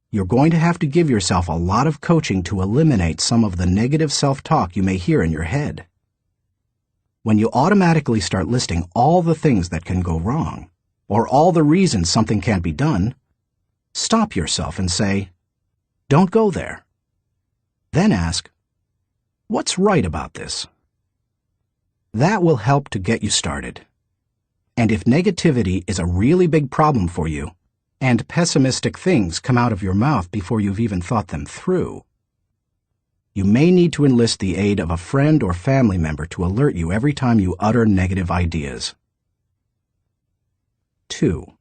you're going to have to give yourself a lot of coaching to eliminate some of the negative self-talk you may hear in your head. When you automatically start listing all the things that can go wrong, or all the reasons something can't be done, stop yourself and say, "Don't go there." Then ask, "What's right about this?" That will help to get you started. And if negativity is a really big problem for you, and pessimistic things come out of your mouth before you've even thought them through, you may need to enlist the aid of a friend or family member to alert you every time you utter negative ideas. 2.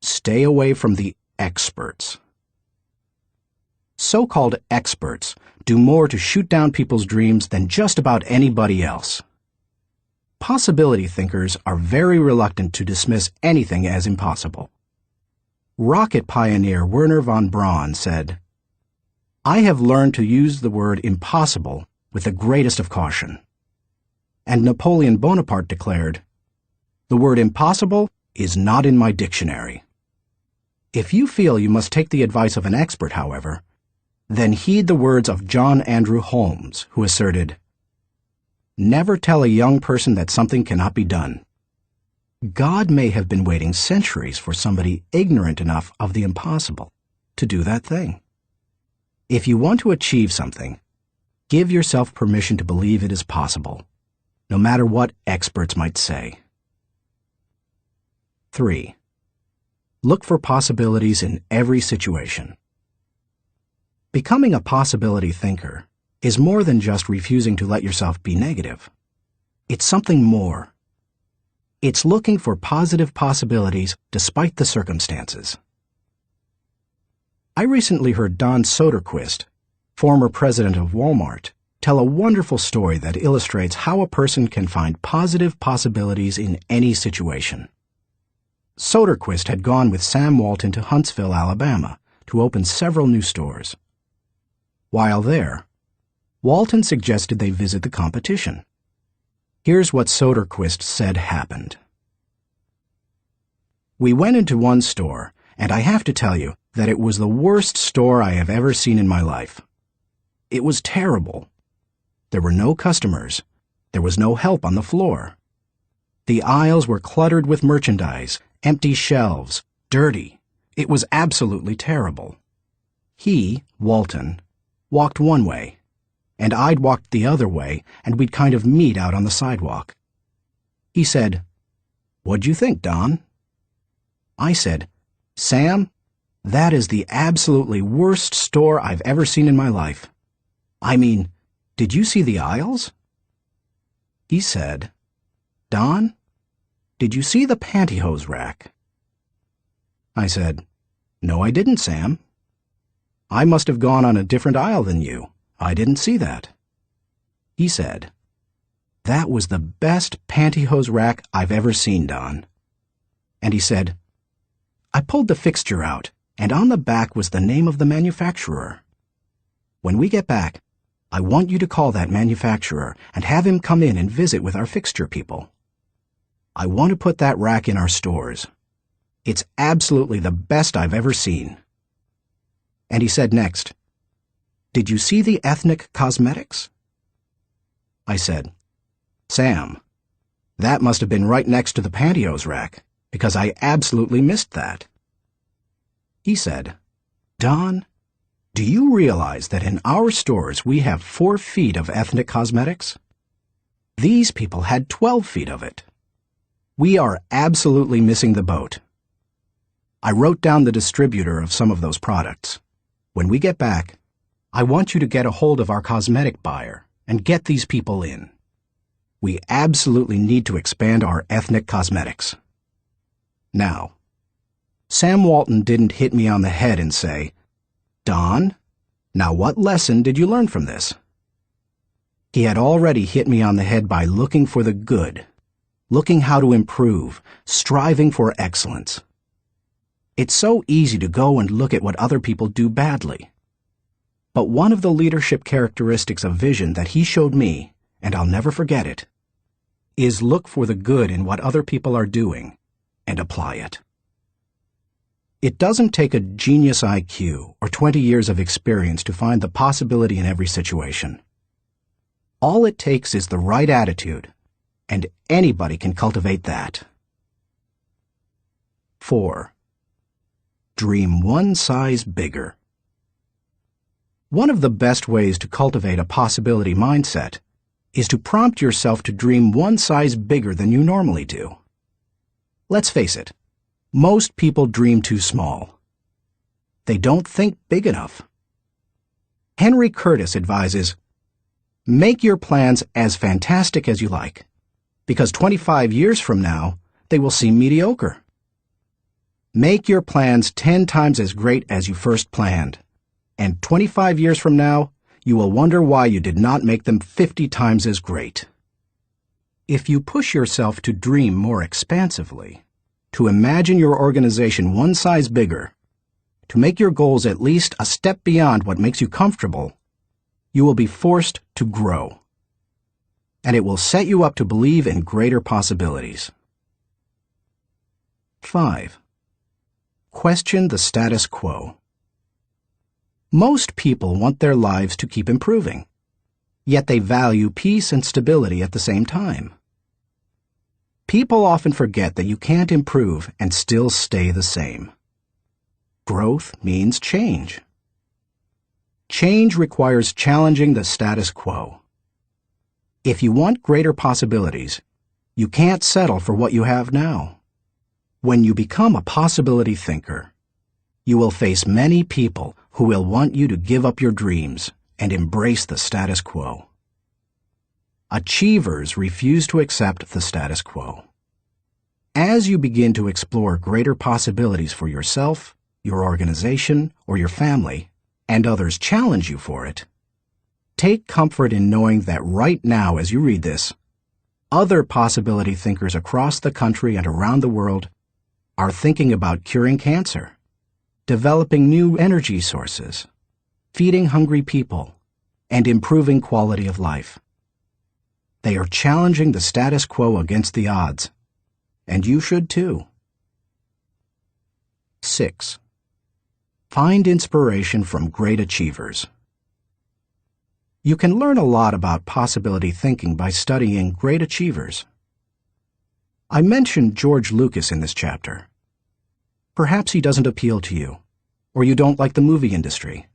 Stay away from the experts. So-called experts do more to shoot down people's dreams than just about anybody else. Possibility thinkers are very reluctant to dismiss anything as impossible. Rocket pioneer Wernher von Braun said, "I have learned to use the word impossible with the greatest of caution." And Napoleon Bonaparte declared, "The word impossible is not in my dictionary." If you feel you must take the advice of an expert, however, then heed the words of John Andrew Holmes, who asserted, "Never tell a young person that something cannot be done. God may have been waiting centuries for somebody ignorant enough of the impossible to do that thing." If you want to achieve something, give yourself permission to believe it is possible, no matter what experts might say. 3. Look for possibilities in every situation. Becoming a possibility thinker is more than just refusing to let yourself be negative. It's something more. It's looking for positive possibilities despite the circumstances. I recently heard Don Soderquist, former president of Walmart, tell a wonderful story that illustrates how a person can find positive possibilities in any situation. Soderquist had gone with Sam Walton to Huntsville, Alabama, to open several new stores. While there, Walton suggested they visit the competition. Here's what Soderquist said happened. "We went into one store, and I have to tell you that it was the worst store I have ever seen in my life. It was terrible. There were no customers, There was no help on the floor. The aisles were cluttered with merchandise, empty shelves, dirty. It was absolutely terrible. He, Walton, walked one way, and I'd walked the other way, and we'd kind of meet out on the sidewalk. He said, "What'd you think, Don?" I said, "Sam, that is the absolutely worst store I've ever seen in my life. I mean, did you see the aisles?" He said, "Don, did you see the pantyhose rack?" I said, "No, I didn't, Sam." "I must have gone on a different aisle than you. I didn't see that." He said, "That was the best pantyhose rack I've ever seen, Don." And he said, "I pulled the fixture out, and on the back was the name of the manufacturer. When we get back, I want you to call that manufacturer and have him come in and visit with our fixture people. I want to put that rack in our stores. It's absolutely the best I've ever seen." And he said next, "Did you see the ethnic cosmetics?" I said, "Sam, that must have been right next to the pantyhose rack, because I absolutely missed that." He said, "Don, do you realize that in our stores we have 4 feet of ethnic cosmetics? These people had 12 feet of it. We are absolutely missing the boat." I wrote down the distributor of some of those products. When we get back, I want you to get a hold of our cosmetic buyer and get these people in. We absolutely need to expand our ethnic cosmetics. Now, Sam Walton didn't hit me on the head and say, "Don, now what lesson did you learn from this?" He had already hit me on the head by looking for the good, looking how to improve, striving for excellence. It's so easy to go and look at what other people do badly. But one of the leadership characteristics of vision that he showed me, and I'll never forget it, is look for the good in what other people are doing and apply it. It doesn't take a genius IQ or 20 years of experience to find the possibility in every situation. All it takes is the right attitude, and anybody can cultivate that. 4. Dream one size bigger. One of the best ways to cultivate a possibility mindset is to prompt yourself to dream one size bigger than you normally do. Let's face it, most people dream too small. They don't think big enough. Henry Curtis advises, "Make your plans as fantastic as you like, because 25 years from now, they will seem mediocre. Make your plans 10 times as great as you first planned, and 25 years from now, you will wonder why you did not make them 50 times as great." If you push yourself to dream more expansively, to imagine your organization one size bigger, to make your goals at least a step beyond what makes you comfortable, you will be forced to grow. And it will set you up to believe in greater possibilities. 5. Question the status quo. Most people want their lives to keep improving, yet they value peace and stability at the same time. People often forget that you can't improve and still stay the same. Growth means change. Change requires challenging the status quo. If you want greater possibilities, you can't settle for what you have now. When you become a possibility thinker, you will face many people who will want you to give up your dreams and embrace the status quo. Achievers refuse to accept the status quo. As you begin to explore greater possibilities for yourself, your organization, or your family, and others challenge you for it, take comfort in knowing that right now as you read this, other possibility thinkers across the country and around the world are thinking about curing cancer, developing new energy sources, feeding hungry people, and improving quality of life. They are challenging the status quo against the odds, and you should too. 6. Find inspiration from great achievers. You can learn a lot about possibility thinking by studying great achievers. I mentioned George Lucas in this chapter. Perhaps he doesn't appeal to you, or you don't like the movie industry.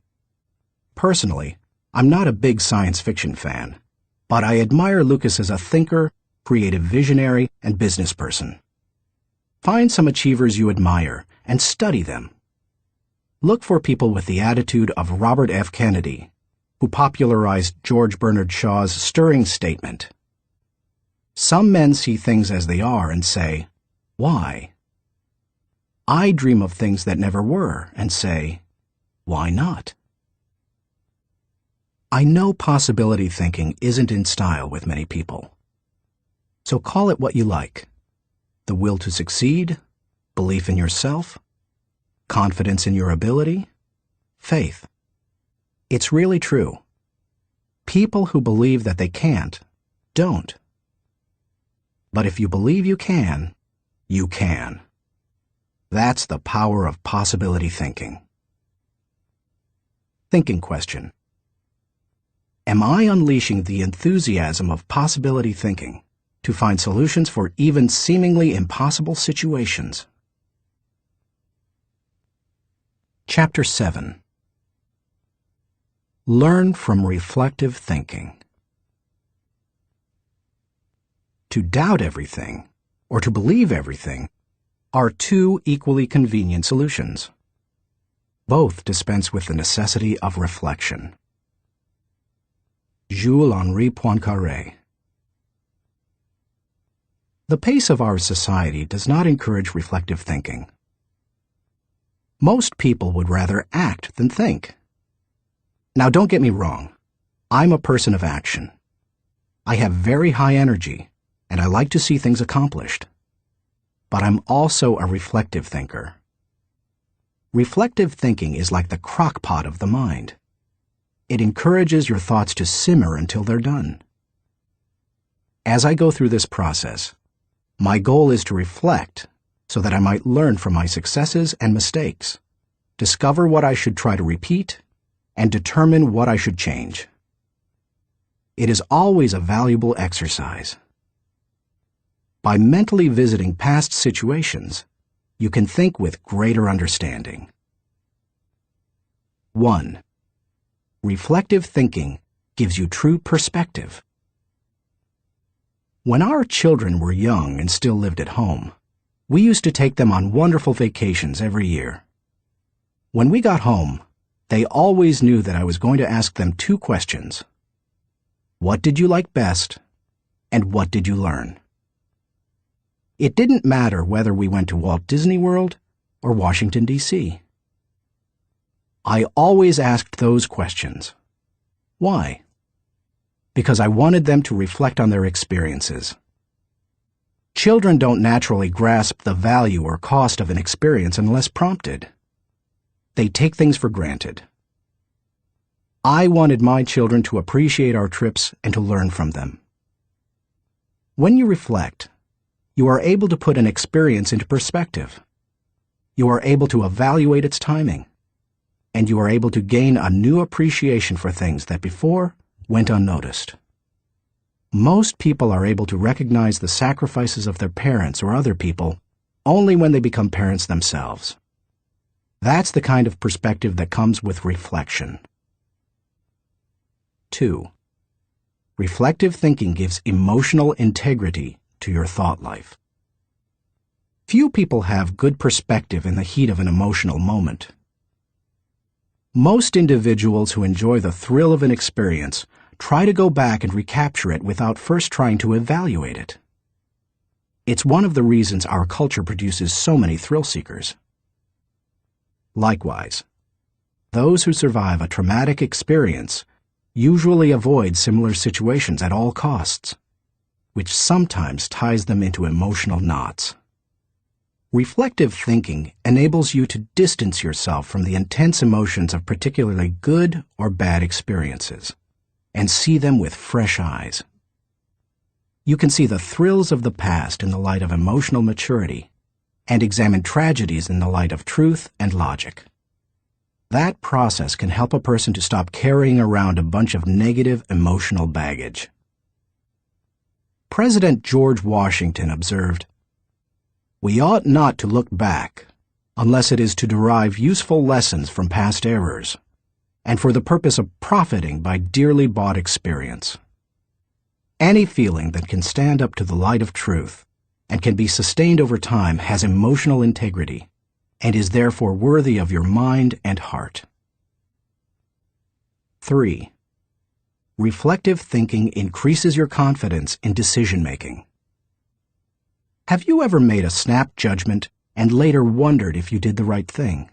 Personally, I'm not a big science fiction fan, but I admire Lucas as a thinker, creative visionary, and business person. Find some achievers you admire and study them. Look for people with the attitude of Robert F. Kennedy, who popularized George Bernard Shaw's stirring statement. Some men see things as they are and say, "Why?" I dream of things that never were and say, "Why not?" I know possibility thinking isn't in style with many people. So call it what you like. The will to succeed, belief in yourself, confidence in your ability, faith. It's really true. People who believe that they can't, don't. But if you believe you can, you can. That's the power of possibility thinking. Thinking question. Am I unleashing the enthusiasm of possibility thinking to find solutions for even seemingly impossible situations? Chapter 7. Learn from reflective thinking. To doubt everything, or to believe everything, are two equally convenient solutions. Both dispense with the necessity of reflection. Jules-Henri Poincaré. The pace of our society does not encourage reflective thinking. Most people would rather act than think. Now, don't get me wrong. I'm a person of action. I have very high energy, and I like to see things accomplished. But I'm also a reflective thinker. Reflective thinking is like the crock pot of the mind. It encourages your thoughts to simmer until they're done. As I go through this process, my goal is to reflect so that I might learn from my successes and mistakes, discover what I should try to repeat, and determine what I should change. It is always a valuable exercise. By mentally visiting past situations, you can think with greater understanding. 1. Reflective thinking gives you true perspective. When our children were young and still lived at home, we used to take them on wonderful vacations every year. When we got home, they always knew that I was going to ask them two questions. What did you like best, and what did you learn? It didn't matter whether we went to Walt Disney World or Washington, D.C. I always asked those questions. Why? Because I wanted them to reflect on their experiences. Children don't naturally grasp the value or cost of an experience unless prompted. They take things for granted. I wanted my children to appreciate our trips and to learn from them. When you reflect, you are able to put an experience into perspective. You are able to evaluate its timing, and you are able to gain a new appreciation for things that before went unnoticed. Most people are able to recognize the sacrifices of their parents or other people only when they become parents themselves. That's the kind of perspective that comes with reflection. 2. Reflective thinking gives emotional integrity to your thought life. Few people have good perspective in the heat of an emotional moment. Most individuals who enjoy the thrill of an experience try to go back and recapture it without first trying to evaluate it. It's one of the reasons our culture produces so many thrill seekers. Likewise, those who survive a traumatic experience usually avoid similar situations at all costs, which sometimes ties them into emotional knots. Reflective thinking enables you to distance yourself from the intense emotions of particularly good or bad experiences and see them with fresh eyes. You can see the thrills of the past in the light of emotional maturity and examine tragedies in the light of truth and logic. That process can help a person to stop carrying around a bunch of negative emotional baggage. President George Washington observed, "We ought not to look back unless it is to derive useful lessons from past errors, and for the purpose of profiting by dearly bought experience." Any feeling that can stand up to the light of truth and can be sustained over time has emotional integrity and is therefore worthy of your mind and heart. 3. Reflective thinking increases your confidence in decision-making. Have you ever made a snap judgment and later wondered if you did the right thing?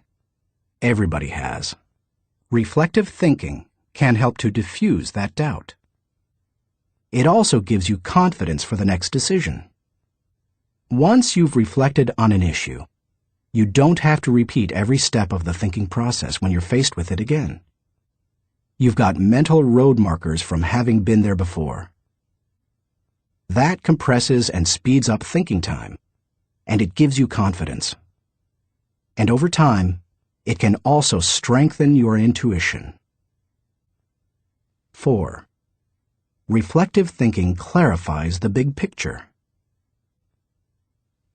Everybody has. Reflective thinking can help to diffuse that doubt. It also gives you confidence for the next decision. Once you've reflected on an issue, you don't have to repeat every step of the thinking process when you're faced with it again. You've got mental road markers from having been there before. That compresses and speeds up thinking time, and it gives you confidence. And over time, it can also strengthen your intuition. 4. Reflective thinking clarifies the big picture.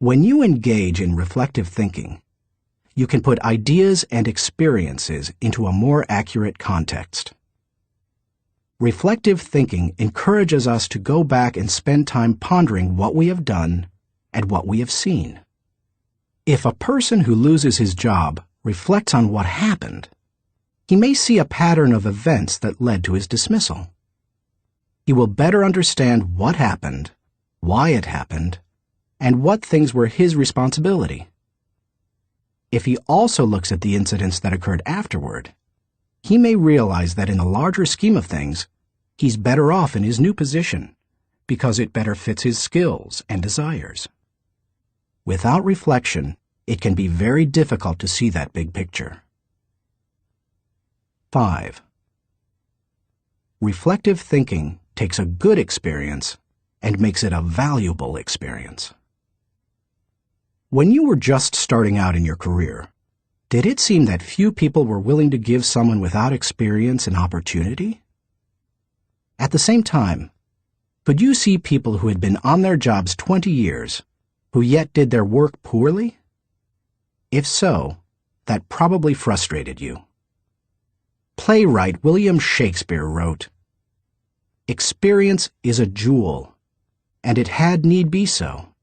When you engage in reflective thinking, you can put ideas and experiences into a more accurate context. Reflective thinking encourages us to go back and spend time pondering what we have done and what we have seen. If a person who loses his job reflects on what happened, he may see a pattern of events that led to his dismissal. He will better understand what happened, why it happened, and what things were his responsibility. If he also looks at the incidents that occurred afterward, he may realize that in the larger scheme of things, he's better off in his new position because it better fits his skills and desires. Without reflection, it can be very difficult to see that big picture. 5. Reflective thinking takes a good experience and makes it a valuable experience. When you were just starting out in your career, did it seem that few people were willing to give someone without experience an opportunity? At the same time, could you see people who had been on their jobs 20 years, who yet did their work poorly? If so, that probably frustrated you. Playwright William Shakespeare wrote, "Experience is a jewel, and it had need be so,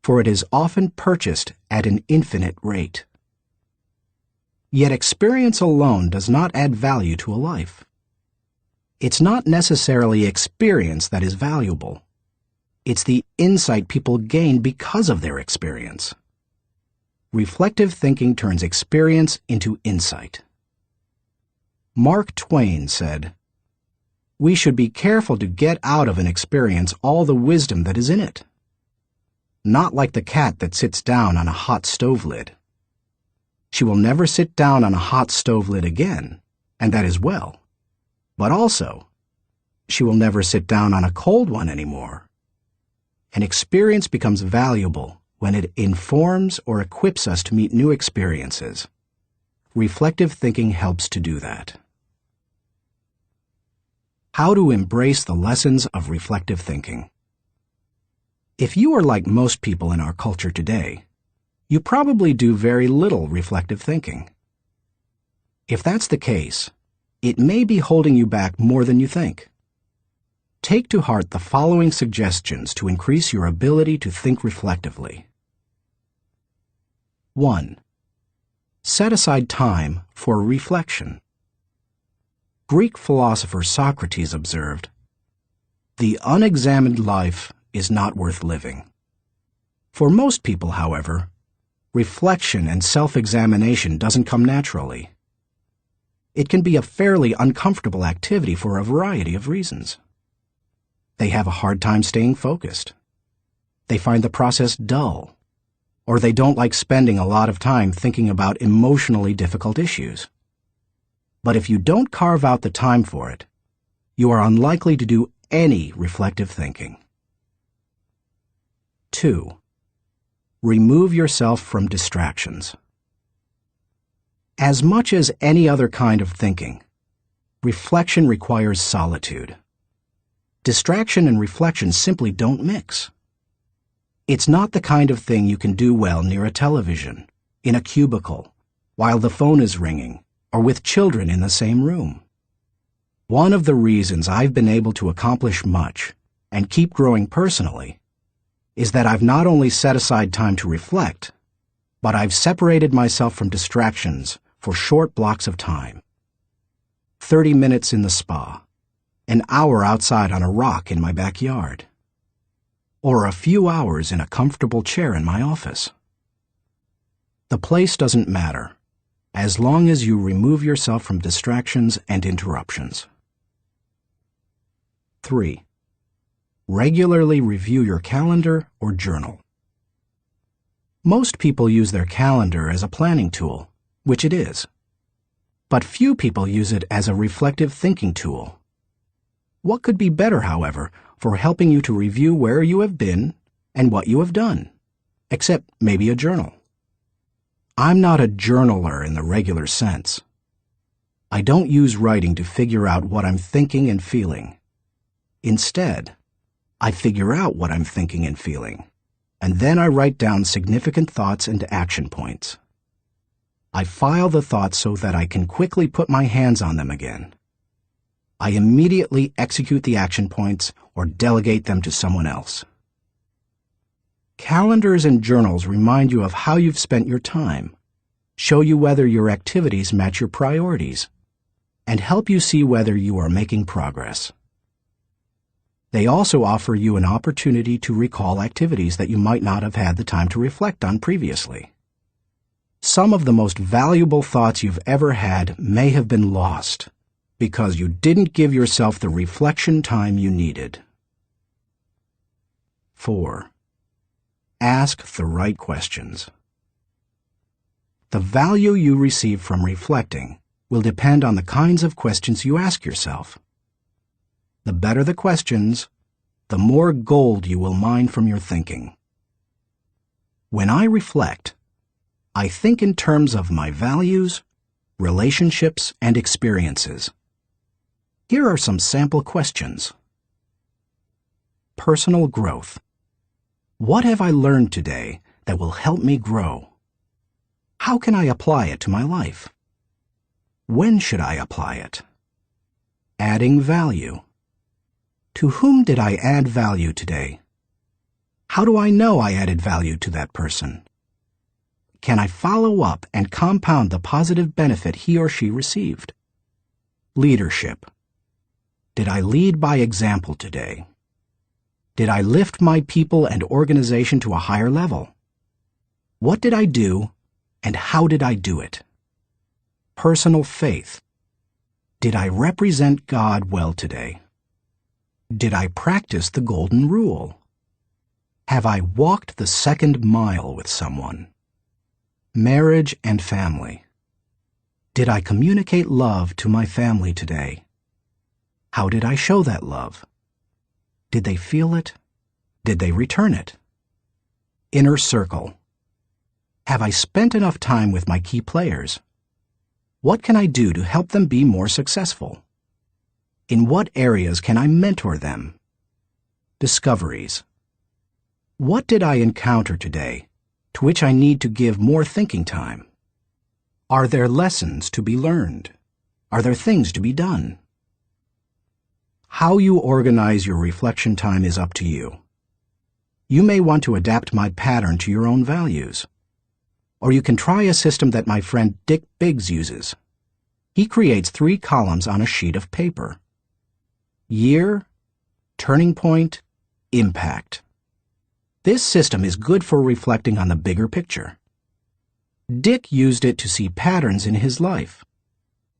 for it is often purchased at an infinite rate." Yet experience alone does not add value to a life. It's not necessarily experience that is valuable. It's the insight people gain because of their experience. Reflective thinking turns experience into insight. Mark Twain said, "We should be careful to get out of an experience all the wisdom that is in it. Not like the cat that sits down on a hot stove lid. She will never sit down on a hot stove lid again, and that is well. But also, she will never sit down on a cold one anymore." An experience becomes valuable when it informs or equips us to meet new experiences. Reflective thinking helps to do that. How to embrace the lessons of reflective thinking. If you are like most people in our culture today, you probably do very little reflective thinking. If that's the case, it may be holding you back more than you think. Take to heart the following suggestions to increase your ability to think reflectively. 1. Set aside time for reflection. Greek philosopher Socrates observed, "The unexamined life is not worth living." For most people, however, reflection and self-examination doesn't come naturally. It can be a fairly uncomfortable activity for a variety of reasons. They have a hard time staying focused. They find the process dull, or they don't like spending a lot of time thinking about emotionally difficult issues. But if you don't carve out the time for it, you are unlikely to do any reflective thinking. 2. Remove yourself from distractions. As much as any other kind of thinking, reflection requires solitude. Distraction and reflection simply don't mix. It's not the kind of thing you can do well near a television, in a cubicle, while the phone is ringing, or with children in the same room. One of the reasons I've been able to accomplish much and keep growing personally is that I've not only set aside time to reflect, but I've separated myself from distractions for short blocks of time. 30 minutes in the spa, an hour outside on a rock in my backyard, or a few hours in a comfortable chair in my office. The place doesn't matter, as long as you remove yourself from distractions and interruptions. 3. Regularly review your calendar or journal. Most people use their calendar as a planning tool, which it is. But few people use it as a reflective thinking tool. What could be better, however, for helping you to review where you have been and what you have done, except maybe a journal? I'm not a journaler in the regular sense. I don't use writing to figure out what I'm thinking and feeling. Instead, I figure out what I'm thinking and feeling, and then I write down significant thoughts and action points. I file the thoughts so that I can quickly put my hands on them again. I immediately execute the action points or delegate them to someone else. Calendars and journals remind you of how you've spent your time, show you whether your activities match your priorities, and help you see whether you are making progress. They also offer you an opportunity to recall activities that you might not have had the time to reflect on previously. Some of the most valuable thoughts you've ever had may have been lost because you didn't give yourself the reflection time you needed. 4. Ask the right questions. The value you receive from reflecting will depend on the kinds of questions you ask yourself. The better the questions, the more gold you will mine from your thinking. When I reflect, I think in terms of my values, relationships, and experiences. Here are some sample questions. Personal growth. What have I learned today that will help me grow? How can I apply it to my life? When should I apply it? Adding value. To whom did I add value today? How do I know I added value to that person? Can I follow up and compound the positive benefit he or she received? Leadership. Did I lead by example today? Did I lift my people and organization to a higher level? What did I do, and how did I do it? Personal faith. Did I represent God well today? Did I practice the golden rule? Have I walked the second mile with someone? Marriage and family. Did I communicate love to my family today? How did I show that love? Did they feel it? Did they return it? Inner circle. Have I spent enough time with my key players? What can I do to help them be more successful? In what areas can I mentor them? Discoveries. What did I encounter today to which I need to give more thinking time? Are there lessons to be learned? Are there things to be done? How you organize your reflection time is up to you. You may want to adapt my pattern to your own values. Or you can try a system that my friend Dick Biggs uses. He creates 3 columns on a sheet of paper. Year, turning point, impact. This system is good for reflecting on the bigger picture. Dick used it to see patterns in his life,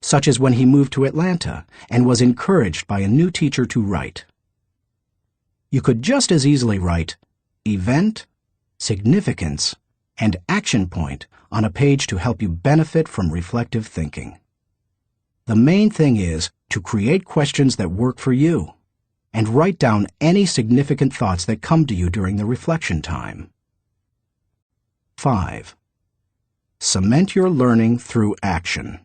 such as when he moved to Atlanta and was encouraged by a new teacher to write. You could just as easily write event, significance, and action point on a page to help you benefit from reflective thinking. The main thing is to create questions that work for you and write down any significant thoughts that come to you during the reflection time. 5. Cement your learning through action.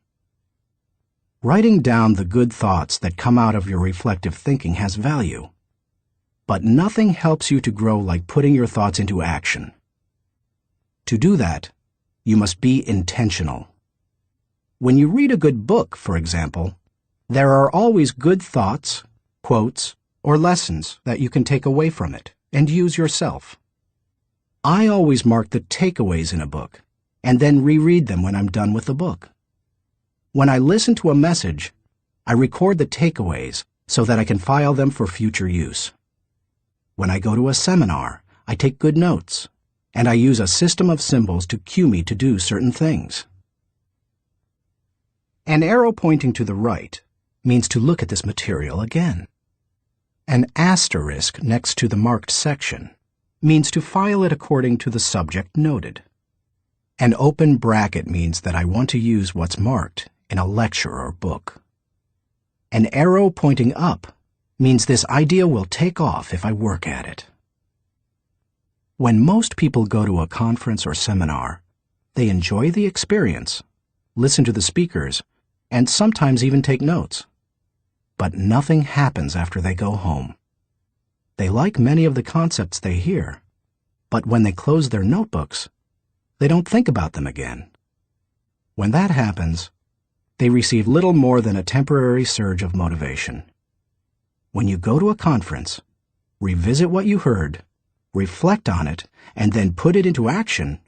Writing down the good thoughts that come out of your reflective thinking has value. But nothing helps you to grow like putting your thoughts into action. To do that, you must be intentional. When you read a good book, for example, there are always good thoughts, quotes, or lessons that you can take away from it and use yourself. I always mark the takeaways in a book and then reread them when I'm done with the book. When I listen to a message, I record the takeaways so that I can file them for future use. When I go to a seminar, I take good notes, and I use a system of symbols to cue me to do certain things. An arrow pointing to the right means to look at this material again. An asterisk next to the marked section means to file it according to the subject noted. An open bracket means that I want to use what's marked in a lecture or book. An arrow pointing up means this idea will take off if I work at it. When most people go to a conference or seminar, they enjoy the experience, listen to the speakers, and sometimes even take notes. But nothing happens after they go home. They like many of the concepts they hear, but when they close their notebooks, they don't think about them again. When that happens, they receive little more than a temporary surge of motivation. When you go to a conference, revisit what you heard, reflect on it, and then put it into action,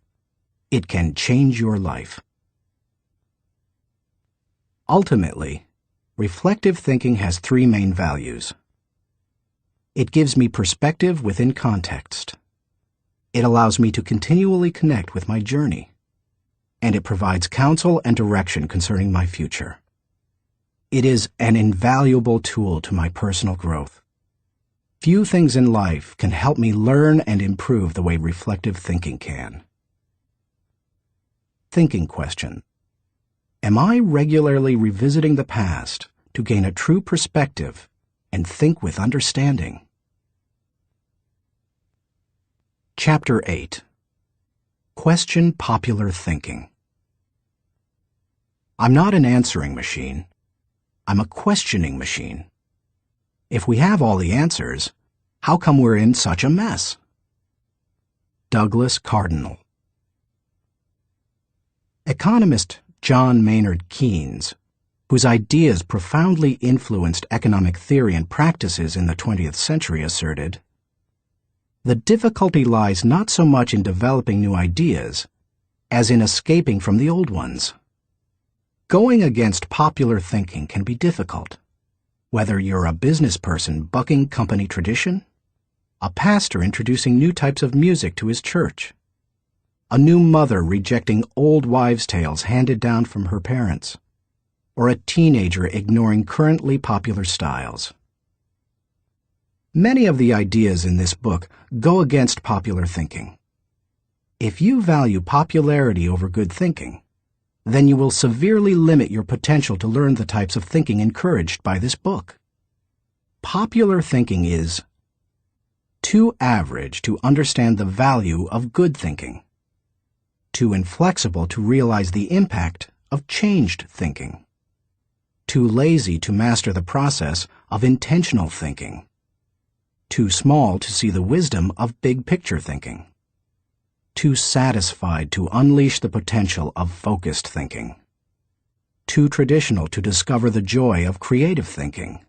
it can change your life. Ultimately, reflective thinking has three main values. It gives me perspective within context. It allows me to continually connect with my journey. And it provides counsel and direction concerning my future. It is an invaluable tool to my personal growth. Few things in life can help me learn and improve the way reflective thinking can. Thinking question. Am I regularly revisiting the past to gain a true perspective and think with understanding? Chapter 8. Question popular thinking. I'm not an answering machine. I'm a questioning machine. If we have all the answers, how come we're in such a mess? Douglas Cardinal. Economist John Maynard Keynes, whose ideas profoundly influenced economic theory and practices in the 20th century, asserted, "The difficulty lies not so much in developing new ideas as in escaping from the old ones." Going against popular thinking can be difficult, whether you're a business person bucking company tradition, a pastor introducing new types of music to his church, a new mother rejecting old wives' tales handed down from her parents, or a teenager ignoring currently popular styles. Many of the ideas in this book go against popular thinking. If you value popularity over good thinking, then you will severely limit your potential to learn the types of thinking encouraged by this book. Popular thinking is too average to understand the value of good thinking, too inflexible to realize the impact of changed thinking, too lazy to master the process of intentional thinking, too small to see the wisdom of big-picture thinking, too satisfied to unleash the potential of focused thinking, too traditional to discover the joy of creative thinking,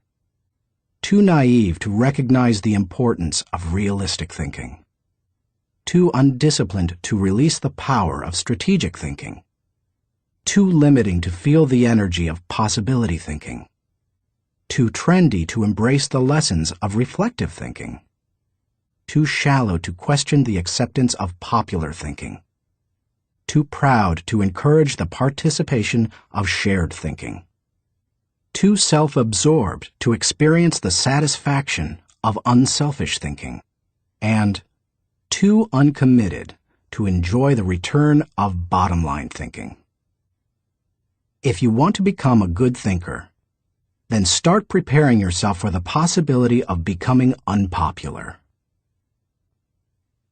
too naive to recognize the importance of realistic thinking, too undisciplined to release the power of strategic thinking, too limiting to feel the energy of possibility thinking, too trendy to embrace the lessons of reflective thinking, too shallow to question the acceptance of popular thinking, too proud to encourage the participation of shared thinking, too self-absorbed to experience the satisfaction of unselfish thinking, and too uncommitted to enjoy the return of bottom-line thinking. If you want to become a good thinker, then start preparing yourself for the possibility of becoming unpopular.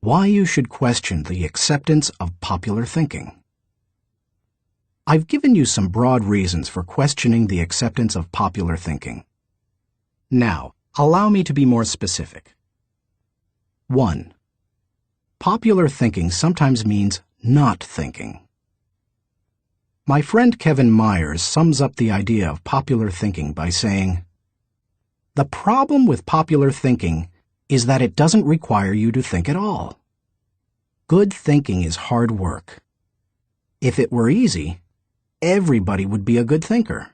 Why you should question the acceptance of popular thinking. I've given you some broad reasons for questioning the acceptance of popular thinking. Now, allow me to be more specific. 1. Popular thinking sometimes means not thinking. My friend Kevin Myers sums up the idea of popular thinking by saying, "The problem with popular thinking is that it doesn't require you to think at all. Good thinking is hard work. If it were easy, everybody would be a good thinker.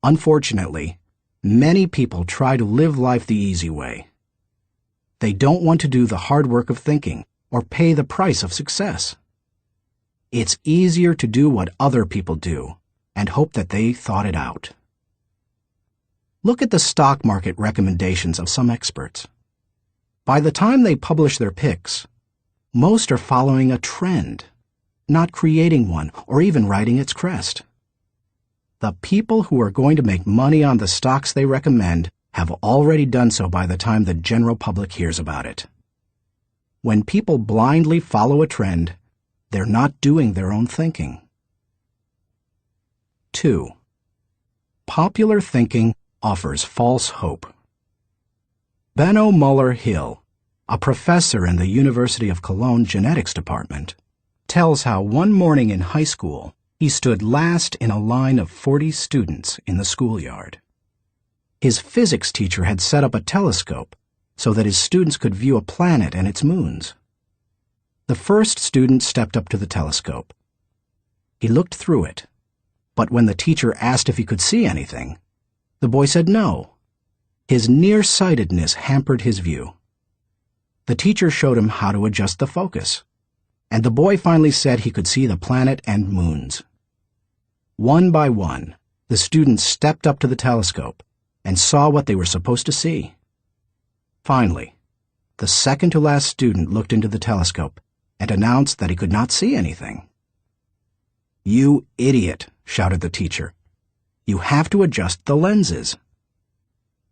Unfortunately, many people try to live life the easy way. They don't want to do the hard work of thinking or pay the price of success. It's easier to do what other people do and hope that they thought it out." Look at the stock market recommendations of some experts. By the time they publish their picks, most are following a trend, not creating one or even riding its crest. The people who are going to make money on the stocks they recommend have already done so by the time the general public hears about it. When people blindly follow a trend, they're not doing their own thinking. 2. Popular thinking offers false hope. Benno Muller-Hill, a professor in the University of Cologne Genetics Department, tells how one morning in high school he stood last in a line of 40 students in the schoolyard. His physics teacher had set up a telescope so that his students could view a planet and its moons. The first student stepped up to the telescope. He looked through it, but when the teacher asked if he could see anything, the boy said no. His nearsightedness hampered his view. The teacher showed him how to adjust the focus, and the boy finally said he could see the planet and moons. One by one, the students stepped up to the telescope and saw what they were supposed to see. Finally, the second-to-last student looked into the telescope and announced that he could not see anything. "You idiot," shouted the teacher. "You have to adjust the lenses."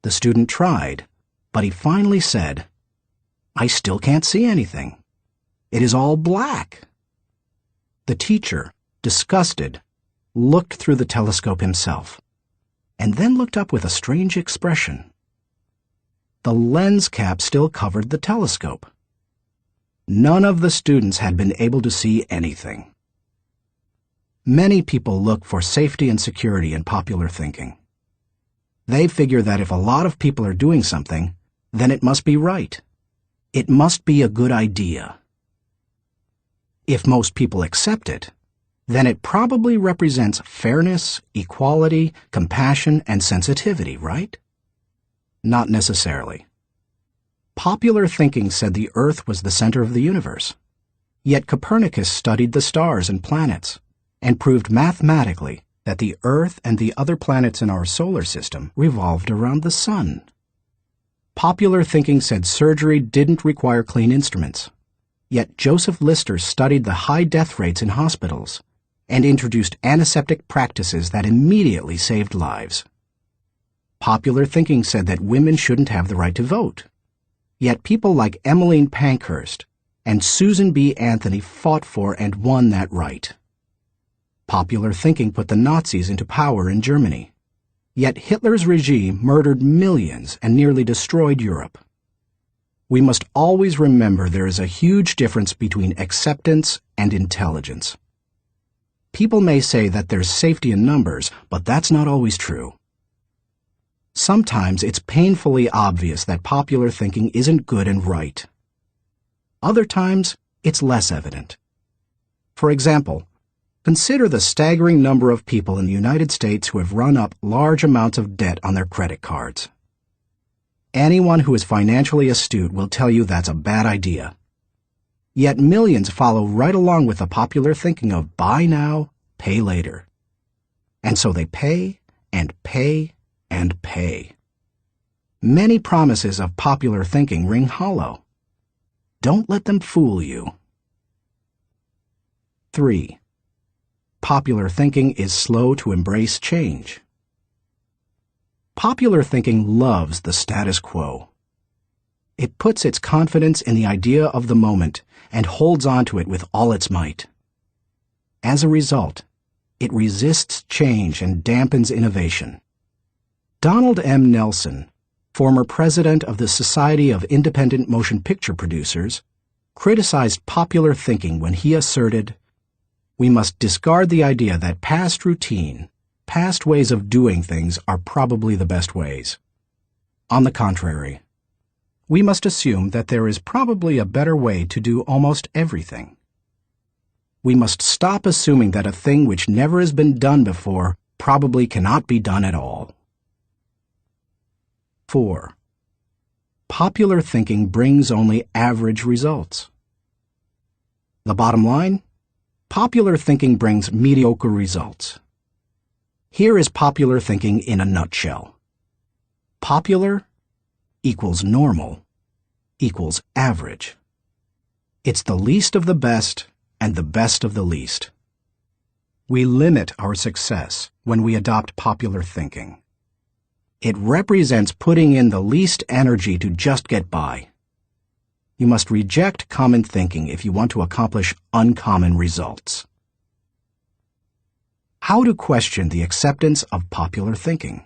The student tried, but he finally said, "I still can't see anything. It is all black." The teacher, disgusted, looked through the telescope himself, and then looked up with a strange expression. The lens cap still covered the telescope. None of the students had been able to see anything. Many people look for safety and security in popular thinking. They figure that if a lot of people are doing something, then it must be right. It must be a good idea. If most people accept it, then it probably represents fairness, equality, compassion, and sensitivity, right? Not necessarily. Popular thinking said the Earth was the center of the universe. Yet Copernicus studied the stars and planets and proved mathematically that the Earth and the other planets in our solar system revolved around the sun. Popular thinking said surgery didn't require clean instruments. Yet Joseph Lister studied the high death rates in hospitals and introduced antiseptic practices that immediately saved lives. Popular thinking said that women shouldn't have the right to vote. Yet people like Emmeline Pankhurst and Susan B. Anthony fought for and won that right. Popular thinking put the Nazis into power in Germany. Yet Hitler's regime murdered millions and nearly destroyed Europe. We must always remember there is a huge difference between acceptance and intelligence. People may say that there's safety in numbers, but that's not always true. Sometimes it's painfully obvious that popular thinking isn't good and right. Other times, it's less evident. For example, consider the staggering number of people in the United States who have run up large amounts of debt on their credit cards. Anyone who is financially astute will tell you that's a bad idea. Yet millions follow right along with the popular thinking of buy now, pay later. And so they pay and pay and pay. Many promises of popular thinking ring hollow. Don't let them fool you. 3. Popular thinking is slow to embrace change. Popular thinking loves the status quo. It puts its confidence in the idea of the moment and holds on to it with all its might. As a result, It resists change and dampens innovation. Donald M. Nelson, former president of the Society of Independent Motion Picture Producers, criticized popular thinking when he asserted, "We must discard the idea that past routine, past ways of doing things are probably the best ways. On the contrary, we must assume that there is probably a better way to do almost everything. We must stop assuming that a thing which never has been done before probably cannot be done at all." 4. Popular thinking brings only average results. The bottom line? Popular thinking brings mediocre results. Here is popular thinking in a nutshell. Popular equals normal equals average. It's the least of the best and the best of the least. We limit our success when we adopt popular thinking. It represents putting in the least energy to just get by. You must reject common thinking if you want to accomplish uncommon results. How to question the acceptance of popular thinking.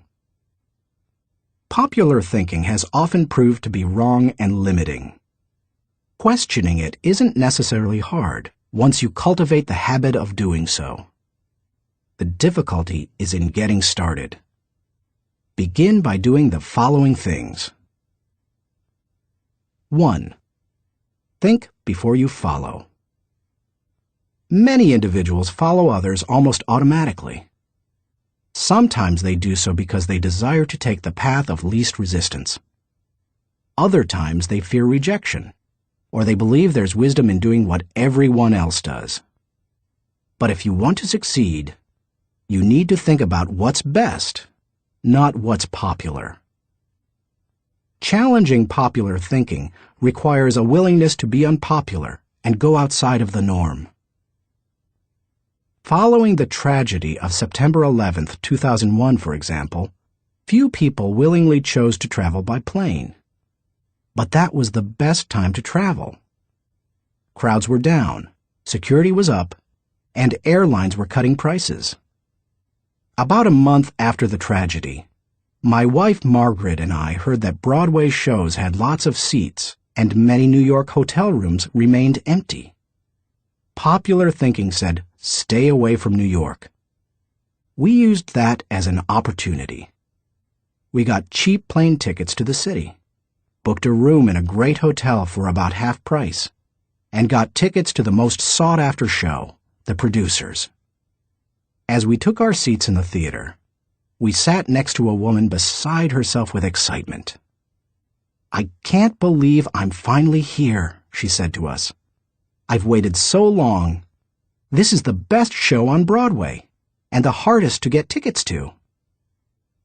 Popular thinking has often proved to be wrong and limiting. Questioning it isn't necessarily hard once you cultivate the habit of doing so. The difficulty is in getting started. Begin by doing the following things. 1. Think before you follow. Many individuals follow others almost automatically. Sometimes they do so because they desire to take the path of least resistance. Other times they fear rejection, or they believe there's wisdom in doing what everyone else does. But if you want to succeed, you need to think about what's best, not what's popular. Challenging popular thinking requires a willingness to be unpopular and go outside of the norm. Following the tragedy of September 11, 2001, for example, few people willingly chose to travel by plane. But that was the best time to travel. Crowds were down, security was up, and airlines were cutting prices. About a month after the tragedy, my wife Margaret and I heard that Broadway shows had lots of seats and many New York hotel rooms remained empty. Popular thinking said, "Stay away from New York." We used that as an opportunity. We got cheap plane tickets to the city, booked a room in a great hotel for about half price, and got tickets to the most sought-after show, The Producers. As we took our seats in the theater, we sat next to a woman beside herself with excitement. "I can't believe I'm finally here," she said to us. "I've waited so long. This is the best show on Broadway, and the hardest to get tickets to."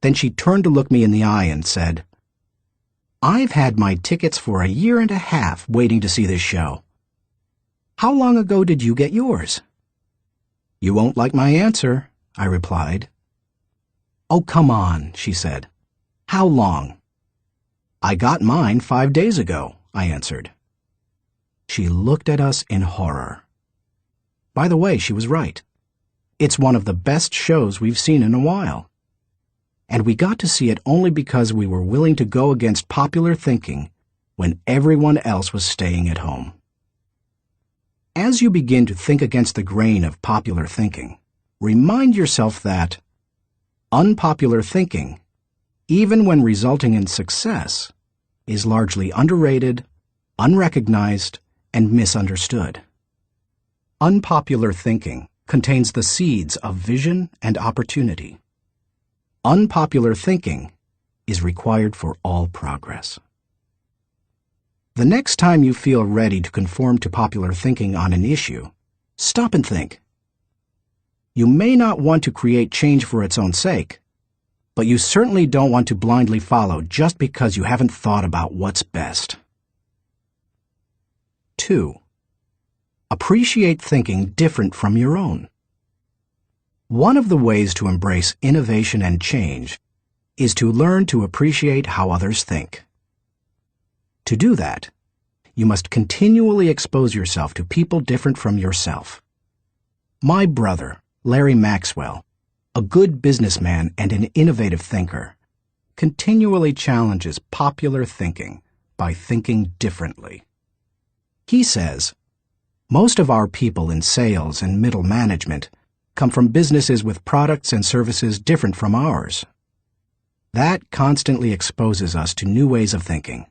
Then she turned to look me in the eye and said, "I've had my tickets for 1.5 years waiting to see this show. How long ago did you get yours?" "You won't like my answer," I replied. "Oh, come on," she said. "How long?" "I got mine 5 days ago," I answered. She looked at us in horror. By the way, she was right. It's one of the best shows we've seen in a while. And we got to see it only because we were willing to go against popular thinking when everyone else was staying at home. As you begin to think against the grain of popular thinking, remind yourself that unpopular thinking, even when resulting in success, is largely underrated, unrecognized, and misunderstood. Unpopular thinking contains the seeds of vision and opportunity. Unpopular thinking is required for all progress. The next time you feel ready to conform to popular thinking on an issue, stop and think. You may not want to create change for its own sake, but you certainly don't want to blindly follow just because you haven't thought about what's best. 2. Appreciate thinking different from your own. One of the ways to embrace innovation and change is to learn to appreciate how others think. To do that, you must continually expose yourself to people different from yourself. My brother, Larry Maxwell, a good businessman and an innovative thinker, continually challenges popular thinking by thinking differently. He says, most of our people in sales and middle management come from businesses with products and services different from ours. That constantly exposes us to new ways of thinking.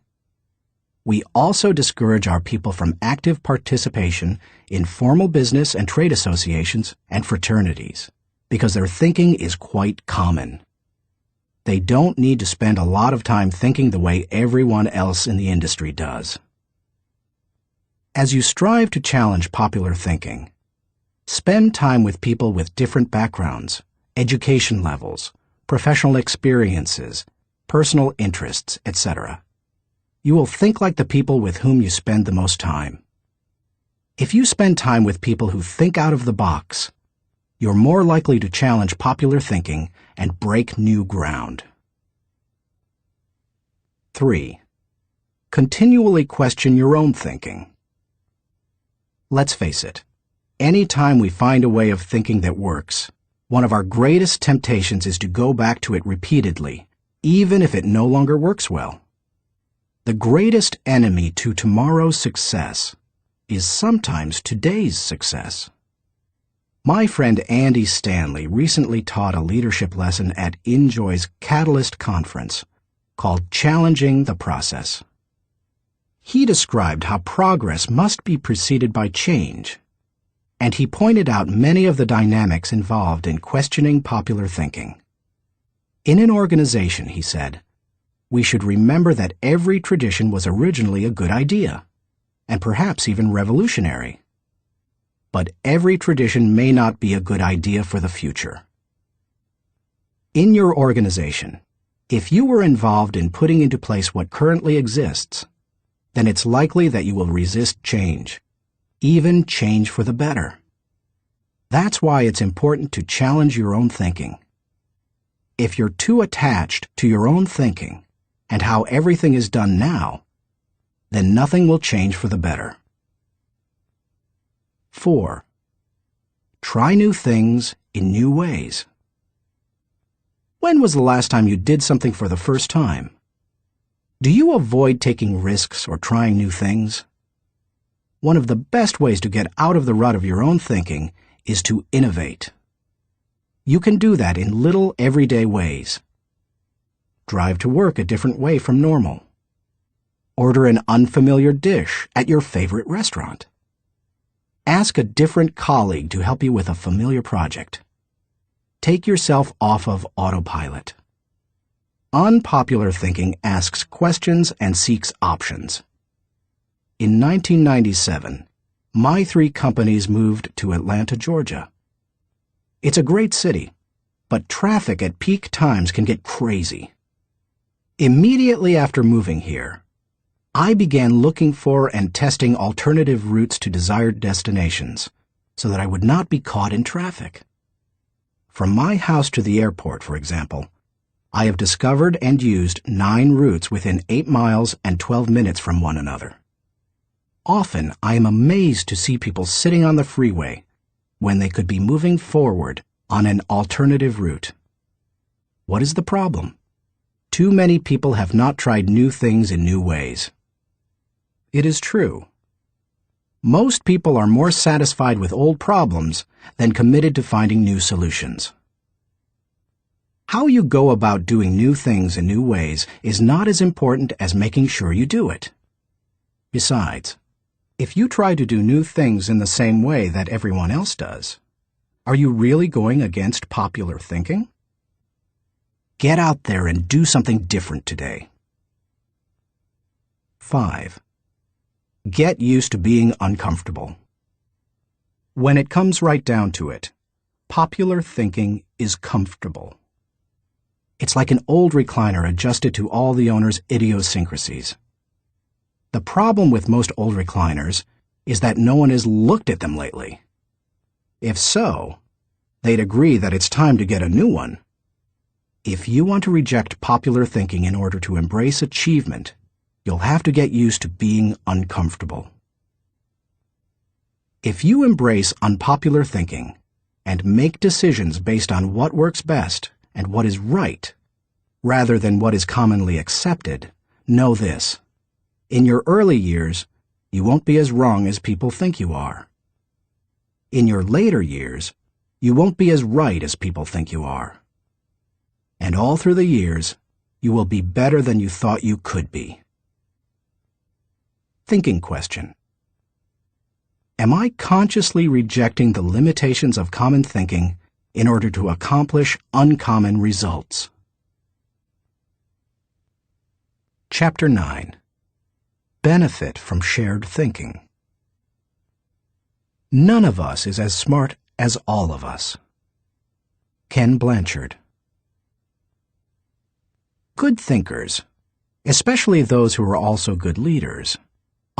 We also discourage our people from active participation in formal business and trade associations and fraternities because their thinking is quite common. They don't need to spend a lot of time thinking the way everyone else in the industry does. As you strive to challenge popular thinking, spend time with people with different backgrounds, education levels, professional experiences, personal interests, etc. You will think like the people with whom you spend the most time. If you spend time with people who think out of the box, you're more likely to challenge popular thinking and break new ground. 3. Continually question your own thinking. Let's face it, any time we find a way of thinking that works, one of our greatest temptations is to go back to it repeatedly, even if it no longer works well. The greatest enemy to tomorrow's success is sometimes today's success. My friend Andy Stanley recently taught a leadership lesson at Enjoy's Catalyst Conference called Challenging the Process. He described how progress must be preceded by change, and he pointed out many of the dynamics involved in questioning popular thinking. In an organization, he said, we should remember that every tradition was originally a good idea, and perhaps even revolutionary. But every tradition may not be a good idea for the future. In your organization, if you were involved in putting into place what currently exists, then it's likely that you will resist change, even change for the better. That's why it's important to challenge your own thinking. If you're too attached to your own thinking and how everything is done now, then nothing will change for the better. 4. Try new things in new ways. When was the last time you did something for the first time? Do you avoid taking risks or trying new things? One of the best ways to get out of the rut of your own thinking is to innovate. You can do that in little everyday ways. Drive to work a different way from normal. Order an unfamiliar dish at your favorite restaurant. Ask a different colleague to help you with a familiar project. Take yourself off of autopilot. Unpopular thinking asks questions and seeks options. In 1997, my 3 companies moved to Atlanta, Georgia. It's a great city, but traffic at peak times can get crazy. Immediately after moving here, I began looking for and testing alternative routes to desired destinations so that I would not be caught in traffic. From my house to the airport, for example, I have discovered and used 9 routes within 8 miles and 12 minutes from one another. Often, I am amazed to see people sitting on the freeway when they could be moving forward on an alternative route. What is the problem? Too many people have not tried new things in new ways. It is true. Most people are more satisfied with old problems than committed to finding new solutions. How you go about doing new things in new ways is not as important as making sure you do it. Besides, if you try to do new things in the same way that everyone else does, are you really going against popular thinking? Get out there and do something different today. 5. Get used to being uncomfortable. When it comes right down to it, popular thinking is comfortable. It's like an old recliner adjusted to all the owner's idiosyncrasies. The problem with most old recliners is that no one has looked at them lately. If so, they'd agree that it's time to get a new one. If you want to reject popular thinking in order to embrace achievement, you'll have to get used to being uncomfortable. If you embrace unpopular thinking and make decisions based on what works best and what is right, rather than what is commonly accepted, know this: in your early years, you won't be as wrong as people think you are. In your later years, you won't be as right as people think you are. And all through the years, you will be better than you thought you could be. Thinking question. Am I consciously rejecting the limitations of common thinking in order to accomplish uncommon results? Chapter 9. Benefit from shared thinking. None of us is as smart as all of us. Ken Blanchard. Good thinkers, especially those who are also good leaders,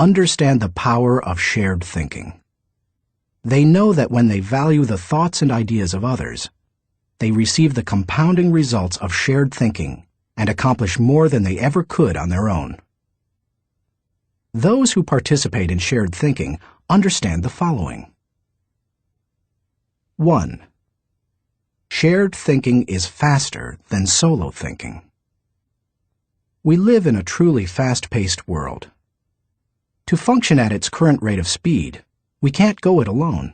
understand the power of shared thinking. They know that when they value the thoughts and ideas of others, they receive the compounding results of shared thinking and accomplish more than they ever could on their own. Those who participate in shared thinking understand the following. 1. Shared thinking is faster than solo thinking. We live in a truly fast-paced world. To function at its current rate of speed, we can't go it alone.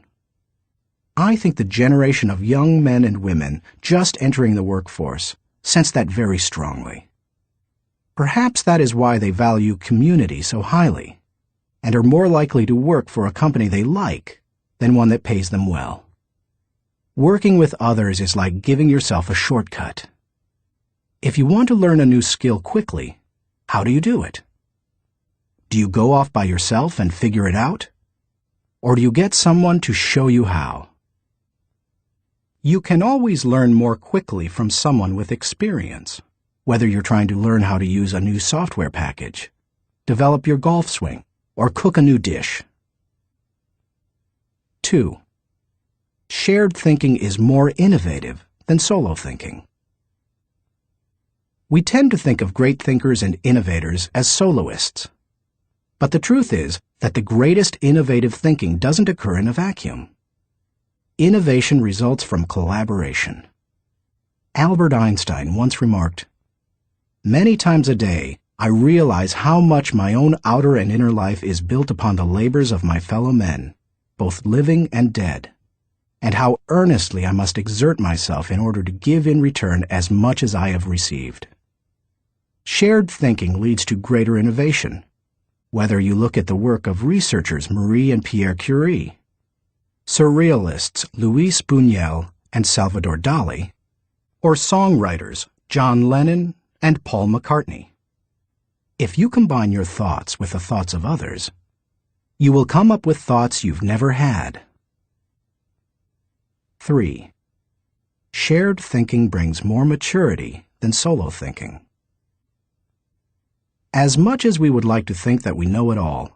I think the generation of young men and women just entering the workforce sense that very strongly. Perhaps that is why they value community so highly, and are more likely to work for a company they like than one that pays them well. Working with others is like giving yourself a shortcut. If you want to learn a new skill quickly, how do you do it? Do you go off by yourself and figure it out? Or do you get someone to show you how? You can always learn more quickly from someone with experience, whether you're trying to learn how to use a new software package, develop your golf swing, or cook a new dish. 2. Shared thinking is more innovative than solo thinking. We tend to think of great thinkers and innovators as soloists. But the truth is that the greatest innovative thinking doesn't occur in a vacuum. Innovation results from collaboration. Albert Einstein once remarked, "Many times a day, I realize how much my own outer and inner life is built upon the labors of my fellow men, both living and dead, and how earnestly I must exert myself in order to give in return as much as I have received." Shared thinking leads to greater innovation, whether you look at the work of researchers Marie and Pierre Curie, surrealists Luis Buñuel and Salvador Dali, or songwriters John Lennon and Paul McCartney. If you combine your thoughts with the thoughts of others, you will come up with thoughts you've never had. 3. Shared thinking brings more maturity than solo thinking. As much as we would like to think that we know it all,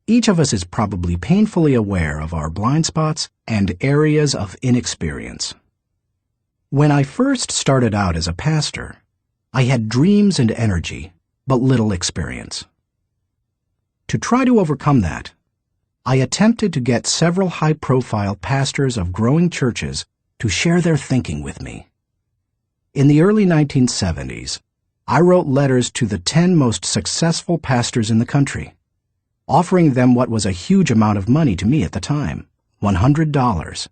each of us is probably painfully aware of our blind spots and areas of inexperience. When I first started out as a pastor, I had dreams and energy, but little experience. To try to overcome that, I attempted to get several high-profile pastors of growing churches to share their thinking with me. In the early 1970s, I wrote letters to the 10 most successful pastors in the country, offering them what was a huge amount of money to me at the time, $100,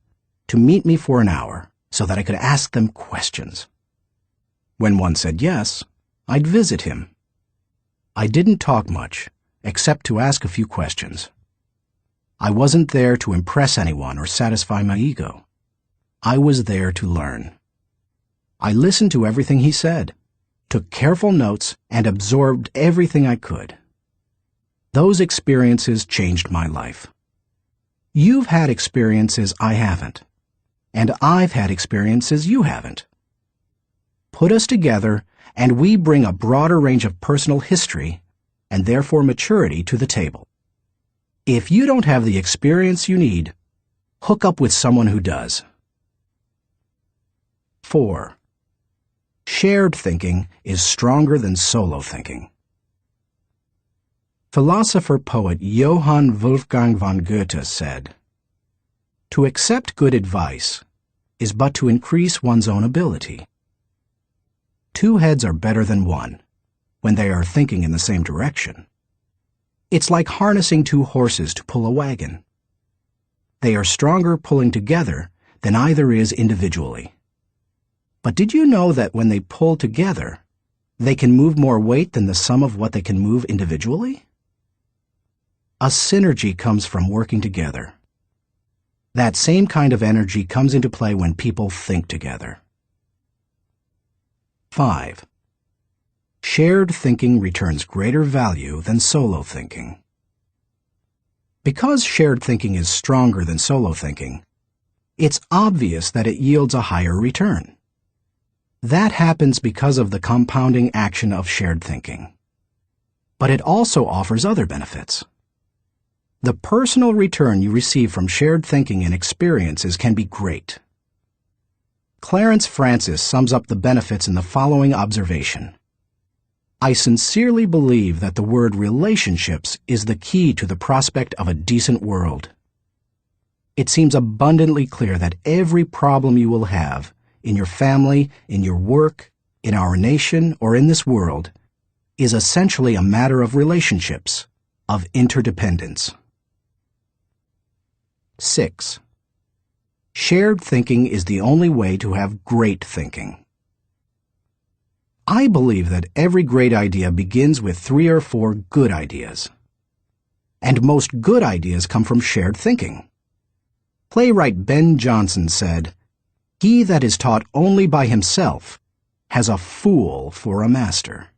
to meet me for an hour so that I could ask them questions. When one said yes, I'd visit him. I didn't talk much, except to ask a few questions. I wasn't there to impress anyone or satisfy my ego. I was there to learn. I listened to everything he said, took careful notes, and absorbed everything I could. Those experiences changed my life. You've had experiences I haven't, and I've had experiences you haven't. Put us together, and we bring a broader range of personal history, and therefore maturity, to the table. If you don't have the experience you need, hook up with someone who does. 4. Shared thinking is stronger than solo thinking. Philosopher-poet Johann Wolfgang von Goethe said, To accept good advice is but to increase one's own ability. Two heads are better than one when they are thinking in the same direction. It's like harnessing two horses to pull a wagon. They are stronger pulling together than either is individually. But did you know that when they pull together, they can move more weight than the sum of what they can move individually? A synergy comes from working together. That same kind of energy comes into play when people think together. 5. Shared thinking returns greater value than solo thinking. Because shared thinking is stronger than solo thinking, it's obvious that it yields a higher return. That happens because of the compounding action of shared thinking. But it also offers other benefits. The personal return you receive from shared thinking and experiences can be great. Clarence Francis sums up the benefits in the following observation. I sincerely believe that the word relationships is the key to the prospect of a decent world. It seems abundantly clear that every problem you will have, in your family, in your work, in our nation, or in this world, is essentially a matter of relationships, of interdependence. 6. Shared thinking is the only way to have great thinking. I believe that every great idea begins with 3 or 4 good ideas. And most good ideas come from shared thinking. Playwright Ben Jonson said, "He that is taught only by himself has a fool for a master."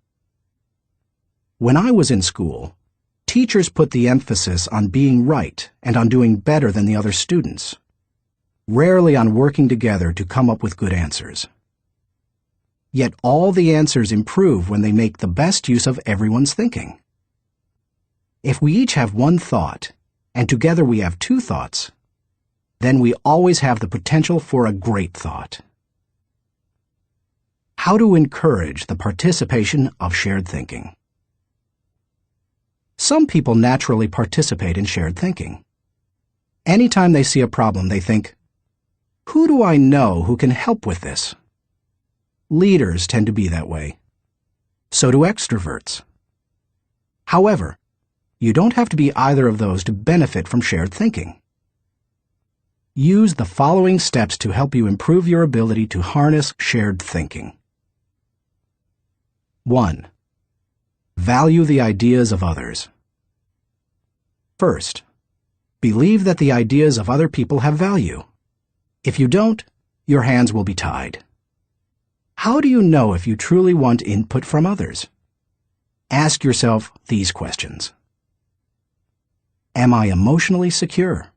When I was in school, teachers put the emphasis on being right and on doing better than the other students, rarely on working together to come up with good answers. Yet all the answers improve when they make the best use of everyone's thinking. If we each have one thought, and together we have 2 thoughts, then we always have the potential for a great thought. How to encourage the participation of shared thinking. Some people naturally participate in shared thinking. Anytime they see a problem, they think, "Who do I know who can help with this?" Leaders tend to be that way. So do extroverts. However, you don't have to be either of those to benefit from shared thinking. Use the following steps to help you improve your ability to harness shared thinking. 1. Value the ideas of others. First, believe that the ideas of other people have value. If you don't, your hands will be tied. How do you know if you truly want input from others? Ask yourself these questions. Am I emotionally secure?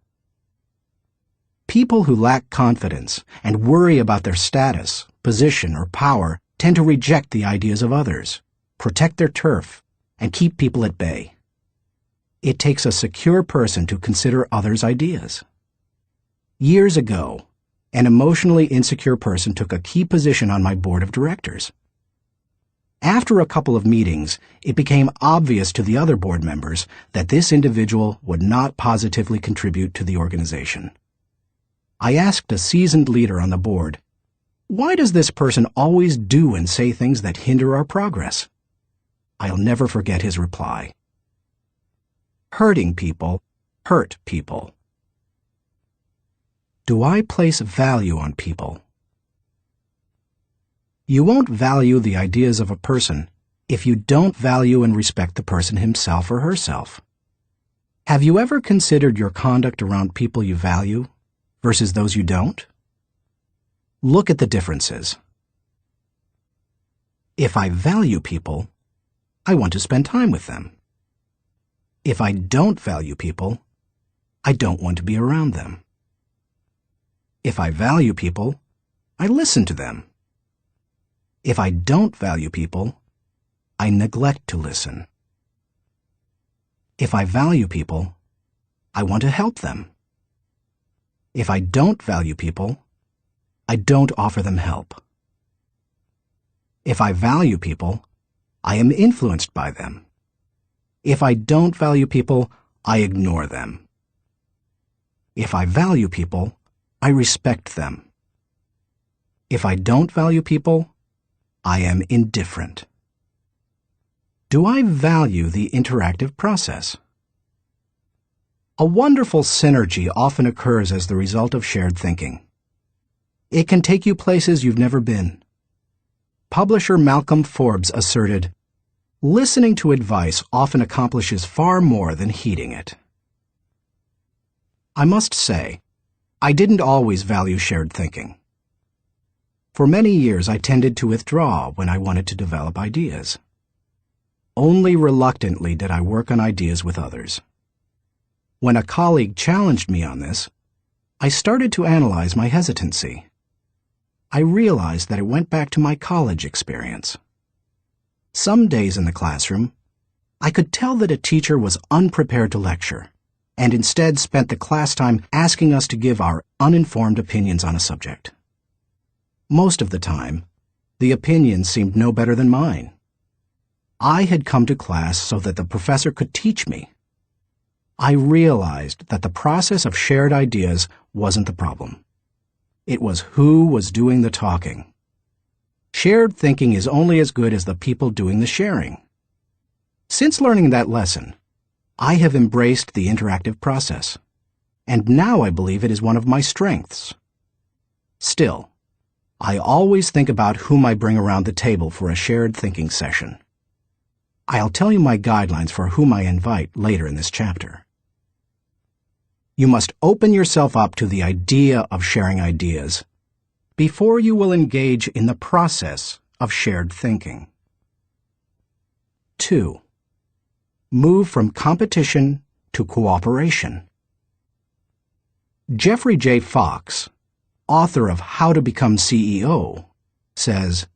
People who lack confidence and worry about their status, position, or power tend to reject the ideas of others, protect their turf, and keep people at bay. It takes a secure person to consider others' ideas. Years ago, an emotionally insecure person took a key position on my board of directors. After a couple of meetings, it became obvious to the other board members that this individual would not positively contribute to the organization. I asked a seasoned leader on the board, "Why does this person always do and say things that hinder our progress?" I'll never forget his reply. Hurting people hurt people. Do I place value on people? You won't value the ideas of a person if you don't value and respect the person himself or herself. Have you ever considered your conduct around people you value versus those you don't? Look at the differences. If I value people, I want to spend time with them. If I don't value people, I don't want to be around them. If I value people, I listen to them. If I don't value people, I neglect to listen. If I value people, I want to help them. If I don't value people, I don't offer them help. If I value people, I am influenced by them. If I don't value people, I ignore them. If I value people, I respect them. If I don't value people, I am indifferent. Do I value the interactive process? A wonderful synergy often occurs as the result of shared thinking. It can take you places you've never been. Publisher Malcolm Forbes asserted, "Listening to advice often accomplishes far more than heeding it." I must say, I didn't always value shared thinking. For many years, I tended to withdraw when I wanted to develop ideas. Only reluctantly did I work on ideas with others. When a colleague challenged me on this, I started to analyze my hesitancy. I realized that it went back to my college experience. Some days in the classroom, I could tell that a teacher was unprepared to lecture, and instead spent the class time asking us to give our uninformed opinions on a subject. Most of the time, the opinions seemed no better than mine. I had come to class so that the professor could teach me. I realized that the process of shared ideas wasn't the problem. It was who was doing the talking. Shared thinking is only as good as the people doing the sharing. Since learning that lesson, I have embraced the interactive process, and now I believe it is one of my strengths. Still, I always think about whom I bring around the table for a shared thinking session. I'll tell you my guidelines for whom I invite later in this chapter. You must open yourself up to the idea of sharing ideas before you will engage in the process of shared thinking. 2. Move from competition to cooperation. Jeffrey J. Fox, author of How to Become CEO, says,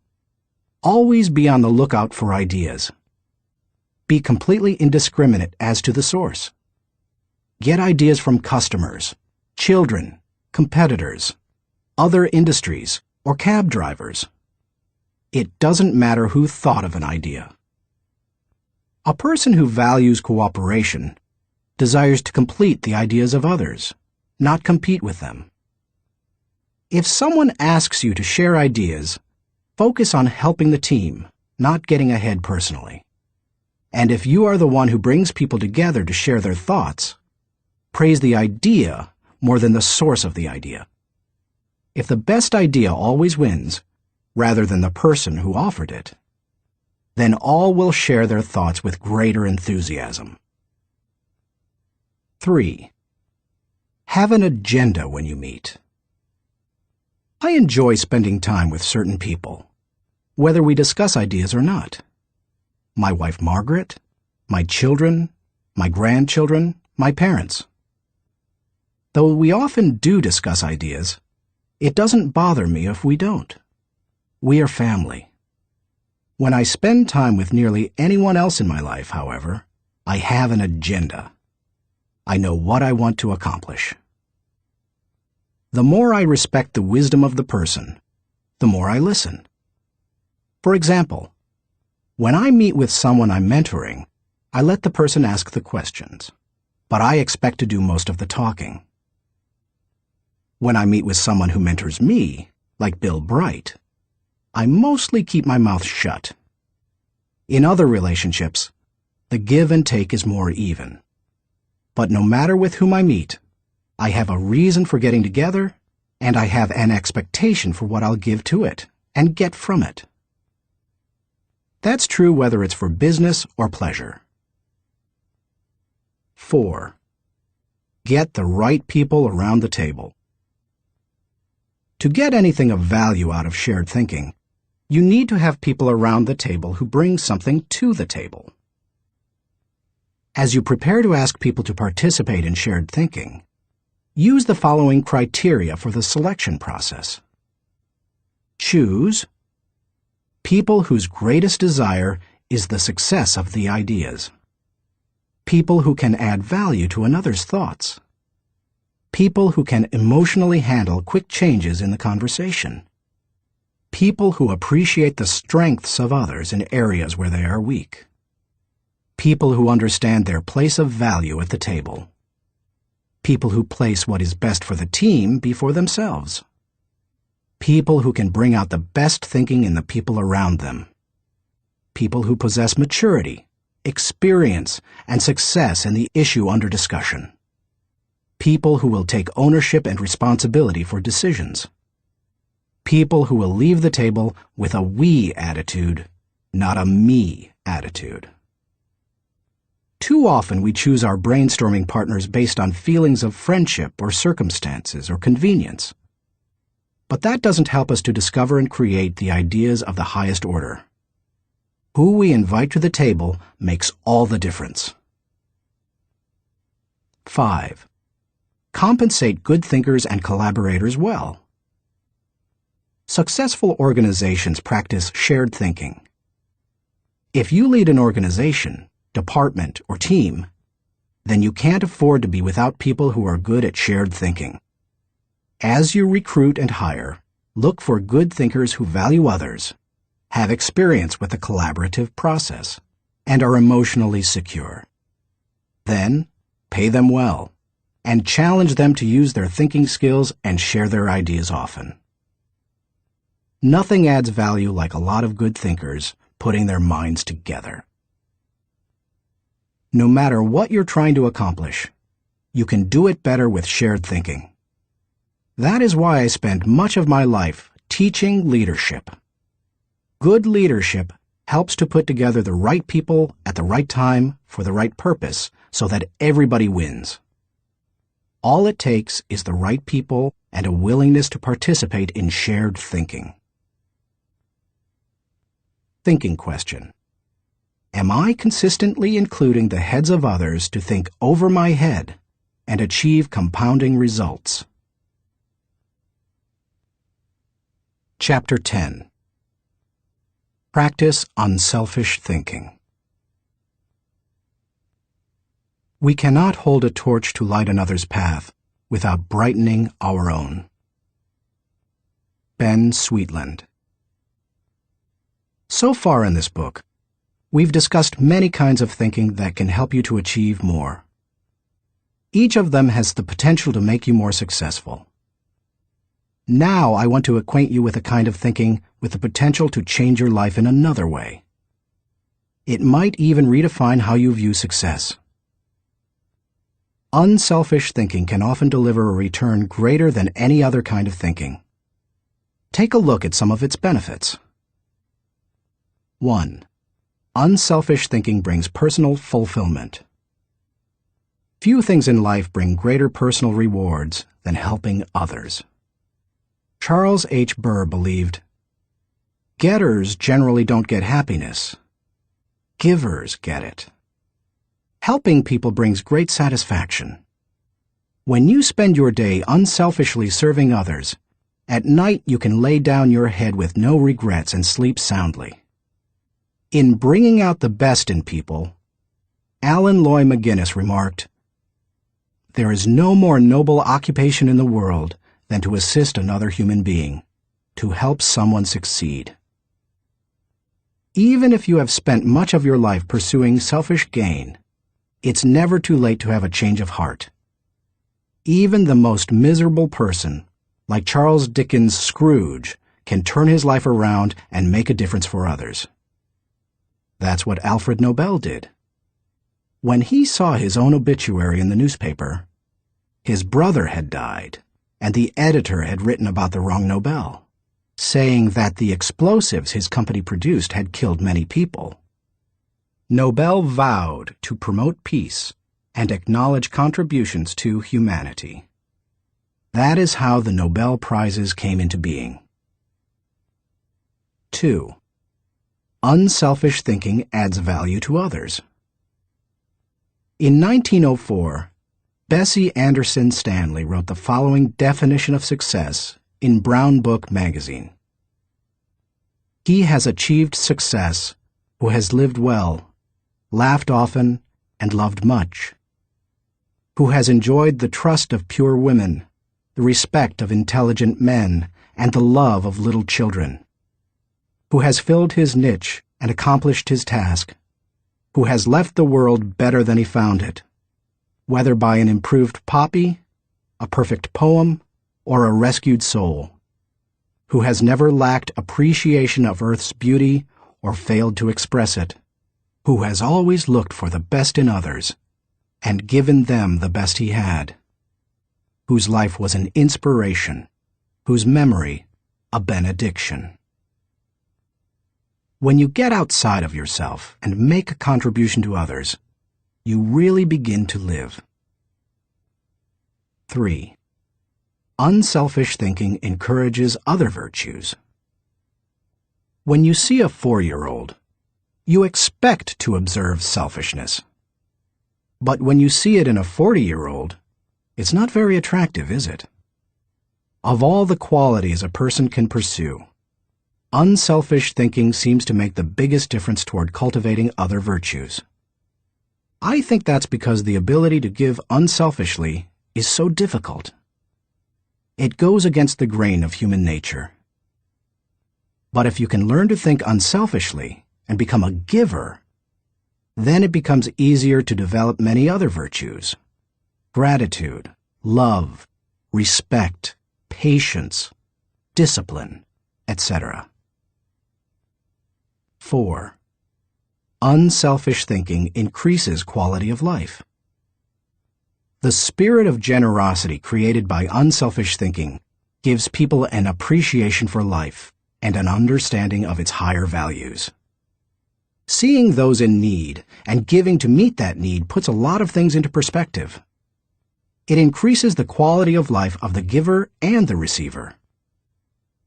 "Always be on the lookout for ideas. Be completely indiscriminate as to the source. Get ideas from customers, children, competitors, other industries, or cab drivers. It doesn't matter who thought of an idea." A person who values cooperation desires to complete the ideas of others, not compete with them. If someone asks you to share ideas, focus on helping the team, not getting ahead personally. And if you are the one who brings people together to share their thoughts, praise the idea more than the source of the idea. If the best idea always wins, rather than the person who offered it, then all will share their thoughts with greater enthusiasm. 3. Have an agenda when you meet. I enjoy spending time with certain people, whether we discuss ideas or not. My wife Margaret, my children, my grandchildren, my parents. Though we often do discuss ideas, it doesn't bother me if we don't. We are family. When I spend time with nearly anyone else in my life, however, I have an agenda. I know what I want to accomplish. The more I respect the wisdom of the person, the more I listen. For example, when I meet with someone I'm mentoring, I let the person ask the questions, but I expect to do most of the talking. When I meet with someone who mentors me, like Bill Bright, I mostly keep my mouth shut. In other relationships, the give and take is more even. But no matter with whom I meet, I have a reason for getting together, and I have an expectation for what I'll give to it and get from it. That's true whether it's for business or pleasure. 4. Get the right people around the table. To get anything of value out of shared thinking, you need to have people around the table who bring something to the table. As you prepare to ask people to participate in shared thinking, use the following criteria for the selection process. Choose people whose greatest desire is the success of the ideas. People who can add value to another's thoughts. People who can emotionally handle quick changes in the conversation. People who appreciate the strengths of others in areas where they are weak. People who understand their place of value at the table. People who place what is best for the team before themselves. People who can bring out the best thinking in the people around them. People who possess maturity, experience, and success in the issue under discussion. People who will take ownership and responsibility for decisions. People who will leave the table with a we attitude, not a me attitude. Too often we choose our brainstorming partners based on feelings of friendship or circumstances or convenience. But that doesn't help us to discover and create the ideas of the highest order. Who we invite to the table makes all the difference. 5. Compensate good thinkers and collaborators well. Successful organizations practice shared thinking. If you lead an organization, department, or team, then you can't afford to be without people who are good at shared thinking. As you recruit and hire, look for good thinkers who value others, have experience with the collaborative process, and are emotionally secure. Then, pay them well, and challenge them to use their thinking skills and share their ideas often. Nothing adds value like a lot of good thinkers putting their minds together. No matter what you're trying to accomplish, you can do it better with shared thinking. That is why I spend much of my life teaching leadership. Good leadership helps to put together the right people at the right time for the right purpose so that everybody wins. All it takes is the right people and a willingness to participate in shared thinking. Thinking question. Am I consistently including the heads of others to think over my head and achieve compounding results? Chapter 10. Practice unselfish thinking. We cannot hold a torch to light another's path without brightening our own. Ben Sweetland. So far in this book, we've discussed many kinds of thinking that can help you to achieve more. Each of them has the potential to make you more successful. Now I want to acquaint you with a kind of thinking with the potential to change your life in another way. It might even redefine how you view success. Unselfish thinking can often deliver a return greater than any other kind of thinking. Take a look at some of its benefits. 1. Unselfish thinking brings personal fulfillment. Few things in life bring greater personal rewards than helping others. Charles H. Burr believed, "Getters generally don't get happiness. Givers get it." Helping people brings great satisfaction. When you spend your day unselfishly serving others, at night you can lay down your head with no regrets and sleep soundly. In Bringing Out the Best in People, Alan Loy McGuinness remarked, "There is no more noble occupation in the world than to assist another human being, to help someone succeed." Even if you have spent much of your life pursuing selfish gain, it's never too late to have a change of heart. Even the most miserable person, like Charles Dickens' Scrooge, can turn his life around and make a difference for others. That's what Alfred Nobel did. When he saw his own obituary in the newspaper, his brother had died, and the editor had written about the wrong Nobel, saying that the explosives his company produced had killed many people. Nobel vowed to promote peace and acknowledge contributions to humanity. That is how the Nobel Prizes came into being. 2. Unselfish thinking adds value to others. In 1904, Bessie Anderson Stanley wrote the following definition of success in Brown Book magazine. "He has achieved success who has lived well, laughed often, and loved much, who has enjoyed the trust of pure women, the respect of intelligent men, and the love of little children, who has filled his niche and accomplished his task, who has left the world better than he found it, whether by an improved poppy, a perfect poem, or a rescued soul, who has never lacked appreciation of Earth's beauty or failed to express it, who has always looked for the best in others and given them the best he had, whose life was an inspiration, whose memory a benediction. When you get outside of yourself and make a contribution to others, you really begin to live. 3. Unselfish thinking encourages other virtues. When you see a 4-year-old, you expect to observe selfishness. But when you see it in a 40-year-old, it's not very attractive, is it? Of all the qualities a person can pursue, unselfish thinking seems to make the biggest difference toward cultivating other virtues. I think that's because the ability to give unselfishly is so difficult. It goes against the grain of human nature. But if you can learn to think unselfishly and become a giver, then it becomes easier to develop many other virtues: gratitude, love, respect, patience, discipline, etc. 4. Unselfish thinking increases quality of life. The spirit of generosity created by unselfish thinking gives people an appreciation for life and an understanding of its higher values. Seeing those in need and giving to meet that need puts a lot of things into perspective. It increases the quality of life of the giver and the receiver.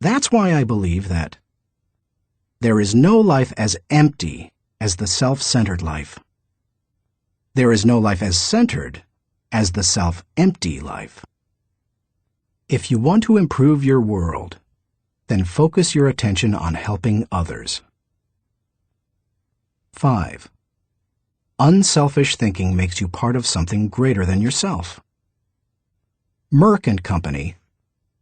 That's why I believe that there is no life as empty as the self-centered life. There is no life as centered as the self-empty life. If you want to improve your world, then focus your attention on helping others. 5. Unselfish thinking makes you part of something greater than yourself. Merck & Company,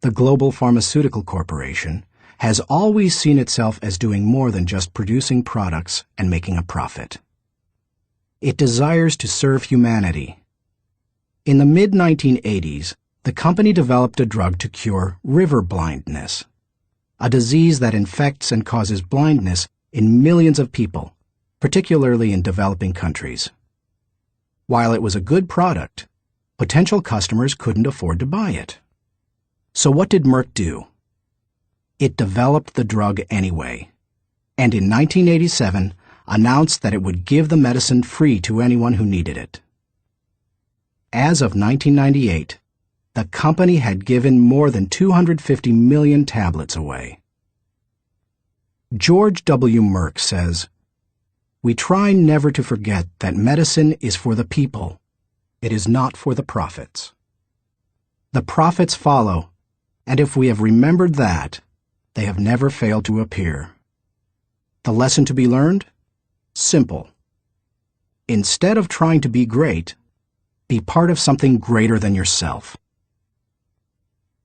the global pharmaceutical corporation, has always seen itself as doing more than just producing products and making a profit. It desires to serve humanity. In the mid-1980s, the company developed a drug to cure river blindness, a disease that infects and causes blindness in millions of people, particularly in developing countries. While it was a good product, potential customers couldn't afford to buy it. So what did Merck do? It developed the drug anyway, and in 1987 announced that it would give the medicine free to anyone who needed it. As of 1998, the company had given more than 250 million tablets away. George W. Merck says, "We try never to forget that medicine is for the people. It is not for the profits. The profits follow, and if we have remembered that, they have never failed to appear." The lesson to be learned? Simple. Instead of trying to be great, be part of something greater than yourself.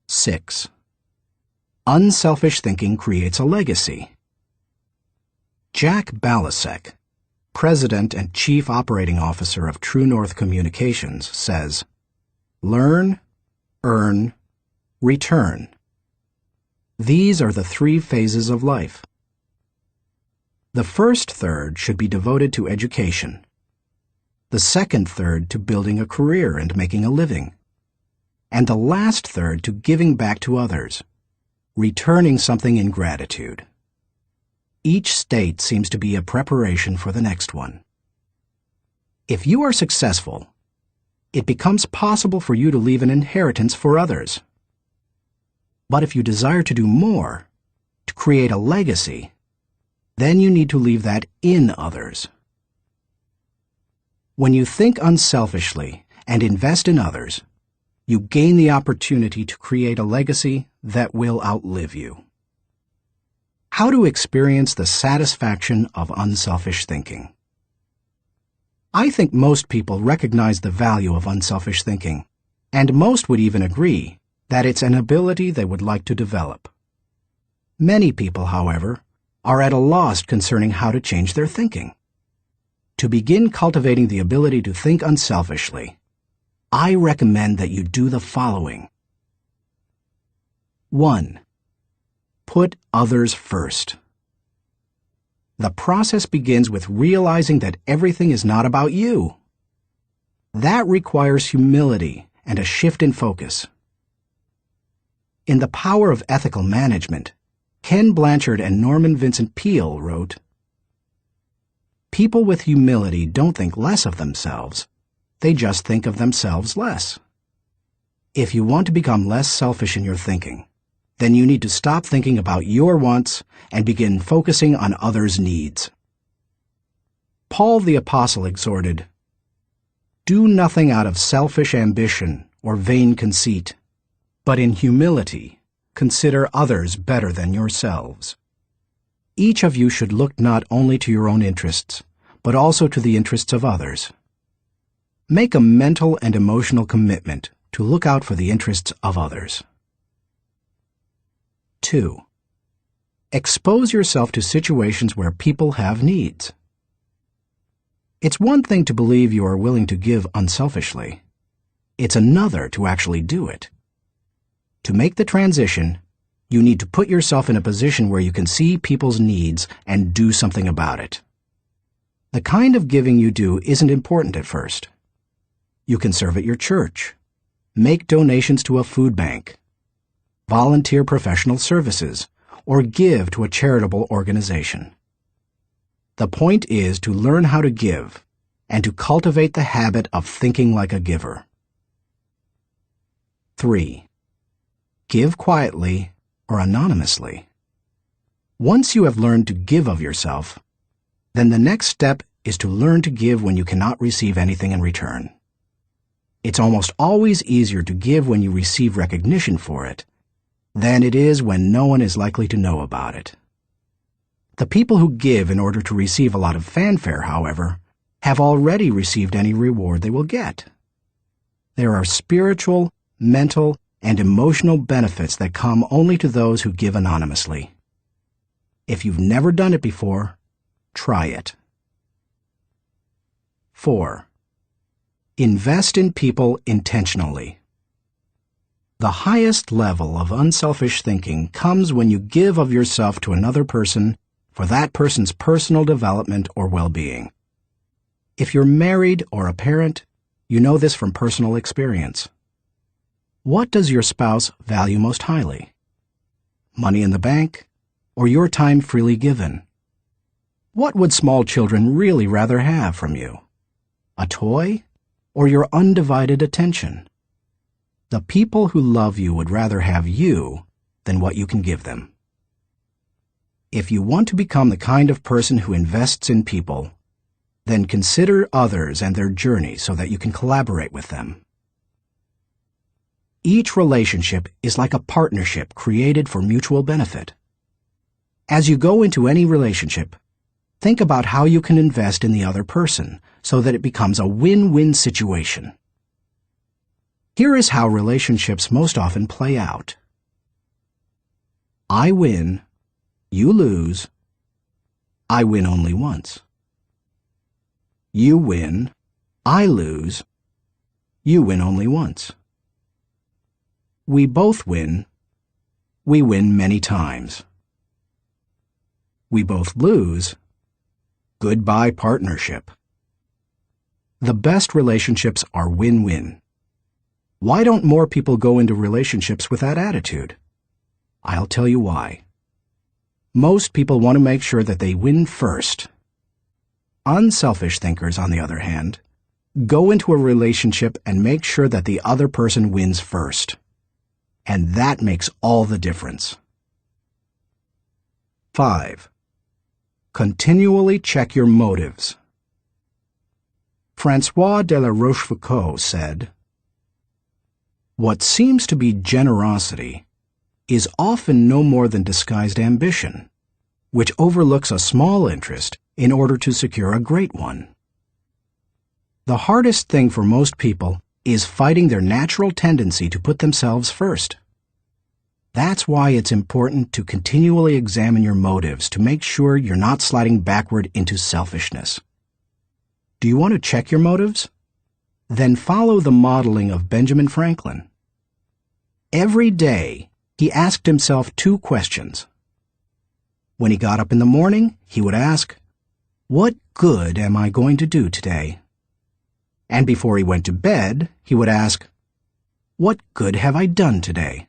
6. Unselfish thinking creates a legacy. Jack Balasek, President and Chief Operating Officer of True North Communications, says, "Learn, earn, return. These are the 3 phases of life. The first third should be devoted to education. The second third to building a career and making a living. And the last third to giving back to others, returning something in gratitude. Each state seems to be a preparation for the next one. If you are successful, it becomes possible for you to leave an inheritance for others. But if you desire to do more, to create a legacy, then you need to leave that in others. When you think unselfishly and invest in others, you gain the opportunity to create a legacy that will outlive you. How to experience the satisfaction of unselfish thinking. I think most people recognize the value of unselfish thinking, and most would even agree that it's an ability they would like to develop. Many people, however, are at a loss concerning how to change their thinking. To begin cultivating the ability to think unselfishly, I recommend that you do the following. 1. Put others first. The process begins with realizing that everything is not about you. That requires humility and a shift in focus. In The Power of Ethical Management, Ken Blanchard and Norman Vincent Peale wrote, "People with humility don't think less of themselves. They just think of themselves less." If you want to become less selfish in your thinking, then you need to stop thinking about your wants and begin focusing on others' needs. Paul the Apostle exhorted, "Do nothing out of selfish ambition or vain conceit, but in humility consider others better than yourselves." Each of you should look not only to your own interests, but also to the interests of others. Make a mental and emotional commitment to look out for the interests of others. 2. Expose yourself to situations where people have needs. It's one thing to believe you are willing to give unselfishly. It's another to actually do it. To make the transition, you need to put yourself in a position where you can see people's needs and do something about it. The kind of giving you do isn't important at first. You can serve at your church, make donations to a food bank, volunteer professional services, or give to a charitable organization. The point is to learn how to give and to cultivate the habit of thinking like a giver. 3. Give quietly or anonymously. Once you have learned to give of yourself, then the next step is to learn to give when you cannot receive anything in return. It's almost always easier to give when you receive recognition for it than it is when no one is likely to know about it. The people who give in order to receive a lot of fanfare, however, have already received any reward they will get. There are spiritual, mental, and emotional benefits that come only to those who give anonymously. If you've never done it before, try it. 4. Invest in people intentionally. The highest level of unselfish thinking comes when you give of yourself to another person for that person's personal development or well-being. If you're married or a parent, you know this from personal experience. What does your spouse value most highly? Money in the bank, or your time freely given? What would small children really rather have from you? A toy, or your undivided attention? The people who love you would rather have you than what you can give them. If you want to become the kind of person who invests in people, then consider others and their journey so that you can collaborate with them. Each relationship is like a partnership created for mutual benefit. As you go into any relationship, think about how you can invest in the other person so that it becomes a win-win situation. Here is how relationships most often play out. I win, you lose, I win only once. You win, I lose, you win only once. We both win, we win many times. We both lose, goodbye partnership. The best relationships are win-win. Why don't more people go into relationships with that attitude? I'll tell you why. Most people want to make sure that they win first. Unselfish thinkers, on the other hand, go into a relationship and make sure that the other person wins first. And that makes all the difference. 5. Continually check your motives. François de la Rochefoucauld said, "What seems to be generosity is often no more than disguised ambition, which overlooks a small interest in order to secure a great one." The hardest thing for most people is fighting their natural tendency to put themselves first. That's why it's important to continually examine your motives to make sure you're not sliding backward into selfishness. Do you want to check your motives? Then follow the modeling of Benjamin Franklin. Every day, he asked himself 2 questions. When he got up in the morning, he would ask, "What good am I going to do today?" And before he went to bed, he would ask, "What good have I done today?"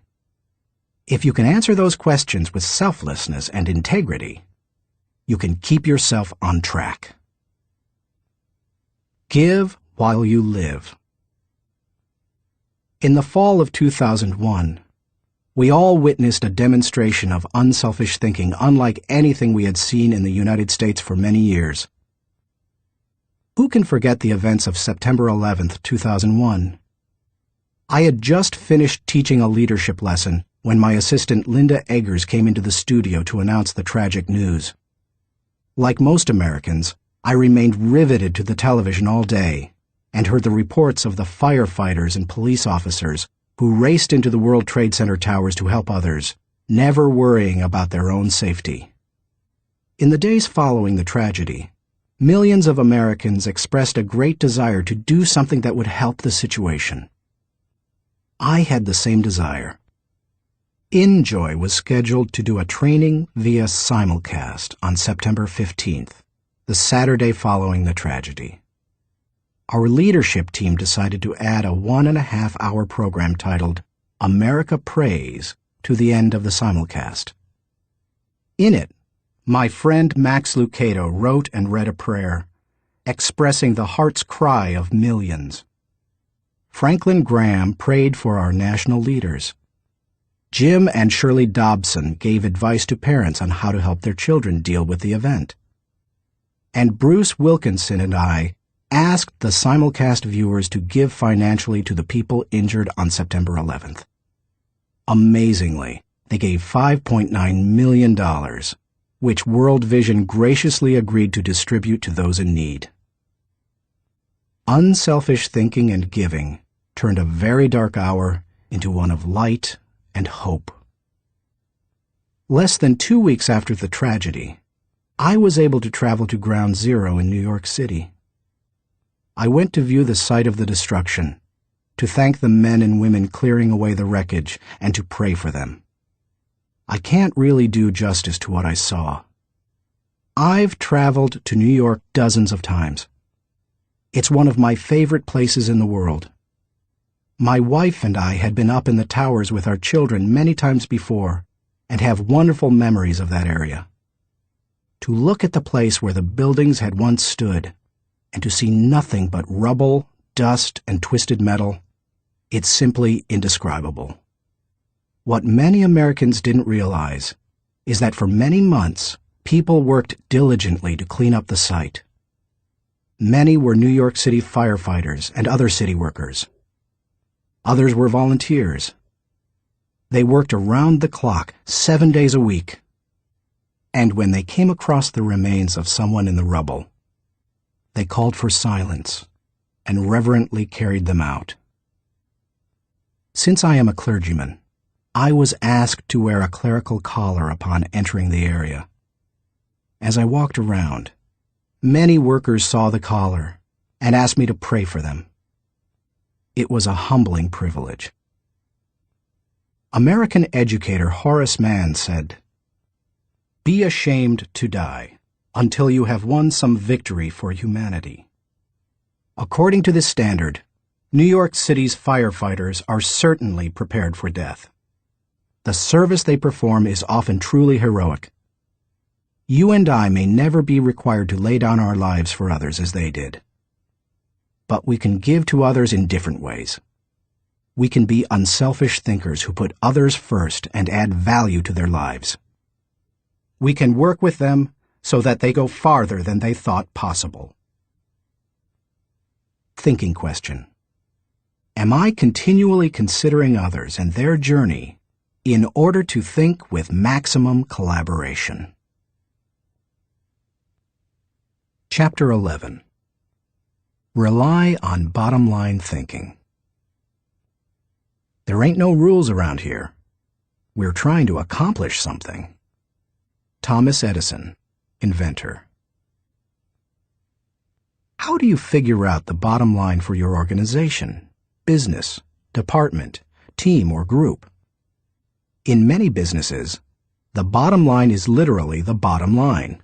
If you can answer those questions with selflessness and integrity, you can keep yourself on track. Give while you live. In the fall of 2001, we all witnessed a demonstration of unselfish thinking unlike anything we had seen in the United States for many years. Who can forget the events of September 11th, 2001? I had just finished teaching a leadership lesson when my assistant Linda Eggers came into the studio to announce the tragic news. Like most Americans, I remained riveted to the television all day and heard the reports of the firefighters and police officers who raced into the World Trade Center towers to help others, never worrying about their own safety. In the days following the tragedy, millions of Americans expressed a great desire to do something that would help the situation. I had the same desire. InJoy was scheduled to do a training via simulcast on September 15th, the Saturday following the tragedy. Our leadership team decided to add a 1.5-hour program titled America Prays to the end of the simulcast. In it, my friend Max Lucado wrote and read a prayer, expressing the heart's cry of millions. Franklin Graham prayed for our national leaders. Jim and Shirley Dobson gave advice to parents on how to help their children deal with the event. And Bruce Wilkinson and I asked the simulcast viewers to give financially to the people injured on September 11th. Amazingly, they gave $5.9 million, which World Vision graciously agreed to distribute to those in need. Unselfish thinking and giving turned a very dark hour into one of light and hope. Less than 2 weeks after the tragedy, I was able to travel to Ground Zero in New York City. I went to view the site of the destruction, to thank the men and women clearing away the wreckage, and to pray for them. I can't really do justice to what I saw. I've traveled to New York dozens of times. It's one of my favorite places in the world. My wife and I had been up in the towers with our children many times before and have wonderful memories of that area. To look at the place where the buildings had once stood and to see nothing but rubble, dust, and twisted metal, it's simply indescribable. What many Americans didn't realize is that for many months, people worked diligently to clean up the site. Many were New York City firefighters and other city workers. Others were volunteers. They worked around the clock, 7 days a week. And when they came across the remains of someone in the rubble, they called for silence and reverently carried them out. Since I am a clergyman, I was asked to wear a clerical collar upon entering the area. As I walked around, many workers saw the collar and asked me to pray for them. It was a humbling privilege. American educator Horace Mann said, "Be ashamed to die until you have won some victory for humanity." According to this standard, New York City's firefighters are certainly prepared for death. The service they perform is often truly heroic. You and I may never be required to lay down our lives for others as they did. But we can give to others in different ways. We can be unselfish thinkers who put others first and add value to their lives. We can work with them so that they go farther than they thought possible. Thinking question. Am I continually considering others and their journey in order to think with maximum collaboration? Chapter 11. Rely on bottom-line thinking. There ain't no rules around here. We're trying to accomplish something. Thomas Edison, inventor. How do you figure out the bottom line for your organization, business, department, team, or group? In many businesses, the bottom line is literally the bottom line.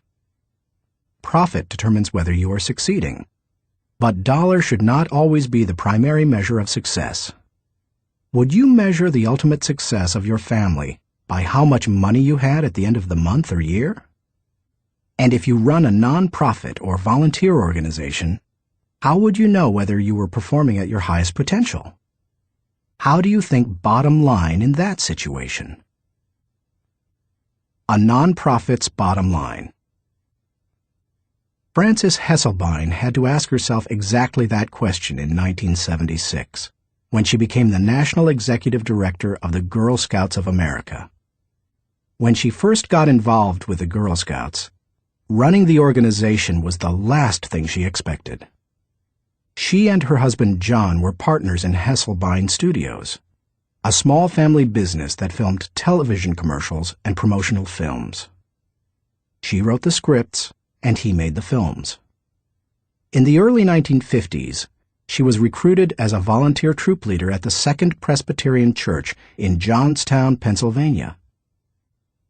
Profit determines whether you are succeeding, but dollar should not always be the primary measure of success. Would you measure the ultimate success of your family by how much money you had at the end of the month or year? And if you run a non-profit or volunteer organization, how would you know whether you were performing at your highest potential? How do you think bottom line in that situation? A non-profit's bottom line. Frances Hesselbein had to ask herself exactly that question in 1976, when she became the National Executive Director of the Girl Scouts of America. When she first got involved with the Girl Scouts, running the organization was the last thing she expected. She and her husband John were partners in Hesselbein Studios, a small family business that filmed television commercials and promotional films. She wrote the scripts, and he made the films. In the early 1950s, she was recruited as a volunteer troop leader at the Second Presbyterian Church in Johnstown, Pennsylvania.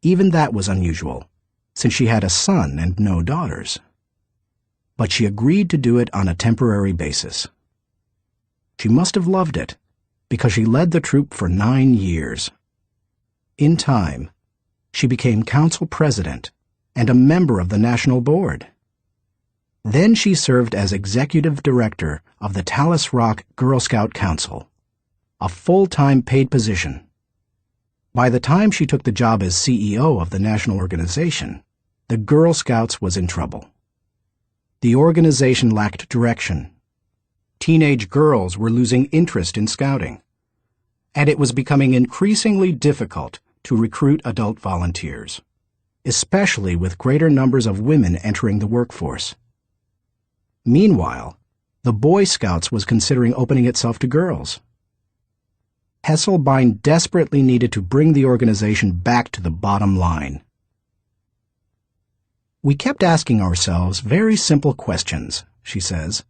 Even that was unusual, since she had a son and no daughters. But she agreed to do it on a temporary basis. She must have loved it, because she led the troop for 9 years. In time, she became council president and a member of the national board. Then she served as executive director of the Tallis Rock Girl Scout Council, a full-time paid position. By the time she took the job as CEO of the national organization, the Girl Scouts was in trouble. The organization lacked direction. Teenage girls were losing interest in scouting, and it was becoming increasingly difficult to recruit adult volunteers, especially with greater numbers of women entering the workforce. Meanwhile, the Boy Scouts was considering opening itself to girls. Hesselbein desperately needed to bring the organization back to the bottom line. We kept asking ourselves very simple questions, she says.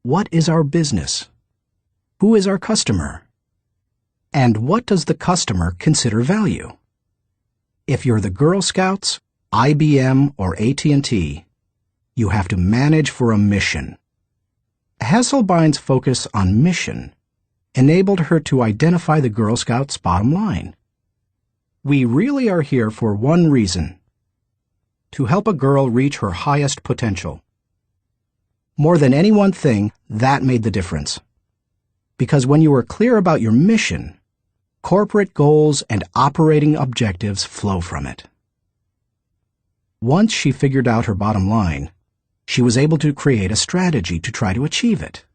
What is our business? Who is our customer? And what does the customer consider value? If you're the Girl Scouts, IBM, or AT&T, you have to manage for a mission. Hesselbein's focus on mission enabled her to identify the Girl Scouts' bottom line. We really are here for one reason: to help a girl reach her highest potential. More than any one thing, that made the difference. Because when you are clear about your mission, corporate goals and operating objectives flow from it. Once she figured out her bottom line, she was able to create a strategy to try to achieve it.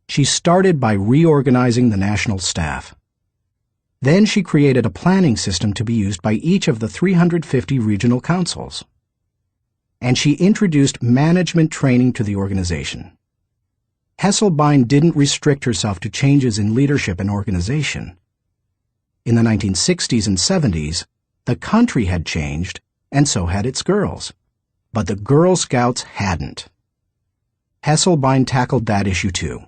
She started by reorganizing the national staff. Then she created a planning system to be used by each of the 350 regional councils. And she introduced management training to the organization. Hesselbein didn't restrict herself to changes in leadership and organization. In the 1960s and 70s, the country had changed, and so had its girls. But the Girl Scouts hadn't. Hesselbein tackled that issue too.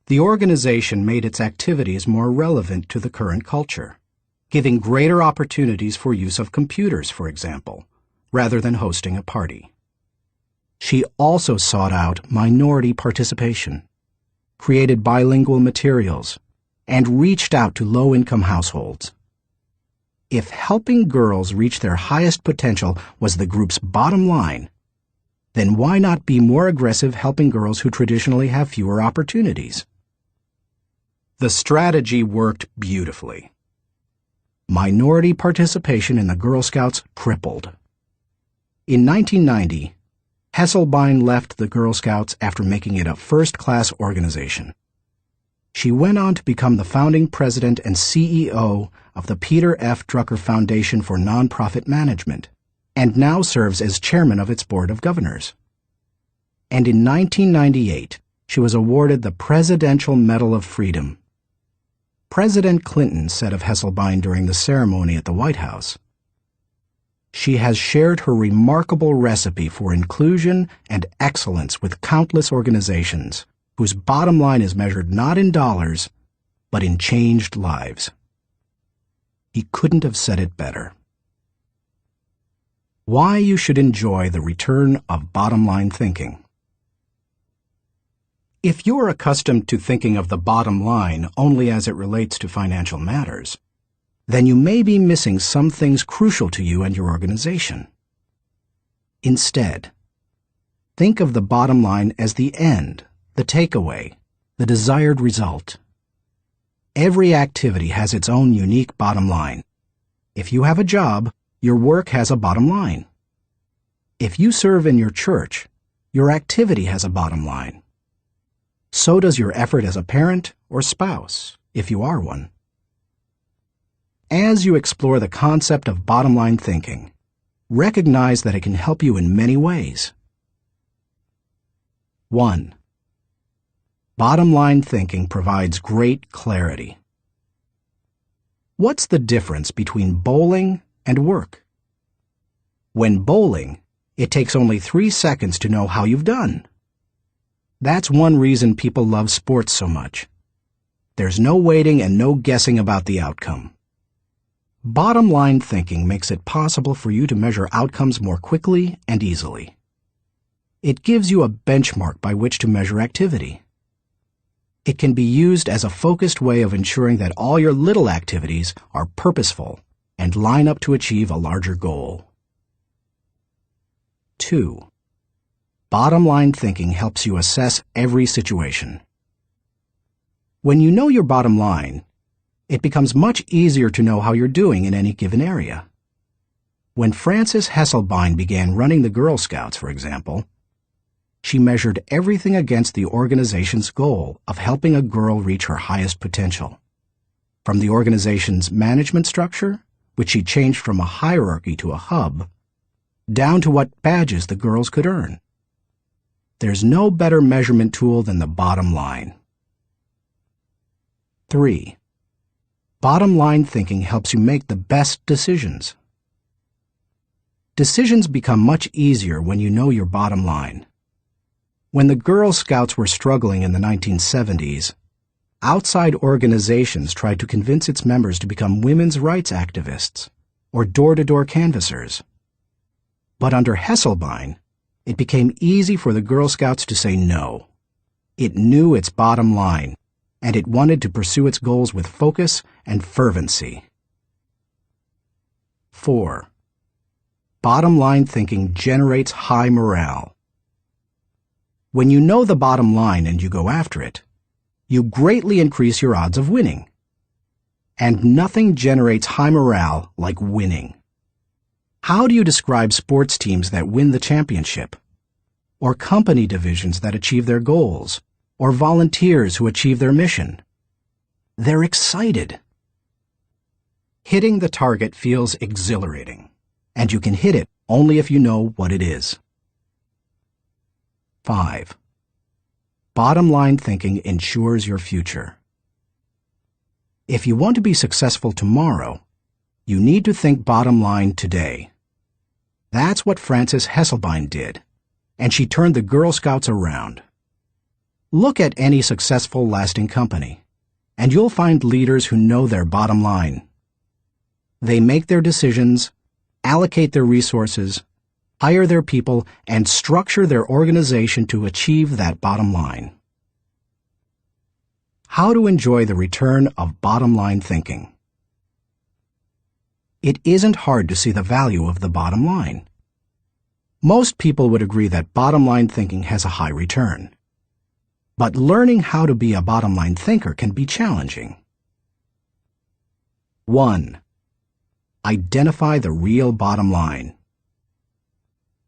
The organization made its activities more relevant to the current culture, giving greater opportunities for use of computers, for example, rather than hosting a party. She also sought out minority participation, created bilingual materials, and reached out to low-income households. If helping girls reach their highest potential was the group's bottom line, then why not be more aggressive helping girls who traditionally have fewer opportunities? The strategy worked beautifully. Minority participation in the Girl Scouts tripled. In 1990, Hesselbein left the Girl Scouts after making it a first-class organization. She went on to become the founding president and CEO of the Peter F. Drucker Foundation for Nonprofit Management, and now serves as chairman of its board of governors. And in 1998, she was awarded the Presidential Medal of Freedom. President Clinton said of Hesselbein during the ceremony at the White House, She has shared her remarkable recipe for inclusion and excellence with countless organizations whose bottom line is measured not in dollars, but in changed lives. He couldn't have said it better. Why you should enjoy the return of bottom-line thinking. If you're accustomed to thinking of the bottom line only as it relates to financial matters, then you may be missing some things crucial to you and your organization. Instead, think of the bottom line as the end, the takeaway, the desired result. Every activity has its own unique bottom line. If you have a job, your work has a bottom line. If you serve in your church, your activity has a bottom line. So does your effort as a parent or spouse, if you are one. As you explore the concept of bottom-line thinking, recognize that it can help you in many ways. 1. Bottom-line thinking provides great clarity. What's the difference between bowling and work? When bowling, it takes only 3 seconds to know how you've done. That's one reason people love sports so much. There's no waiting and no guessing about the outcome. Bottom-line thinking makes it possible for you to measure outcomes more quickly and easily. It gives you a benchmark by which to measure activity. It can be used as a focused way of ensuring that all your little activities are purposeful and line up to achieve a larger goal. 2. Bottom-line thinking helps you assess every situation. When you know your bottom line, it becomes much easier to know how you're doing in any given area. When Frances Hesselbein began running the Girl Scouts, for example, she measured everything against the organization's goal of helping a girl reach her highest potential. From the organization's management structure, which she changed from a hierarchy to a hub, down to what badges the girls could earn. There's no better measurement tool than the bottom line. 3. Bottom-line thinking helps you make the best decisions. Decisions become much easier when you know your bottom line. When the Girl Scouts were struggling in the 1970s, outside organizations tried to convince its members to become women's rights activists or door-to-door canvassers. But under Hesselbein, it became easy for the Girl Scouts to say no. It knew its bottom line, and it wanted to pursue its goals with focus and fervency. 4. Bottom-line thinking generates high morale. When you know the bottom line and you go after it, you greatly increase your odds of winning. And nothing generates high morale like winning. How do you describe sports teams that win the championship? Or company divisions that achieve their goals? Or volunteers who achieve their mission? They're excited. Hitting the target feels exhilarating, and you can hit it only if you know what it is. 5. Bottom-line thinking ensures your future. If you want to be successful tomorrow, you need to think bottom line today. That's what Frances Hesselbein did, and she turned the Girl Scouts around. Look at any successful, lasting company, and you'll find leaders who know their bottom line. They make their decisions, allocate their resources, hire their people, and structure their organization to achieve that bottom line. How to enjoy the return of bottom-line thinking. It isn't hard to see the value of the bottom line. Most people would agree that bottom-line thinking has a high return. But learning how to be a bottom-line thinker can be challenging. 1. Identify the real bottom line.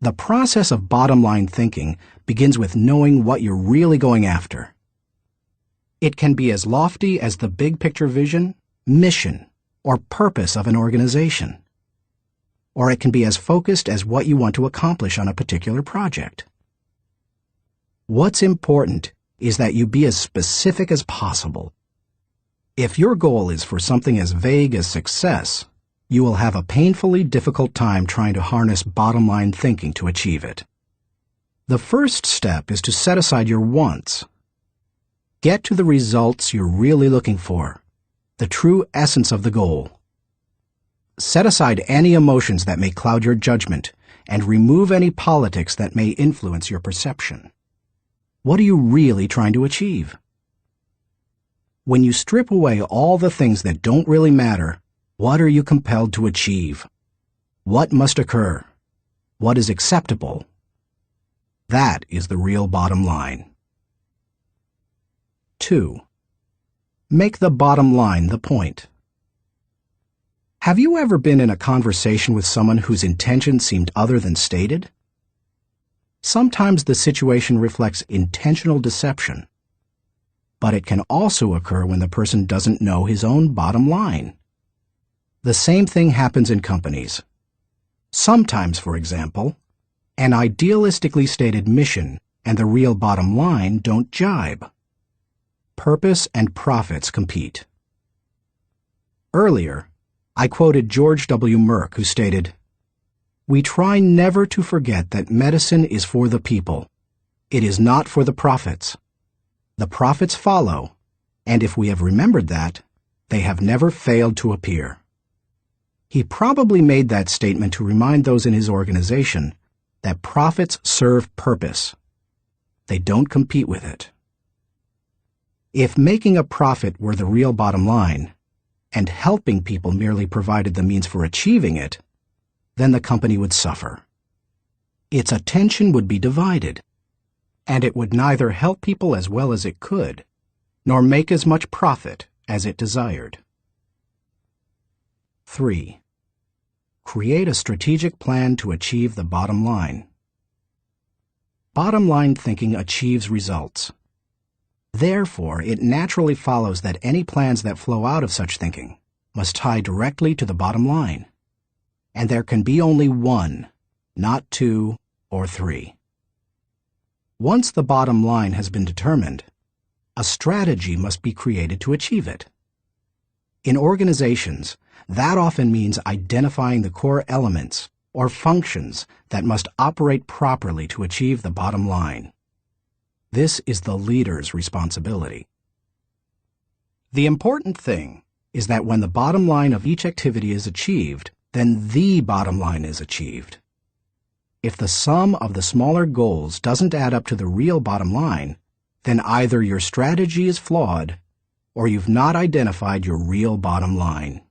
The process of bottom-line thinking begins with knowing what you're really going after. It can be as lofty as the big-picture vision, mission, or purpose of an organization. Or it can be as focused as what you want to accomplish on a particular project. What's important is that you be as specific as possible. If your goal is for something as vague as success, you will have a painfully difficult time trying to harness bottom-line thinking to achieve it. The first step is to set aside your wants. Get to the results you're really looking for, the true essence of the goal. Set aside any emotions that may cloud your judgment and remove any politics that may influence your perception. What are you really trying to achieve? When you strip away all the things that don't really matter, what are you compelled to achieve? What must occur? What is acceptable? That is the real bottom line. 2. Make the bottom line the point. Have you ever been in a conversation with someone whose intention seemed other than stated? Sometimes the situation reflects intentional deception, but it can also occur when the person doesn't know his own bottom line. The same thing happens in companies. Sometimes, for example, an idealistically stated mission and the real bottom line don't jibe. Purpose and profits compete. Earlier, I quoted George W. Merck, who stated, "We try never to forget that medicine is for the people. It is not for the profits. The profits follow, and if we have remembered that, they have never failed to appear." He probably made that statement to remind those in his organization that profits serve purpose. They don't compete with it. If making a profit were the real bottom line, and helping people merely provided the means for achieving it, then the company would suffer. Its attention would be divided, and it would neither help people as well as it could, nor make as much profit as it desired. 3. Create a strategic plan to achieve the bottom line. Bottom line thinking achieves results. Therefore, it naturally follows that any plans that flow out of such thinking must tie directly to the bottom line. And there can be only one, not two or three. Once the bottom line has been determined, a strategy must be created to achieve it. In organizations, that often means identifying the core elements or functions that must operate properly to achieve the bottom line. This is the leader's responsibility. The important thing is that when the bottom line of each activity is achieved, then the bottom line is achieved. If the sum of the smaller goals doesn't add up to the real bottom line, then either your strategy is flawed or you've not identified your real bottom line.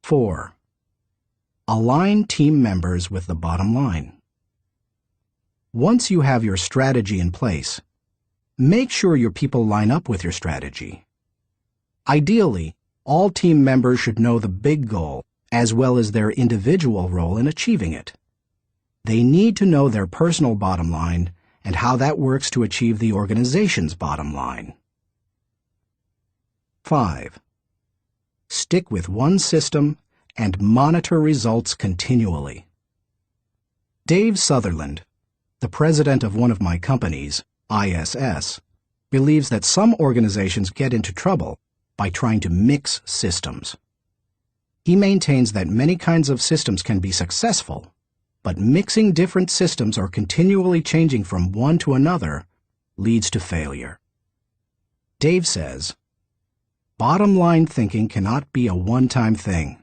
4. Align team members with the bottom line. Once you have your strategy in place, make sure your people line up with your strategy. Ideally, all team members should know the big goal as well as their individual role in achieving it. They need to know their personal bottom line and how that works to achieve the organization's bottom line. 5. Stick with one system and monitor results continually. Dave Sutherland, the president of one of my companies, ISS, believes that some organizations get into trouble by trying to mix systems. He maintains that many kinds of systems can be successful, but mixing different systems or continually changing from one to another leads to failure. Dave says, "Bottom line thinking cannot be a one-time thing.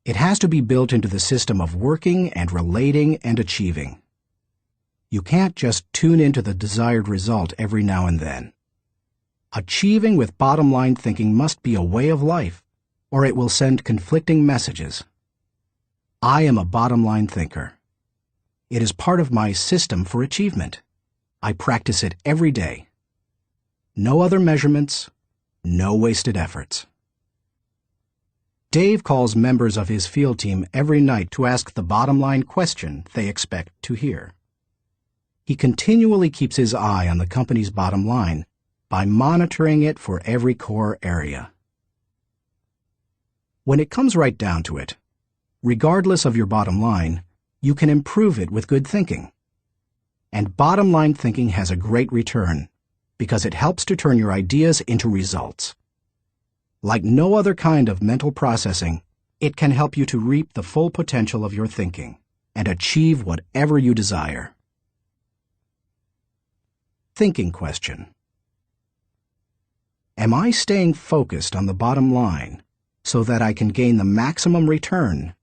It has to be built into the system of working and relating and achieving. You can't just tune into the desired result every now and then. Achieving with bottom line thinking must be a way of life, or it will send conflicting messages. I am a bottom line thinker. It is part of my system for achievement. I practice it every day. No other measurements, no wasted efforts." Dave calls members of his field team every night to ask the bottom line question they expect to hear. He continually keeps his eye on the company's bottom line by monitoring it for every core area. When it comes right down to it, regardless of your bottom line, you can improve it with good thinking. And bottom line thinking has a great return because it helps to turn your ideas into results. Like no other kind of mental processing, it can help you to reap the full potential of your thinking and achieve whatever you desire. Thinking question. Am I staying focused on the bottom line so that I can gain the maximum return